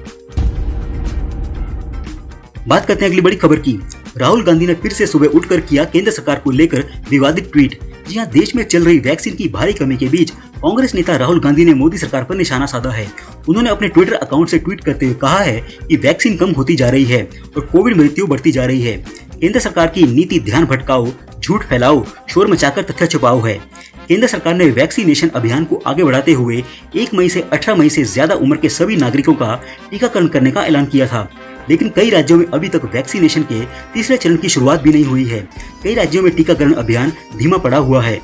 बात करते हैं अगली बड़ी खबर की। राहुल गांधी ने फिर से सुबह उठकर किया केंद्र सरकार को लेकर विवादित ट्वीट। जी हां, देश में चल रही वैक्सीन की भारी कमी के बीच कांग्रेस नेता राहुल गांधी ने मोदी सरकार पर निशाना साधा है। उन्होंने अपने ट्विटर अकाउंट से ट्वीट करते हुए कहा है कि वैक्सीन कम होती जा रही है और कोविड मृत्यु बढ़ती जा रही है। केंद्र सरकार की नीति ध्यान भटकाओ, झूठ फैलाओ, शोर मचाकर तथ्य छुपाओ है। केंद्र सरकार ने वैक्सीनेशन अभियान को आगे बढ़ाते हुए 1 मई से 18 मई से ज्यादा उम्र के सभी नागरिकों का टीकाकरण करने का ऐलान किया था, लेकिन कई राज्यों में अभी तक वैक्सीनेशन के तीसरे चरण की शुरुआत भी नहीं हुई है। कई राज्यों में टीकाकरण अभियान धीमा पड़ा हुआ है।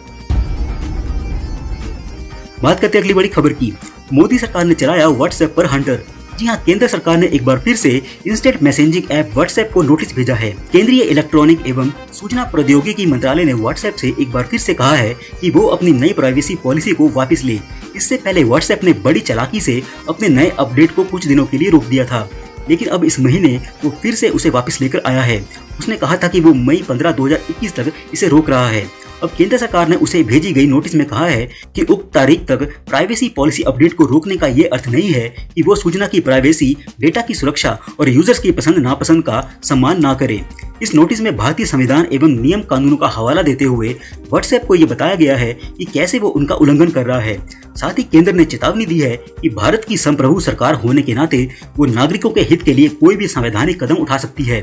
बात करते हैं अगली बड़ी खबर की। मोदी सरकार ने चलाया व्हाट्सएप पर हंटर। जी हां, केंद्र सरकार ने एक बार फिर से इंस्टेंट मैसेजिंग ऐप व्हाट्सएप को नोटिस भेजा है। केंद्रीय इलेक्ट्रॉनिक एवं सूचना प्रौद्योगिकी मंत्रालय ने व्हाट्सएप से एक बार फिर से कहा है कि वो अपनी नई प्राइवेसी पॉलिसी को वापस ले। इससे पहले व्हाट्सएप ने बड़ी चालाकी से अपने नए अपडेट को कुछ दिनों के लिए रोक दिया था, लेकिन अब इस महीने वो फिर से उसे वापस लेकर आया है। उसने कहा था कि वो मई 15, 2021 तक इसे रोक रहा है। अब केंद्र सरकार ने उसे भेजी गई नोटिस में कहा है कि उक्त तारीख तक प्राइवेसी पॉलिसी अपडेट को रोकने का ये अर्थ नहीं है कि वो सूचना की प्राइवेसी, डेटा की सुरक्षा और यूजर्स की पसंद नापसंद का सम्मान ना करे। इस नोटिस में भारतीय संविधान एवं नियम कानूनों का हवाला देते हुए व्हाट्सएप को ये बताया गया है कि कैसे वो उनका उल्लंघन कर रहा है। साथ ही केंद्र ने चेतावनी दी है कि भारत की संप्रभु सरकार होने के नाते वो नागरिकों के हित के लिए कोई भी संवैधानिक कदम उठा सकती है।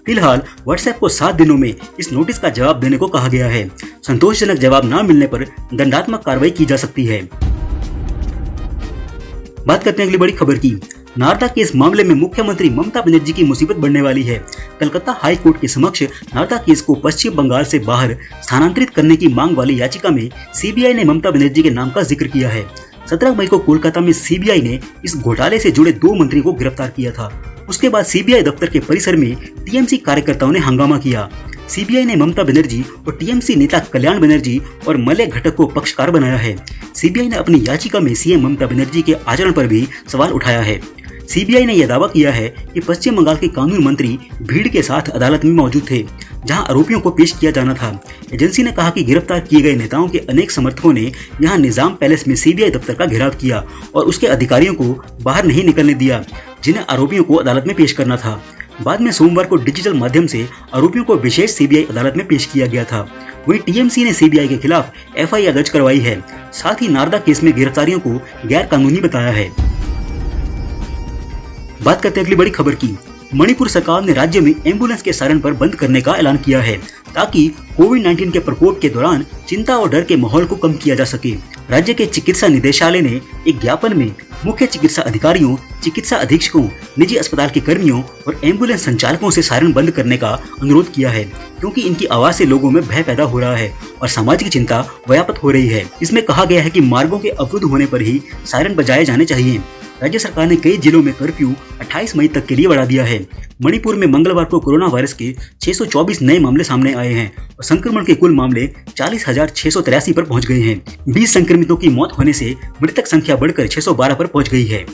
फिलहाल व्हाट्सएप को 7 दिनों में इस नोटिस का जवाब देने को कहा गया है। संतोषजनक जवाब न मिलने पर दंडात्मक कार्रवाई की जा सकती है। बात करते हैं अगली बड़ी खबर की। नारदा केस मामले में मुख्यमंत्री ममता बनर्जी की मुसीबत बढ़ने वाली है। कलकत्ता हाई कोर्ट के समक्ष नारदा केस को पश्चिम बंगाल से बाहर स्थानांतरित करने की मांग वाली याचिका में सीबीआई ने ममता बनर्जी के नाम का जिक्र किया है। 17 मई को कोलकाता में सीबीआई ने इस घोटाले से जुड़े 2 मंत्रियों को गिरफ्तार किया था। उसके बाद सीबीआई दफ्तर के परिसर में टीएमसी कार्यकर्ताओं ने हंगामा किया। सीबीआई ने ममता बनर्जी और टीएमसी नेता कल्याण बनर्जी और मलय घटक को पक्षकार बनाया है। सीबीआई ने अपनी याचिका में सीएम ममता बनर्जी के आचरण पर भी सवाल उठाया है। सीबीआई ने यह दावा किया है कि पश्चिम बंगाल के कानून मंत्री भीड़ के साथ अदालत में मौजूद थे, जहां आरोपियों को पेश किया जाना था। एजेंसी ने कहा कि गिरफ्तार किए गए नेताओं के अनेक समर्थकों ने यहां निजाम पैलेस में सीबीआई दफ्तर का घेराव किया और उसके अधिकारियों को बाहर नहीं निकलने दिया, जिन्हें आरोपियों को अदालत में पेश करना था। बाद में सोमवार को डिजिटल माध्यम से आरोपियों को विशेष सीबीआई अदालत में पेश किया गया था। वहीं टीएमसी ने सीबीआई के खिलाफ एफआईआर दर्ज करवाई है। साथ ही नारदा केस में गिरफ्तारियों को गैर कानूनी बताया है। बात करते हैं अगली बड़ी खबर की। मणिपुर सरकार ने राज्य में एम्बुलेंस के सायरन पर बंद करने का ऐलान किया है ताकि कोविड-19 के प्रकोप के दौरान चिंता और डर के माहौल को कम किया जा सके। राज्य के चिकित्सा निदेशालय ने एक ज्ञापन में मुख्य चिकित्सा अधिकारियों, चिकित्सा अधीक्षकों, निजी अस्पताल के कर्मियों और एम्बुलेंस संचालकों से सायरन बंद करने का अनुरोध किया है, क्योंकि इनकी आवाज से लोगों में भय पैदा हो रहा है और सामाजिक चिंता व्याप्त हो रही है। इसमें कहा गया है कि मार्गों के अवरुद्ध होने पर ही सायरन बजाए जाने चाहिए। राज्य सरकार ने कई जिलों में कर्फ्यू 28 मई तक के लिए बढ़ा दिया है। मणिपुर में मंगलवार को कोरोना वायरस के 624 नए मामले सामने आए हैं और संक्रमण के कुल मामले 40,683 पर पहुंच गए हैं। 20 संक्रमितों की मौत होने से मृतक संख्या बढ़कर 612 पर पहुंच गई है।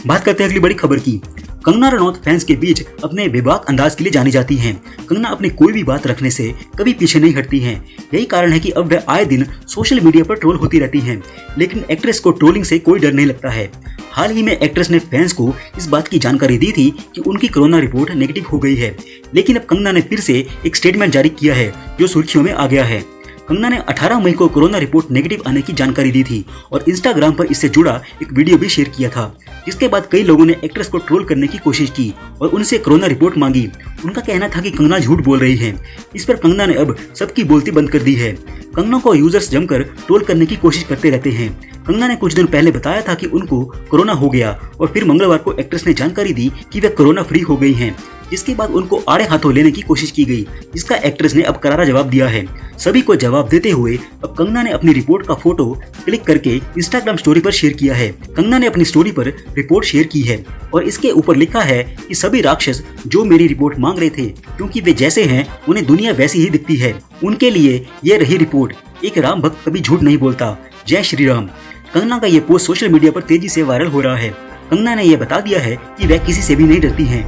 बात करते हैं अगली बड़ी खबर की। कंगना रनौत फैंस के बीच अपने बेबाक अंदाज के लिए जानी जाती हैं। कंगना अपनी कोई भी बात रखने से कभी पीछे नहीं हटती हैं। यही कारण है कि अब वह आए दिन सोशल मीडिया पर ट्रोल होती रहती हैं। लेकिन एक्ट्रेस को ट्रोलिंग से कोई डर नहीं लगता है। हाल ही में एक्ट्रेस ने फैंस को इस बात की जानकारी दी थी कि उनकी कोरोना रिपोर्ट नेगेटिव हो गई है। लेकिन अब कंगना ने फिर से एक स्टेटमेंट जारी किया है जो सुर्खियों में आ गया है। कंगना ने 18 मई को कोरोना रिपोर्ट नेगेटिव आने की जानकारी दी थी और इंस्टाग्राम पर इससे जुड़ा एक वीडियो भी शेयर किया था, जिसके बाद कई लोगों ने एक्ट्रेस को ट्रोल करने की कोशिश की और उनसे कोरोना रिपोर्ट मांगी। उनका कहना था कि कंगना झूठ बोल रही है। इस पर कंगना ने अब सबकी बोलती बंद कर दी है। कंगना को यूजर्स जमकर ट्रोल करने की कोशिश करते रहते हैं। कंगना ने कुछ दिन पहले बताया था कि उनको कोरोना हो गया और फिर मंगलवार को एक्ट्रेस ने जानकारी दी कि वे कोरोना फ्री हो गई हैं, जिसके बाद उनको आड़े हाथों लेने की कोशिश की गई, जिसका एक्ट्रेस ने अब करारा जवाब दिया है। सभी को जवाब देते हुए अब कंगना ने अपनी रिपोर्ट का फोटो क्लिक करके इंस्टाग्राम स्टोरी पर शेयर किया है। कंगना ने अपनी स्टोरी पर रिपोर्ट शेयर की है और इसके ऊपर लिखा है कि सभी राक्षस जो मेरी रिपोर्ट मांग रहे थे, क्योंकि वे जैसे हैं उन्हें दुनिया वैसी ही दिखती है, उनके लिए ये रही रिपोर्ट। एक राम भक्त कभी झूठ नहीं बोलता। जय श्री राम। कंगना का ये पोस्ट सोशल मीडिया पर तेजी से वायरल हो रहा है। कंगना ने यह बता दिया है कि वह किसी से भी नहीं डरती हैं।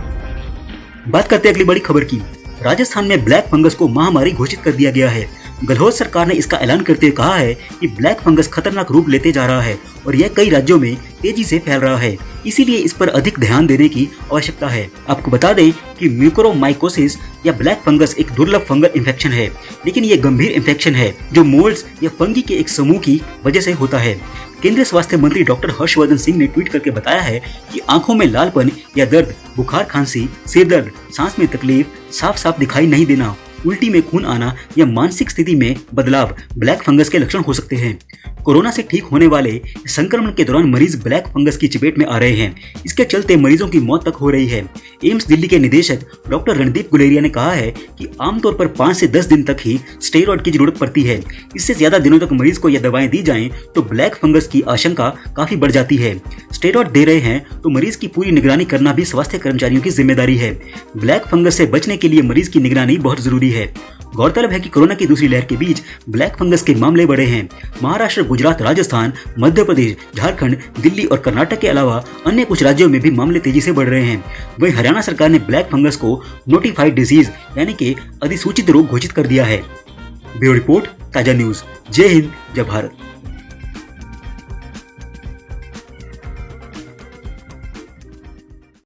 बात करते हैं अगली बड़ी खबर की। राजस्थान में ब्लैक फंगस को महामारी घोषित कर दिया गया है। गहलोत सरकार ने इसका ऐलान करते हुए कहा है कि ब्लैक फंगस खतरनाक रूप लेते जा रहा है और यह कई राज्यों में तेजी से फैल रहा है, इसीलिए इस पर अधिक ध्यान देने की आवश्यकता है। आपको बता दें कि म्यूकोरमाइकोसिस या ब्लैक फंगस एक दुर्लभ फंगल इन्फेक्शन है, लेकिन यह गंभीर इन्फेक्शन है जो मोल्ड्स या फंगी के एक समूह की वजह से होता है। केंद्रीय स्वास्थ्य मंत्री डॉक्टर हर्षवर्धन सिंह ने ट्वीट करके बताया है कि आंखों में लालपन या दर्द, बुखार, खांसी, सिर दर्द, सांस में तकलीफ, साफ साफ दिखाई नहीं देना, उल्टी में खून आना या मानसिक स्थिति में बदलाव ब्लैक फंगस के लक्षण हो सकते हैं। कोरोना से ठीक होने वाले संक्रमण के दौरान मरीज ब्लैक फंगस की चपेट में आ रहे हैं। इसके चलते मरीजों की मौत तक हो रही है। एम्स दिल्ली के निदेशक डॉक्टर रणदीप गुलेरिया ने कहा है कि आमतौर पर 5 से 10 दिन तक ही स्टेरॉइड की जरूरत पड़ती है। इससे ज्यादा दिनों तक मरीज को यह दवाएं दी जाएं तो ब्लैक फंगस की आशंका काफी बढ़ जाती है। स्टेरॉइड दे रहे हैं तो मरीज की पूरी निगरानी करना भी स्वास्थ्य कर्मचारियों की जिम्मेदारी है। ब्लैक फंगस से बचने के लिए मरीज की निगरानी बहुत जरूरी है। गौरतलब है कि कोरोना की दूसरी लहर के बीच ब्लैक फंगस के मामले बढ़े हैं। महाराष्ट्र, गुजरात, राजस्थान, मध्य प्रदेश, झारखंड, दिल्ली और कर्नाटक के अलावा अन्य कुछ राज्यों में भी मामले तेजी से बढ़ रहे हैं। वहीं हरियाणा सरकार ने ब्लैक फंगस को नोटिफाइड डिजीज यानी कि अधिसूचित रोग घोषित कर दिया है। ब्यूरो रिपोर्ट, ताजा न्यूज। जय हिंद, जय भारत।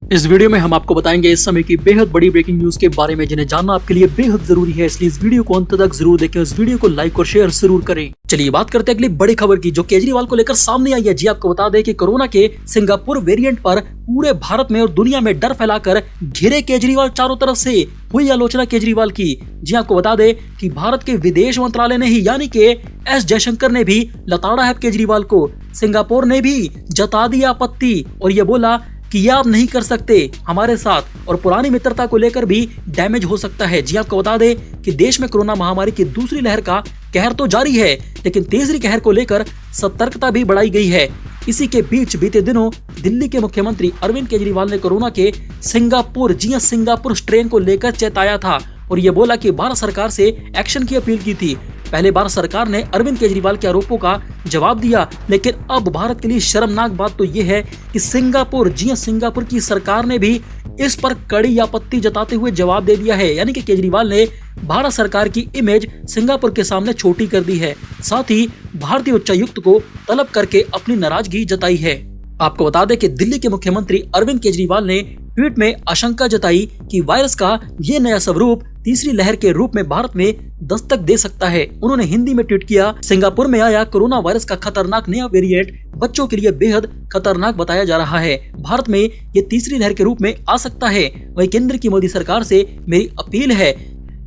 इस वीडियो में हम आपको बताएंगे इस समय की बेहद बड़ी ब्रेकिंग न्यूज के बारे में, जिन्हें जानना आपके लिए बेहद जरूरी है। इसलिए इस वीडियो को अंत तक जरूर देखें, इस वीडियो को लाइक और शेयर जरूर करें। चलिए बात करते हैं अगली बड़ी खबर की, जो केजरीवाल को लेकर सामने आई है। जी आपको बता दें कि कोरोना के सिंगापुर वेरिएंट पर पूरे भारत में और दुनिया में डर फैलाकर घिरे केजरीवाल चारों तरफ से हुई आलोचना केजरीवाल की। जी आपको बता दें कि भारत के विदेश मंत्रालय ने ही यानी कि एस जयशंकर ने भी लताड़ा है केजरीवाल को। सिंगापुर ने भी जता दी आपत्ति और ये बोला कि ये आप नहीं कर सकते हमारे साथ, और पुरानी मित्रता को लेकर भी डैमेज हो सकता है। जी आपको बता दें कि देश में कोरोना महामारी की दूसरी लहर का कहर तो जारी है, लेकिन तीसरी कहर को लेकर सतर्कता भी बढ़ाई गई है। इसी के बीच बीते दिनों दिल्ली के मुख्यमंत्री अरविंद केजरीवाल ने कोरोना के सिंगापुर स्ट्रेन को लेकर चेताया था और ये बोला कि भारत सरकार से एक्शन की अपील की थी। पहले भारत सरकार ने अरविंद केजरीवाल के आरोपों का जवाब दिया, लेकिन अब भारत के लिए शर्मनाक बात तो ये है कि सिंगापुर की सरकार ने भी इस पर कड़ी आपत्ति जताते हुए जवाब दे दिया है। यानी कि केजरीवाल ने भारत सरकार की इमेज सिंगापुर के सामने छोटी कर दी है। साथ ही भारतीय उच्चायुक्त को तलब करके अपनी नाराजगी जताई है। आपको बता दें कि दिल्ली के मुख्यमंत्री अरविंद केजरीवाल ने ट्वीट में आशंका जताई कि वायरस का ये नया स्वरूप तीसरी लहर के रूप में भारत में दस्तक दे सकता है। उन्होंने हिंदी में ट्वीट किया, सिंगापुर में आया कोरोना वायरस का खतरनाक नया वेरिएंट बच्चों के लिए बेहद खतरनाक बताया जा रहा है। भारत में ये तीसरी लहर के रूप में आ सकता है। वहीं केंद्र की मोदी सरकार से मेरी अपील है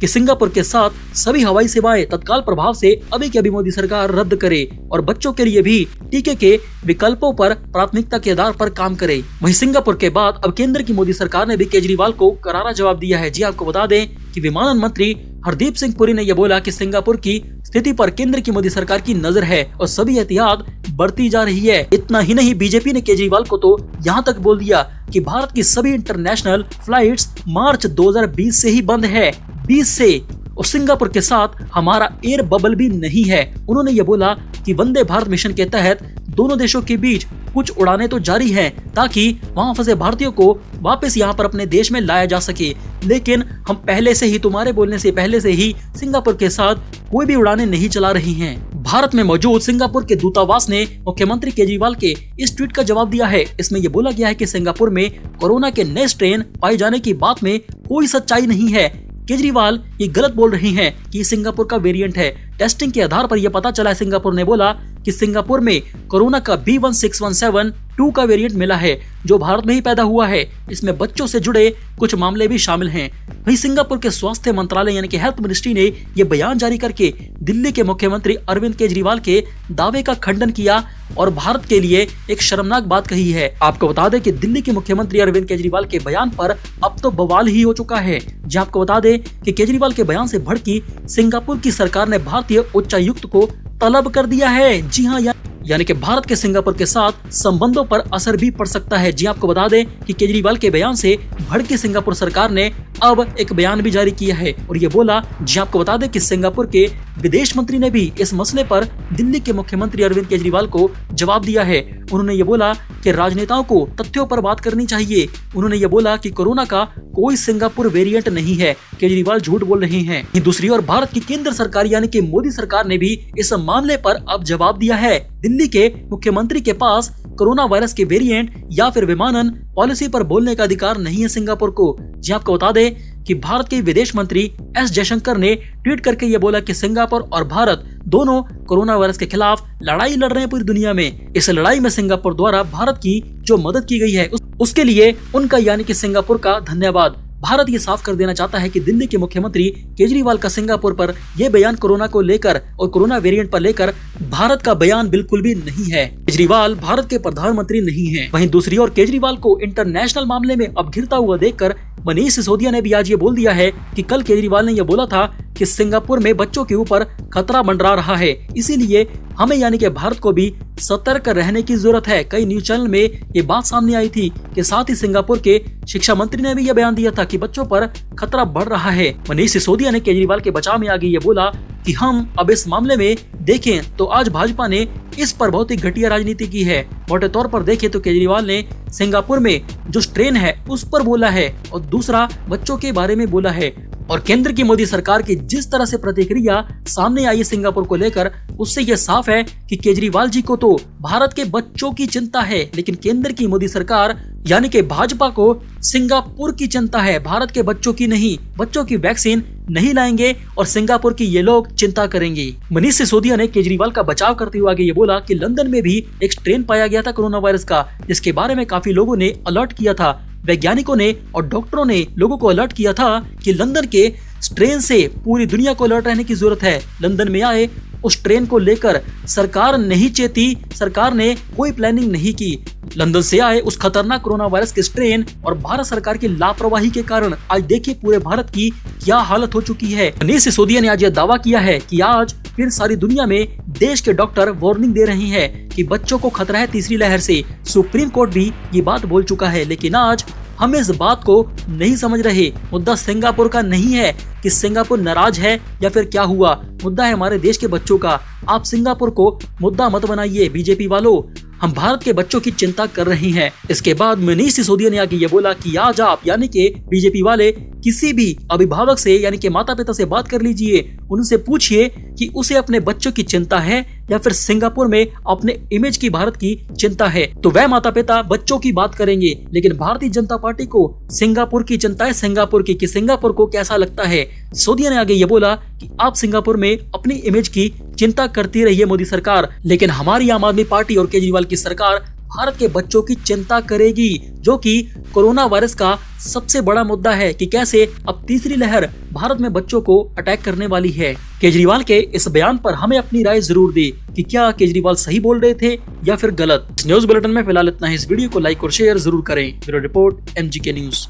कि सिंगापुर के साथ सभी हवाई सेवाएं तत्काल प्रभाव से अभी के अभी मोदी सरकार रद्द करे और बच्चों के लिए भी टीके के विकल्पों पर प्राथमिकता के आधार पर काम करे। वहीं सिंगापुर के बाद अब केंद्र की मोदी सरकार ने भी केजरीवाल को करारा जवाब दिया है। जी आपको बता दें कि विमानन मंत्री हरदीप सिंह पुरी ने यह बोला कि सिंगापुर की स्थिति पर केंद्र की मोदी सरकार की नजर है और सभी एहतियात बढ़ती जा रही है। इतना ही नहीं, बीजेपी ने केजरीवाल को तो यहाँ तक बोल दिया कि भारत की सभी इंटरनेशनल फ्लाइट्स मार्च 2020 से ही बंद है, 20 से, और सिंगापुर के साथ हमारा एयर बबल भी नहीं है। उन्होंने ये बोला कि वंदे भारत मिशन के तहत दोनों देशों के बीच कुछ उड़ानें तो जारी हैं ताकि वहां फंसे भारतीयों को वापस यहां पर अपने देश में लाया जा सके, लेकिन हम पहले से ही, तुम्हारे बोलने से पहले से ही सिंगापुर के साथ कोई भी उड़ानें नहीं चला रही हैं। भारत में मौजूद सिंगापुर के दूतावास ने मुख्यमंत्री केजरीवाल के इस ट्वीट का जवाब दिया है। इसमें यह बोला गया है कि सिंगापुर में कोरोना के नए स्ट्रेन पाए जाने की बात में कोई सच्चाई नहीं है। केजरीवाल ये गलत बोल रही हैं कि सिंगापुर का वेरिएंट है। टेस्टिंग के आधार पर यह पता चला है, सिंगापुर ने बोला कि सिंगापुर में कोरोना का B16172 का वेरिएंट मिला है जो भारत में ही पैदा हुआ है। इसमें बच्चों से जुड़े कुछ मामले भी शामिल हैं। वहीं सिंगापुर के स्वास्थ्य मंत्रालय यानी कि हेल्थ मिनिस्ट्री ने यह बयान जारी करके दिल्ली के मुख्यमंत्री अरविंद केजरीवाल के दावे का खंडन किया और भारत के लिए एक शर्मनाक बात कही है। आपको बता दें कि दिल्ली के मुख्यमंत्री अरविंद केजरीवाल के बयान पर अब तो बवाल ही हो चुका है। जी आपको बता दें कि केजरीवाल के बयान से भड़की सिंगापुर की सरकार ने भारतीय उच्चायुक्त को तलब कर दिया है। जी हाँ, यानी कि भारत के सिंगापुर के साथ संबंधों पर असर भी पड़ सकता है। जी आपको बता दें कि केजरीवाल के बयान से भड़की सिंगापुर सरकार ने अब एक बयान भी जारी किया है और ये बोला, जी आपको बता दें कि सिंगापुर के विदेश मंत्री ने भी इस मसले पर दिल्ली के मुख्यमंत्री अरविंद केजरीवाल को जवाब दिया है। उन्होंने ये बोला कि राजनेताओं को तथ्यों पर बात करनी चाहिए। उन्होंने ये बोला कि कोरोना का कोई सिंगापुर वेरिएंट नहीं है, केजरीवाल झूठ बोल रहे हैं। दूसरी ओर भारत की केंद्र सरकार यानी कि मोदी सरकार ने भी इस मामले पर अब जवाब दिया है। दिल्ली के मुख्यमंत्री के पास कोरोना वायरस के वेरिएंट या फिर विमानन पॉलिसी पर बोलने का अधिकार नहीं है सिंगापुर को। जी आपको बता दें कि भारत के विदेश मंत्री एस जयशंकर ने ट्वीट करके ये बोला कि सिंगापुर और भारत दोनों कोरोना वायरस के खिलाफ लड़ाई लड़ रहे हैं पूरी दुनिया में। इस लड़ाई में सिंगापुर द्वारा भारत की जो मदद की गई है उसके लिए उनका यानी कि सिंगापुर का धन्यवाद। भारत ये साफ कर देना चाहता है कि दिल्ली के मुख्यमंत्री केजरीवाल का सिंगापुर पर यह बयान कोरोना को लेकर और कोरोना वेरिएंट पर लेकर भारत का बयान बिल्कुल भी नहीं है। केजरीवाल भारत के प्रधानमंत्री नहीं हैं। वहीं दूसरी ओर केजरीवाल को इंटरनेशनल मामले में अब घिरता हुआ देखकर मनीष सिसोदिया ने भी आज ये बोल दिया है कि कल केजरीवाल ने यह बोला था कि सिंगापुर में बच्चों के ऊपर खतरा मंडरा रहा है, इसीलिए हमें यानी कि भारत को भी सतर्क रहने की जरूरत है। कई न्यूज चैनल में ये बात सामने आई थी कि साथ ही सिंगापुर के शिक्षा मंत्री ने भी यह बयान दिया था कि बच्चों पर खतरा बढ़ रहा है। मनीष सिसोदिया ने केजरीवाल के बचाव में आगे ये बोला कि हम अब इस मामले में देखें तो आज भाजपा ने इस पर बहुत ही घटिया राजनीति की है। मोटे तौर पर देखें तो केजरीवाल ने सिंगापुर में जो स्ट्रेन है उस पर बोला है और दूसरा बच्चों के बारे में बोला है। और केंद्र की मोदी सरकार की जिस तरह से प्रतिक्रिया सामने आई है सिंगापुर को लेकर, उससे यह साफ है कि केजरीवाल जी को तो भारत के बच्चों की चिंता है, लेकिन केंद्र की मोदी सरकार यानी कि भाजपा को सिंगापुर की चिंता है, भारत के बच्चों की नहीं। बच्चों की वैक्सीन नहीं लाएंगे और सिंगापुर की ये लोग चिंता करेंगे। मनीष सिसोदिया ने केजरीवाल का बचाव करते हुए आगे ये बोला कि लंदन में भी एक स्ट्रेन पाया गया था कोरोना वायरस का, जिसके बारे में काफी लोगों ने अलर्ट किया था। वैज्ञानिकों ने और डॉक्टरों ने लोगों को अलर्ट किया था कि लंदन के स्ट्रेन से पूरी दुनिया को अलर्ट रहने की जरूरत है। लंदन में आए उस ट्रेन को लेकर सरकार नहीं चेती, सरकार ने कोई प्लानिंग नहीं की। लंदन से आए उस खतरनाक कोरोना वायरस के स्ट्रेन और भारत सरकार की लापरवाही के कारण आज देखिए पूरे भारत की क्या हालत हो चुकी है। मनीष सिसोदिया ने आज यह दावा किया है कि आज फिर सारी दुनिया में देश के डॉक्टर वार्निंग दे रहे हैं कि बच्चों को खतरा है तीसरी लहर से। सुप्रीम कोर्ट भी ये बात बोल चुका है, लेकिन आज हम इस बात को नहीं समझ रहे। मुद्दा सिंगापुर का नहीं है कि सिंगापुर नाराज है या फिर क्या हुआ, मुद्दा है हमारे देश के बच्चों का। आप सिंगापुर को मुद्दा मत बनाइए बीजेपी वालों। हम भारत के बच्चों की चिंता कर रही हैं। इसके बाद मनीष सिसोदिया ने आगे ये बोला कि आज आप यानी कि बीजेपी वाले किसी भी अभिभावक से यानी कि माता पिता से बात कर लीजिए, उनसे पूछिए कि उसे अपने बच्चों की चिंता है या फिर सिंगापुर में अपने इमेज की भारत की चिंता है, तो वह माता पिता बच्चों की बात करेंगे। लेकिन भारतीय जनता पार्टी को सिंगापुर की चिंता है, सिंगापुर की कि सिंगापुर को कैसा लगता है। सिसोदिया ने आगे ये बोला कि आप सिंगापुर में अपनी इमेज की चिंता करती रही है मोदी सरकार, लेकिन हमारी आम आदमी पार्टी और केजरीवाल की सरकार भारत के बच्चों की चिंता करेगी, जो कि कोरोना वायरस का सबसे बड़ा मुद्दा है कि कैसे अब तीसरी लहर भारत में बच्चों को अटैक करने वाली है। केजरीवाल के इस बयान पर हमें अपनी राय जरूर दे कि क्या केजरीवाल सही बोल रहे थे या फिर गलत। इस न्यूज बुलेटिन में फिलहाल इतना ही। इस वीडियो को लाइक और शेयर जरूर करें। Bureau report MGK news.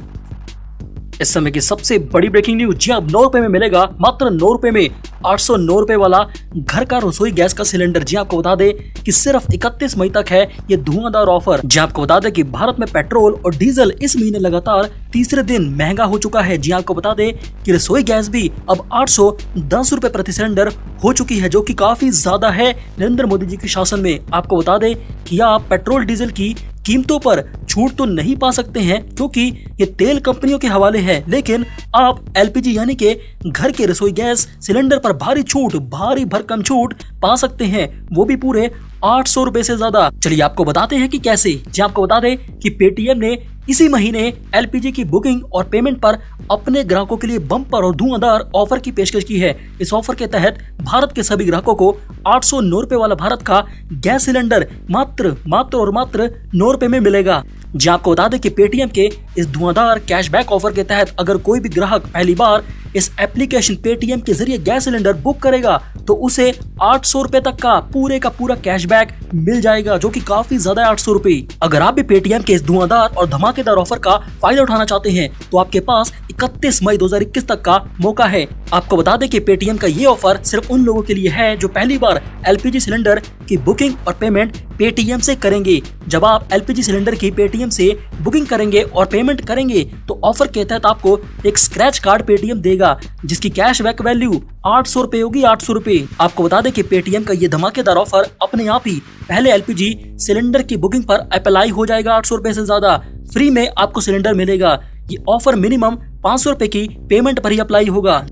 इस समय की सबसे बड़ी ब्रेकिंग न्यूज। जी अब 9 रुपए में मिलेगा, मात्र 9 रुपए में 809 रुपए वाला घर का रसोई गैस का सिलेंडर। जी आपको बता दें कि सिर्फ 31 मई तक है ये धुआंधार ऑफर। जी आपको बता दें कि भारत में पेट्रोल और डीजल इस महीने लगातार तीसरे दिन महंगा हो चुका है। जी आपको बता दें कि रसोई गैस भी अब 810 रुपए प्रति सिलेंडर हो चुकी है, जो कि काफी ज्यादा है नरेंद्र मोदी जी के शासन में। आपको बता दें कि आप पेट्रोल डीजल की कीमतों पर छूट तो नहीं पा सकते हैं क्योंकि ये तेल कंपनियों के हवाले है, लेकिन आप LPG यानी कि घर के रसोई गैस सिलेंडर पर भारी छूट, भारी भरकम छूट पा सकते हैं, वो भी पूरे 800 रुपए से ज्यादा। चलिए आपको बताते हैं कि कैसे। जी आपको बता दें कि पेटीएम ने इसी महीने LPG की बुकिंग और पेमेंट पर अपने ग्राहकों के लिए बम्पर और धुआंधार ऑफर की पेशकश की है। इस ऑफर के तहत भारत के सभी ग्राहकों को 809 रुपए वाला भारत का गैस सिलेंडर मात्र 9 रुपए में मिलेगा। जी आपको बता दें कि पेटीएम के इस धुआंधार कैशबैक ऑफर के तहत अगर कोई भी ग्राहक पहली बार इस एप्लीकेशन पेटीएम के जरिए गैस सिलेंडर बुक करेगा तो उसे 800 रुपए तक का पूरा कैशबैक मिल जाएगा, जो कि काफी ज्यादा है 800 रुपए। अगर आप भी पेटीएम के इस धुआंधार और धमाकेदार ऑफर का फायदा उठाना चाहते हैं तो आपके पास 31 मई 2021 तक का मौका है। आपको बता दें कि पेटीएम का ये ऑफर सिर्फ उन लोगों के लिए है जो पहली बार LPG सिलेंडर की बुकिंग और पेमेंट पेटीएम से करेंगे। जब आप LPG सिलेंडर की पेटीएम से बुकिंग करेंगे और पेमेंट करेंगे तो ऑफर के तहत आपको एक स्क्रैच कार्ड पेटीएम देगा, जिसकी कैशबैक वैल्यू 800 रुपए होगी, 800 रुपए। आपको बता दें कि पेटीएम का ये धमाकेदार ऑफर अपने आप ही पहले LPG सिलेंडर की बुकिंग पर अप्लाई हो जाएगा। 800 रुपए से ज्यादा फ्री में आपको सिलेंडर मिलेगा। ये ऑफर मिनिमम 500 रुपए की पेमेंट पर ही अप्लाई होगा।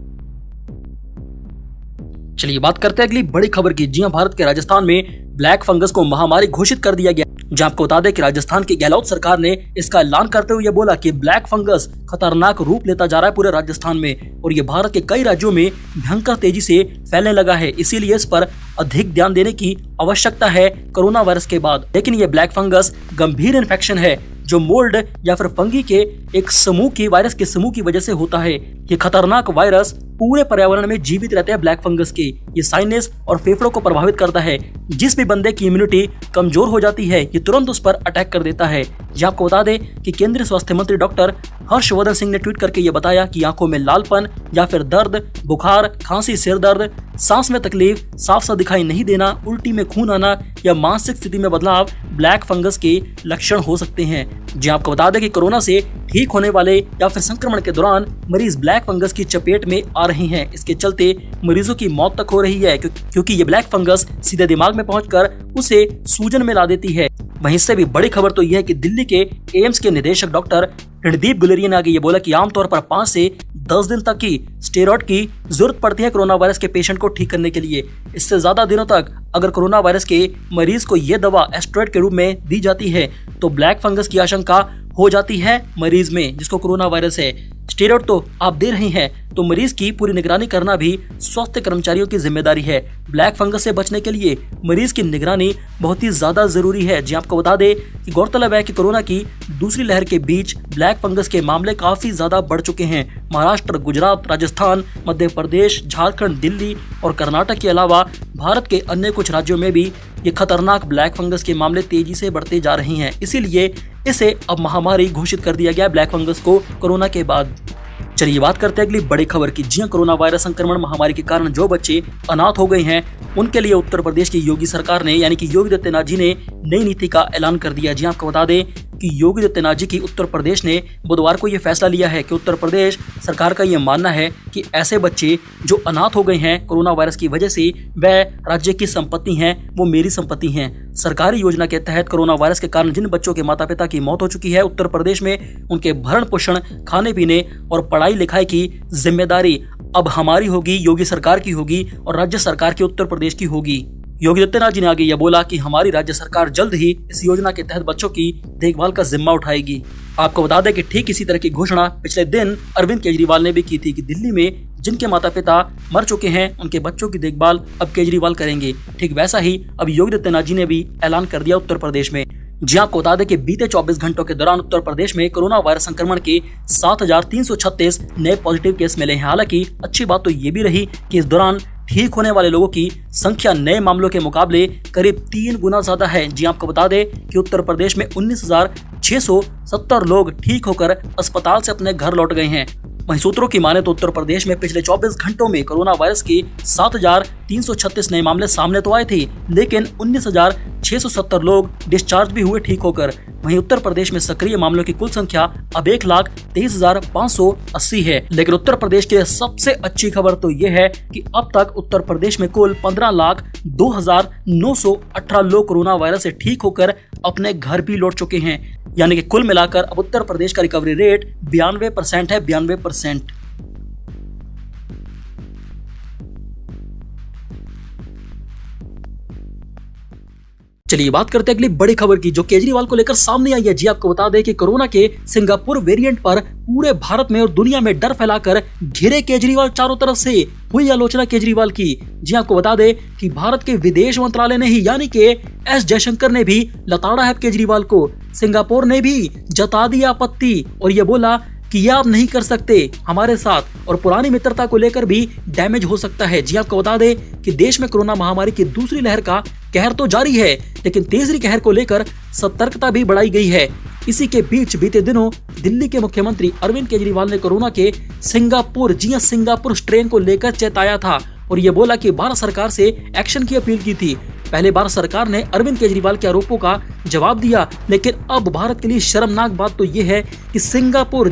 चलिए बात करते हैं अगली बड़ी खबर की। जी भारत के राजस्थान में ब्लैक फंगस को महामारी घोषित कर दिया गया। जहां आपको बता दें कि राजस्थान की गहलोत सरकार ने इसका ऐलान करते हुए बोला कि ब्लैक फंगस खतरनाक रूप लेता जा रहा है पूरे राजस्थान में और ये भारत के कई राज्यों में भयंकर तेजी से फैलने लगा है। इसीलिए इस पर अधिक ध्यान देने की आवश्यकता है कोरोना वायरस के बाद। लेकिन ये ब्लैक फंगस गंभीर इन्फेक्शन है जो मोल्ड या फिर फंगी के एक समूह की वायरस के समूह की वजह से होता है। ये खतरनाक वायरस पूरे पर्यावरण में जीवित रहते हैं ब्लैक फंगस के। ये साइनस और फेफड़ों को प्रभावित करता है। जिस भी बंदे की इम्यूनिटी कमजोर हो जाती है ये तुरंत उस पर अटैक कर देता है। जी आपको बता दें कि केंद्रीय स्वास्थ्य मंत्री डॉक्टर हर्षवर्धन सिंह ने ट्वीट करके ये बताया कि आंखों में लालपन या फिर दर्द, बुखार, खांसी, सिर दर्द, सांस में तकलीफ, साफ सा दिखाई नहीं देना, उल्टी में खून आना या मानसिक स्थिति में बदलाव ब्लैक फंगस के लक्षण हो सकते हैं। जी आपको बता दें कि कोरोना से ठीक होने वाले या फिर संक्रमण के दौरान मरीज ब्लैक फंगस की चपेट में आ रहे हैं। इसके चलते मरीजों की मौत तक हो रही है क्योंकि ये ब्लैक फंगस सीधे दिमाग में पहुंचकर उसे सूजन में ला देती है। वहीं इससे भी बड़ी खबर तो यह है कि दिल्ली के एम्स के निदेशक डॉक्टर रणदीप गुलेरिया ने आगे ये बोला कि आमतौर पर 5 से 10 दिन तक की स्टेरॉइड की जरूरत पड़ती है कोरोना वायरस के पेशेंट को ठीक करने के लिए। इससे ज्यादा दिनों तक अगर कोरोना वायरस के मरीज को यह दवा एस्टेरॉइड के रूप में दी जाती है तो ब्लैक फंगस की आशंका हो जाती है मरीज में जिसको कोरोना वायरस है। स्टेरॉइड तो आप दे रहे हैं तो मरीज की पूरी निगरानी करना भी स्वास्थ्य कर्मचारियों की जिम्मेदारी है। ब्लैक फंगस से बचने के लिए मरीज की निगरानी बहुत ही ज्यादा जरूरी है। जी आपको बता दें कि गौरतलब है कि कोरोना की दूसरी लहर के बीच ब्लैक फंगस के मामले काफी ज्यादा बढ़ चुके हैं। महाराष्ट्र, गुजरात, राजस्थान, मध्य प्रदेश, झारखंड, दिल्ली और कर्नाटक के अलावा भारत के अन्य कुछ राज्यों में भी ये खतरनाक ब्लैक फंगस के मामले तेजी से बढ़ते जा रहे हैं। इसीलिए इसे अब महामारी घोषित कर दिया गया ब्लैक फंगस को कोरोना के बाद। चलिए बात करते हैं अगली बड़ी खबर की। जी कोरोना वायरस संक्रमण महामारी के कारण जो बच्चे अनाथ हो गए हैं उनके लिए उत्तर प्रदेश की योगी सरकार ने यानी कि योगी आदित्यनाथ जी ने नई नीति का ऐलान कर दिया। जी आपको बता दें क्योंकि योगी आदित्यनाथ जी की उत्तर प्रदेश ने बुधवार को ये फैसला लिया है कि उत्तर प्रदेश सरकार का ये मानना है कि ऐसे बच्चे जो अनाथ हो गए हैं कोरोना वायरस की वजह से, वह राज्य की संपत्ति हैं, वो मेरी संपत्ति हैं। सरकारी योजना के तहत कोरोना वायरस के कारण जिन बच्चों के माता पिता की मौत हो चुकी है उत्तर प्रदेश में, उनके भरण पोषण, खाने पीने और पढ़ाई लिखाई की जिम्मेदारी अब हमारी होगी, योगी सरकार की होगी और राज्य सरकार की उत्तर प्रदेश की होगी। योगी आदित्यनाथ जी ने आगे यह बोला कि हमारी राज्य सरकार जल्द ही इस योजना के तहत बच्चों की देखभाल का जिम्मा उठाएगी। आपको बता दें कि ठीक इसी तरह की घोषणा पिछले दिन अरविंद केजरीवाल ने भी की थी कि दिल्ली में जिनके माता पिता मर चुके हैं उनके बच्चों की देखभाल अब केजरीवाल करेंगे। ठीक वैसा ही अब योगी आदित्यनाथ जी ने भी ऐलान कर दिया उत्तर प्रदेश में। जी आपको बता दें कि बीते 24 घंटों के दौरान उत्तर प्रदेश में कोरोना वायरस संक्रमण के 7,336 नए पॉजिटिव केस मिले हैं। हालांकि अच्छी बात तो ये भी रही कि इस दौरान ठीक होने वाले लोगों की संख्या नए मामलों के मुकाबले करीब 3 गुना ज्यादा है। जी आपको बता दें कि उत्तर प्रदेश में 19,670 लोग ठीक होकर अस्पताल से अपने घर लौट गए हैं। वहीं सूत्रों की माने तो उत्तर प्रदेश में पिछले 24 घंटों में कोरोना वायरस के 7,336 नए मामले सामने तो आए थे, लेकिन 19,670 लोग डिस्चार्ज भी हुए ठीक होकर। वहीं उत्तर प्रदेश में सक्रिय मामलों की कुल संख्या अब 1,23,580 है। लेकिन उत्तर प्रदेश की सबसे अच्छी खबर तो ये है कि अब तक उत्तर प्रदेश में कुल 15,02,918 लोग कोरोना वायरस से ठीक होकर अपने घर भी लौट चुके हैं। यानी कि कुल मिलाकर अब उत्तर प्रदेश का रिकवरी रेट 92% है, 92%। चलिए बात करते हैं अगली बड़ी खबर की जो केजरीवाल को लेकर सामने आई है। जी आपको बता दें कि कोरोना के सिंगापुर वेरिएंट पर पूरे भारत में और दुनिया में डर फैलाकर घिरे केजरीवाल चारों तरफ से हुई आलोचना केजरीवाल की। जी आपको बता दें कि भारत के विदेश मंत्रालय ने ही यानी कि एस जयशंकर ने भी लताड़ा है केजरीवाल को। सिंगापुर ने भी जता दी आपत्ति और ये बोला कि ये आप नहीं कर सकते हमारे साथ, और पुरानी मित्रता को लेकर भी डैमेज हो सकता है। जी आपको बता दें कि देश में कोरोना महामारी की दूसरी लहर का कहर तो जारी है, लेकिन तीसरी कहर को लेकर सतर्कता भी बढ़ाई गई है। इसी के बीच बीते दिनों दिल्ली के मुख्यमंत्री अरविंद केजरीवाल ने कोरोना के सिंगापुर स्ट्रेन को लेकर चेताया था और ये बोला कि भारत सरकार से एक्शन की अपील की थी। पहले भारत सरकार ने अरविंद केजरीवाल के आरोपों का जवाब दिया, लेकिन अब भारत के लिए शर्मनाक बात तो ये है कि सिंगापुर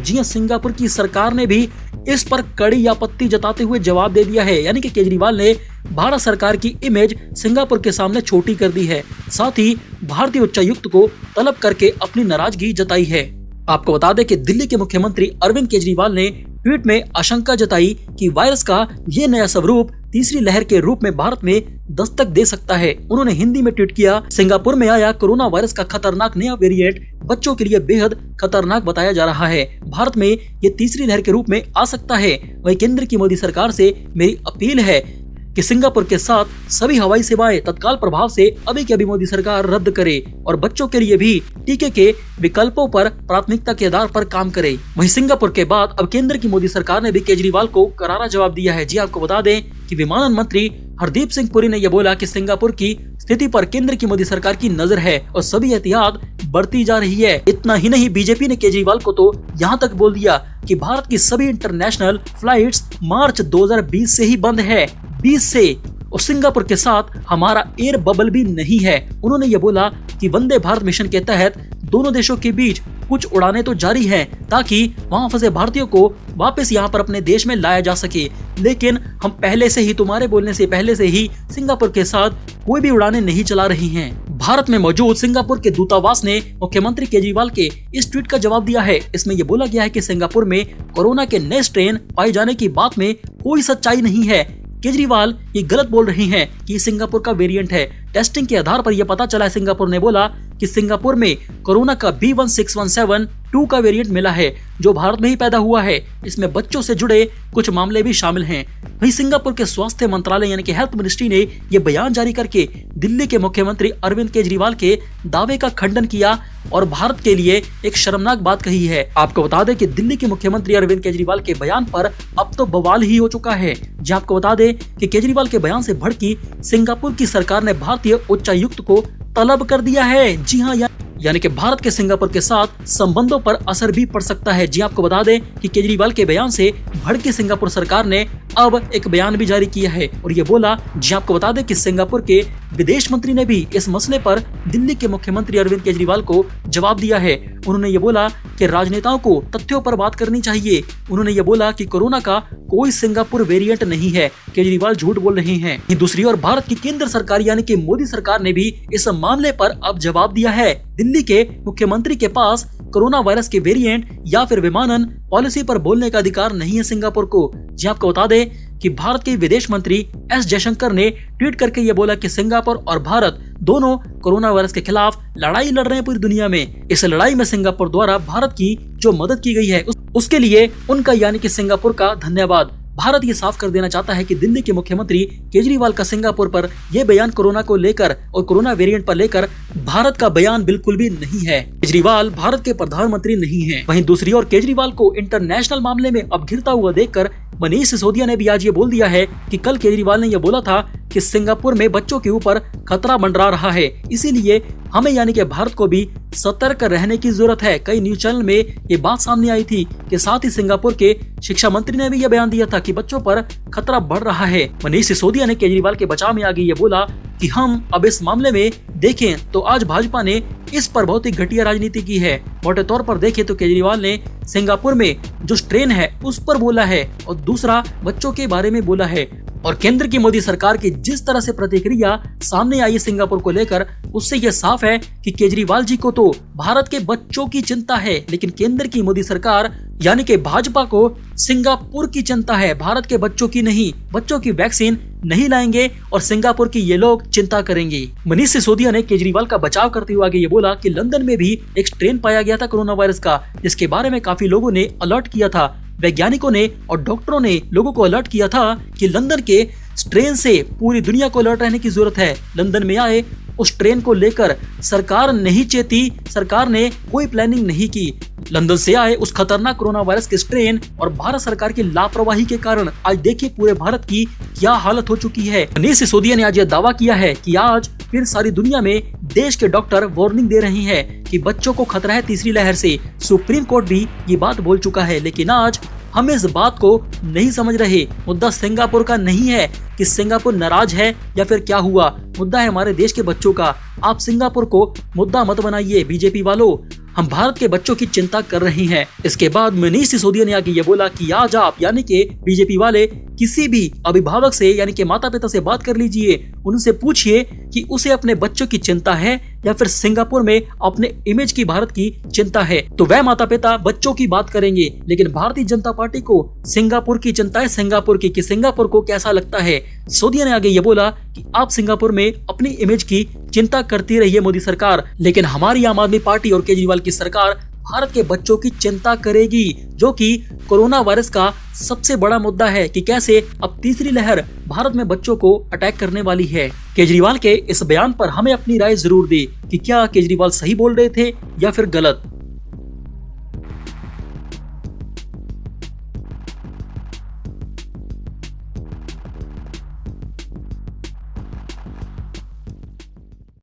की सरकार ने भी इस पर कड़ी आपत्ति जताते हुए जवाब दे दिया है। यानी कि केजरीवाल ने भारत सरकार की इमेज सिंगापुर के सामने छोटी कर दी है। साथ ही भारतीय उच्चायुक्त को तलब करके अपनी नाराजगी जताई है। आपको बता दें कि दिल्ली के मुख्यमंत्री अरविंद केजरीवाल ने ट्वीट में आशंका जताई कि वायरस का ये नया स्वरूप तीसरी लहर के रूप में भारत में दस्तक दे सकता है। उन्होंने हिंदी में ट्वीट किया, सिंगापुर में आया कोरोना वायरस का खतरनाक नया वेरिएंट बच्चों के लिए बेहद खतरनाक बताया जा रहा है। भारत में ये तीसरी लहर के रूप में आ सकता है। वहीं केंद्र की मोदी सरकार से मेरी अपील है कि सिंगापुर के साथ सभी हवाई सेवाएं तत्काल प्रभाव से अभी की अभी मोदी सरकार रद्द करे और बच्चों के लिए भी टीके के विकल्पों पर प्राथमिकता के आधार पर काम करे। वहीं सिंगापुर के बाद अब केंद्र की मोदी सरकार ने भी केजरीवाल को करारा जवाब दिया है। जी आपको बता दें कि विमानन मंत्री हरदीप सिंह पुरी ने यह बोला कि सिंगापुर की स्थिति पर केंद्र की मोदी सरकार की नजर है और सभी एहतियात बढ़ती जा रही है। इतना ही नहीं, बीजेपी ने केजरीवाल को तो यहाँ तक बोल दिया कि भारत की सभी इंटरनेशनल फ्लाइट्स मार्च 2020 से ही बंद है, 20 से, और सिंगापुर के साथ हमारा एयर बबल भी नहीं है। उन्होंने ये बोला कि वंदे भारत मिशन के तहत दोनों देशों के बीच कुछ उड़ानें तो जारी हैं ताकि वहां फंसे भारतीयों को वापस यहां पर अपने देश में लाया जा सके, लेकिन हम पहले से ही, तुम्हारे बोलने से पहले से ही सिंगापुर के साथ कोई भी उड़ानें नहीं चला रही हैं। भारत में मौजूद सिंगापुर के दूतावास ने मुख्यमंत्री केजरीवाल के इस ट्वीट का जवाब दिया है। इसमें यह बोला गया है कि सिंगापुर में कोरोना के नए स्ट्रेन पाए जाने की बात में कोई सच्चाई नहीं है। केजरीवाल ये गलत बोल रहे हैं कि सिंगापुर का वेरिएंट है। टेस्टिंग के आधार पर यह पता चला है, सिंगापुर ने बोला कि सिंगापुर में कोरोना का B16172 का वेरिएंट मिला है जो भारत में ही पैदा हुआ है। इसमें बच्चों से जुड़े कुछ मामले भी शामिल हैं। वहीं सिंगापुर के स्वास्थ्य मंत्रालय यानी कि हेल्थ मिनिस्ट्री ने यह बयान जारी करके दिल्ली के मुख्यमंत्री अरविंद केजरीवाल के दावे का खंडन किया और भारत के लिए एक शर्मनाक बात कही है। आपको बता दें कि दिल्ली के मुख्यमंत्री अरविंद केजरीवाल के बयान पर अब तो बवाल ही हो चुका है। जी आपको बता दें कि केजरीवाल के बयान से भड़की सिंगापुर की सरकार ने भारतीय उच्चायुक्त को तलब कर दिया है। जी हाँ, यानी कि भारत के सिंगापुर के साथ संबंधों पर असर भी पड़ सकता है। जी आपको बता दें कि केजरीवाल के बयान से भड़की सिंगापुर सरकार ने अब एक बयान भी जारी किया है और ये बोला, जी आपको बता दें कि सिंगापुर के विदेश मंत्री ने भी इस मसले पर दिल्ली के मुख्यमंत्री अरविंद केजरीवाल को जवाब दिया है। उन्होंने ये बोला कि राजनेताओं को तथ्यों पर बात करनी चाहिए। उन्होंने ये बोला कि कोरोना का कोई सिंगापुर वेरिएंट नहीं है, केजरीवाल झूठ बोल रहे हैं। दूसरी ओर भारत की केंद्र सरकार यानी कि मोदी सरकार ने भी इस मामले पर अब जवाब दिया है। दिल्ली के मुख्यमंत्री के पास कोरोना वायरस के वेरिएंट या फिर विमानन पॉलिसी पर बोलने का अधिकार नहीं है सिंगापुर को। जी आपको बता दें कि भारत के विदेश मंत्री एस जयशंकर ने ट्वीट करके ये बोला कि सिंगापुर और भारत दोनों कोरोना वायरस के खिलाफ लड़ाई लड़ रहे हैं पूरी दुनिया में। इस लड़ाई में सिंगापुर द्वारा भारत की जो मदद की गई है उसके लिए उनका यानी कि सिंगापुर का धन्यवाद। भारत ये साफ कर देना चाहता है कि दिल्ली के मुख्यमंत्री केजरीवाल का सिंगापुर पर यह बयान कोरोना को लेकर और कोरोना वेरिएंट पर लेकर भारत का बयान बिल्कुल भी नहीं है। केजरीवाल भारत के प्रधानमंत्री नहीं हैं। वहीं दूसरी ओर केजरीवाल को इंटरनेशनल मामले में अब घिरता हुआ देखकर मनीष सिसोदिया ने भी आज ये बोल दिया है कि कल केजरीवाल ने यह बोला था कि सिंगापुर में बच्चों के ऊपर खतरा मंडरा रहा है, इसीलिए हमें यानी कि भारत को भी सतर्क रहने की जरूरत है। कई न्यूज चैनल में ये बात सामने आई थी कि साथ ही सिंगापुर के शिक्षा मंत्री ने भी यह बयान दिया था कि बच्चों पर खतरा बढ़ रहा है। मनीष सिसोदिया ने केजरीवाल के बचाव में आगे ये बोला कि हम अब इस मामले में देखें तो आज भाजपा ने इस पर बहुत ही घटिया राजनीति की है। मोटे तौर पर देखें तो केजरीवाल ने सिंगापुर में जो स्ट्रेन है उस पर बोला है और दूसरा बच्चों के बारे में बोला है। और केंद्र की मोदी सरकार की जिस तरह से प्रतिक्रिया सामने आई है सिंगापुर को लेकर, उससे यह साफ है कि केजरीवाल जी को तो भारत के बच्चों की चिंता है, लेकिन केंद्र की मोदी सरकार यानी कि भाजपा को सिंगापुर की चिंता है, भारत के बच्चों की नहीं। बच्चों की वैक्सीन नहीं लाएंगे और सिंगापुर की ये लोग चिंता करेंगे। मनीष सिसोदिया ने केजरीवाल का बचाव करते हुए आगे ये बोला कि लंदन में भी एक स्ट्रेन पाया गया था कोरोना वायरस का, जिसके बारे में काफी लोगों ने अलर्ट किया था। वैज्ञानिकों ने और डॉक्टरों ने लोगों को अलर्ट किया था कि लंदन के स्ट्रेन से पूरी दुनिया को अलर्ट रहने की जरूरत है। लंदन में आए उस ट्रेन को लेकर सरकार नहीं चेती, सरकार ने कोई प्लानिंग नहीं की। लंदन से आए उस खतरनाक कोरोना वायरस के स्ट्रेन और भारत सरकार की लापरवाही के कारण आज देखिए पूरे भारत की क्या हालत हो चुकी है। मनीष सिसोदिया ने आज यह दावा किया है कि आज फिर सारी दुनिया में देश के डॉक्टर वार्निंग दे रहे हैं कि बच्चों को खतरा है तीसरी लहर से। सुप्रीम कोर्ट भी ये बात बोल चुका है, लेकिन आज हम इस बात को नहीं समझ रहे। मुद्दा सिंगापुर का नहीं है कि सिंगापुर नाराज है या फिर क्या हुआ, मुद्दा है हमारे देश के बच्चों का। आप सिंगापुर को मुद्दा मत बनाइए बीजेपी वालों, हम भारत के बच्चों की चिंता कर रहे हैं। इसके बाद मनीष सिसोदिया ने आगे ये बोला कि आज आप यानी कि बीजेपी वाले किसी भी अभिभावक से यानी कि माता पिता से बात कर लीजिए, उनसे पूछिए कि उसे अपने बच्चों की चिंता है या फिर सिंगापुर में अपने इमेज की भारत की चिंता है, तो वह माता पिता बच्चों की बात करेंगे। लेकिन भारतीय जनता पार्टी को सिंगापुर की चिंता है, सिंगापुर की कि सिंगापुर को कैसा लगता है। सिसोदिया ने आगे ये बोला कि आप सिंगापुर में अपनी इमेज की चिंता करती रही है मोदी सरकार, लेकिन हमारी आम आदमी पार्टी और केजरीवाल की सरकार भारत के बच्चों की चिंता करेगी, जो कि कोरोना वायरस का सबसे बड़ा मुद्दा है कि कैसे अब तीसरी लहर भारत में बच्चों को अटैक करने वाली है। केजरीवाल के इस बयान पर हमें अपनी राय जरूर दी कि क्या केजरीवाल सही बोल रहे थे या फिर गलत।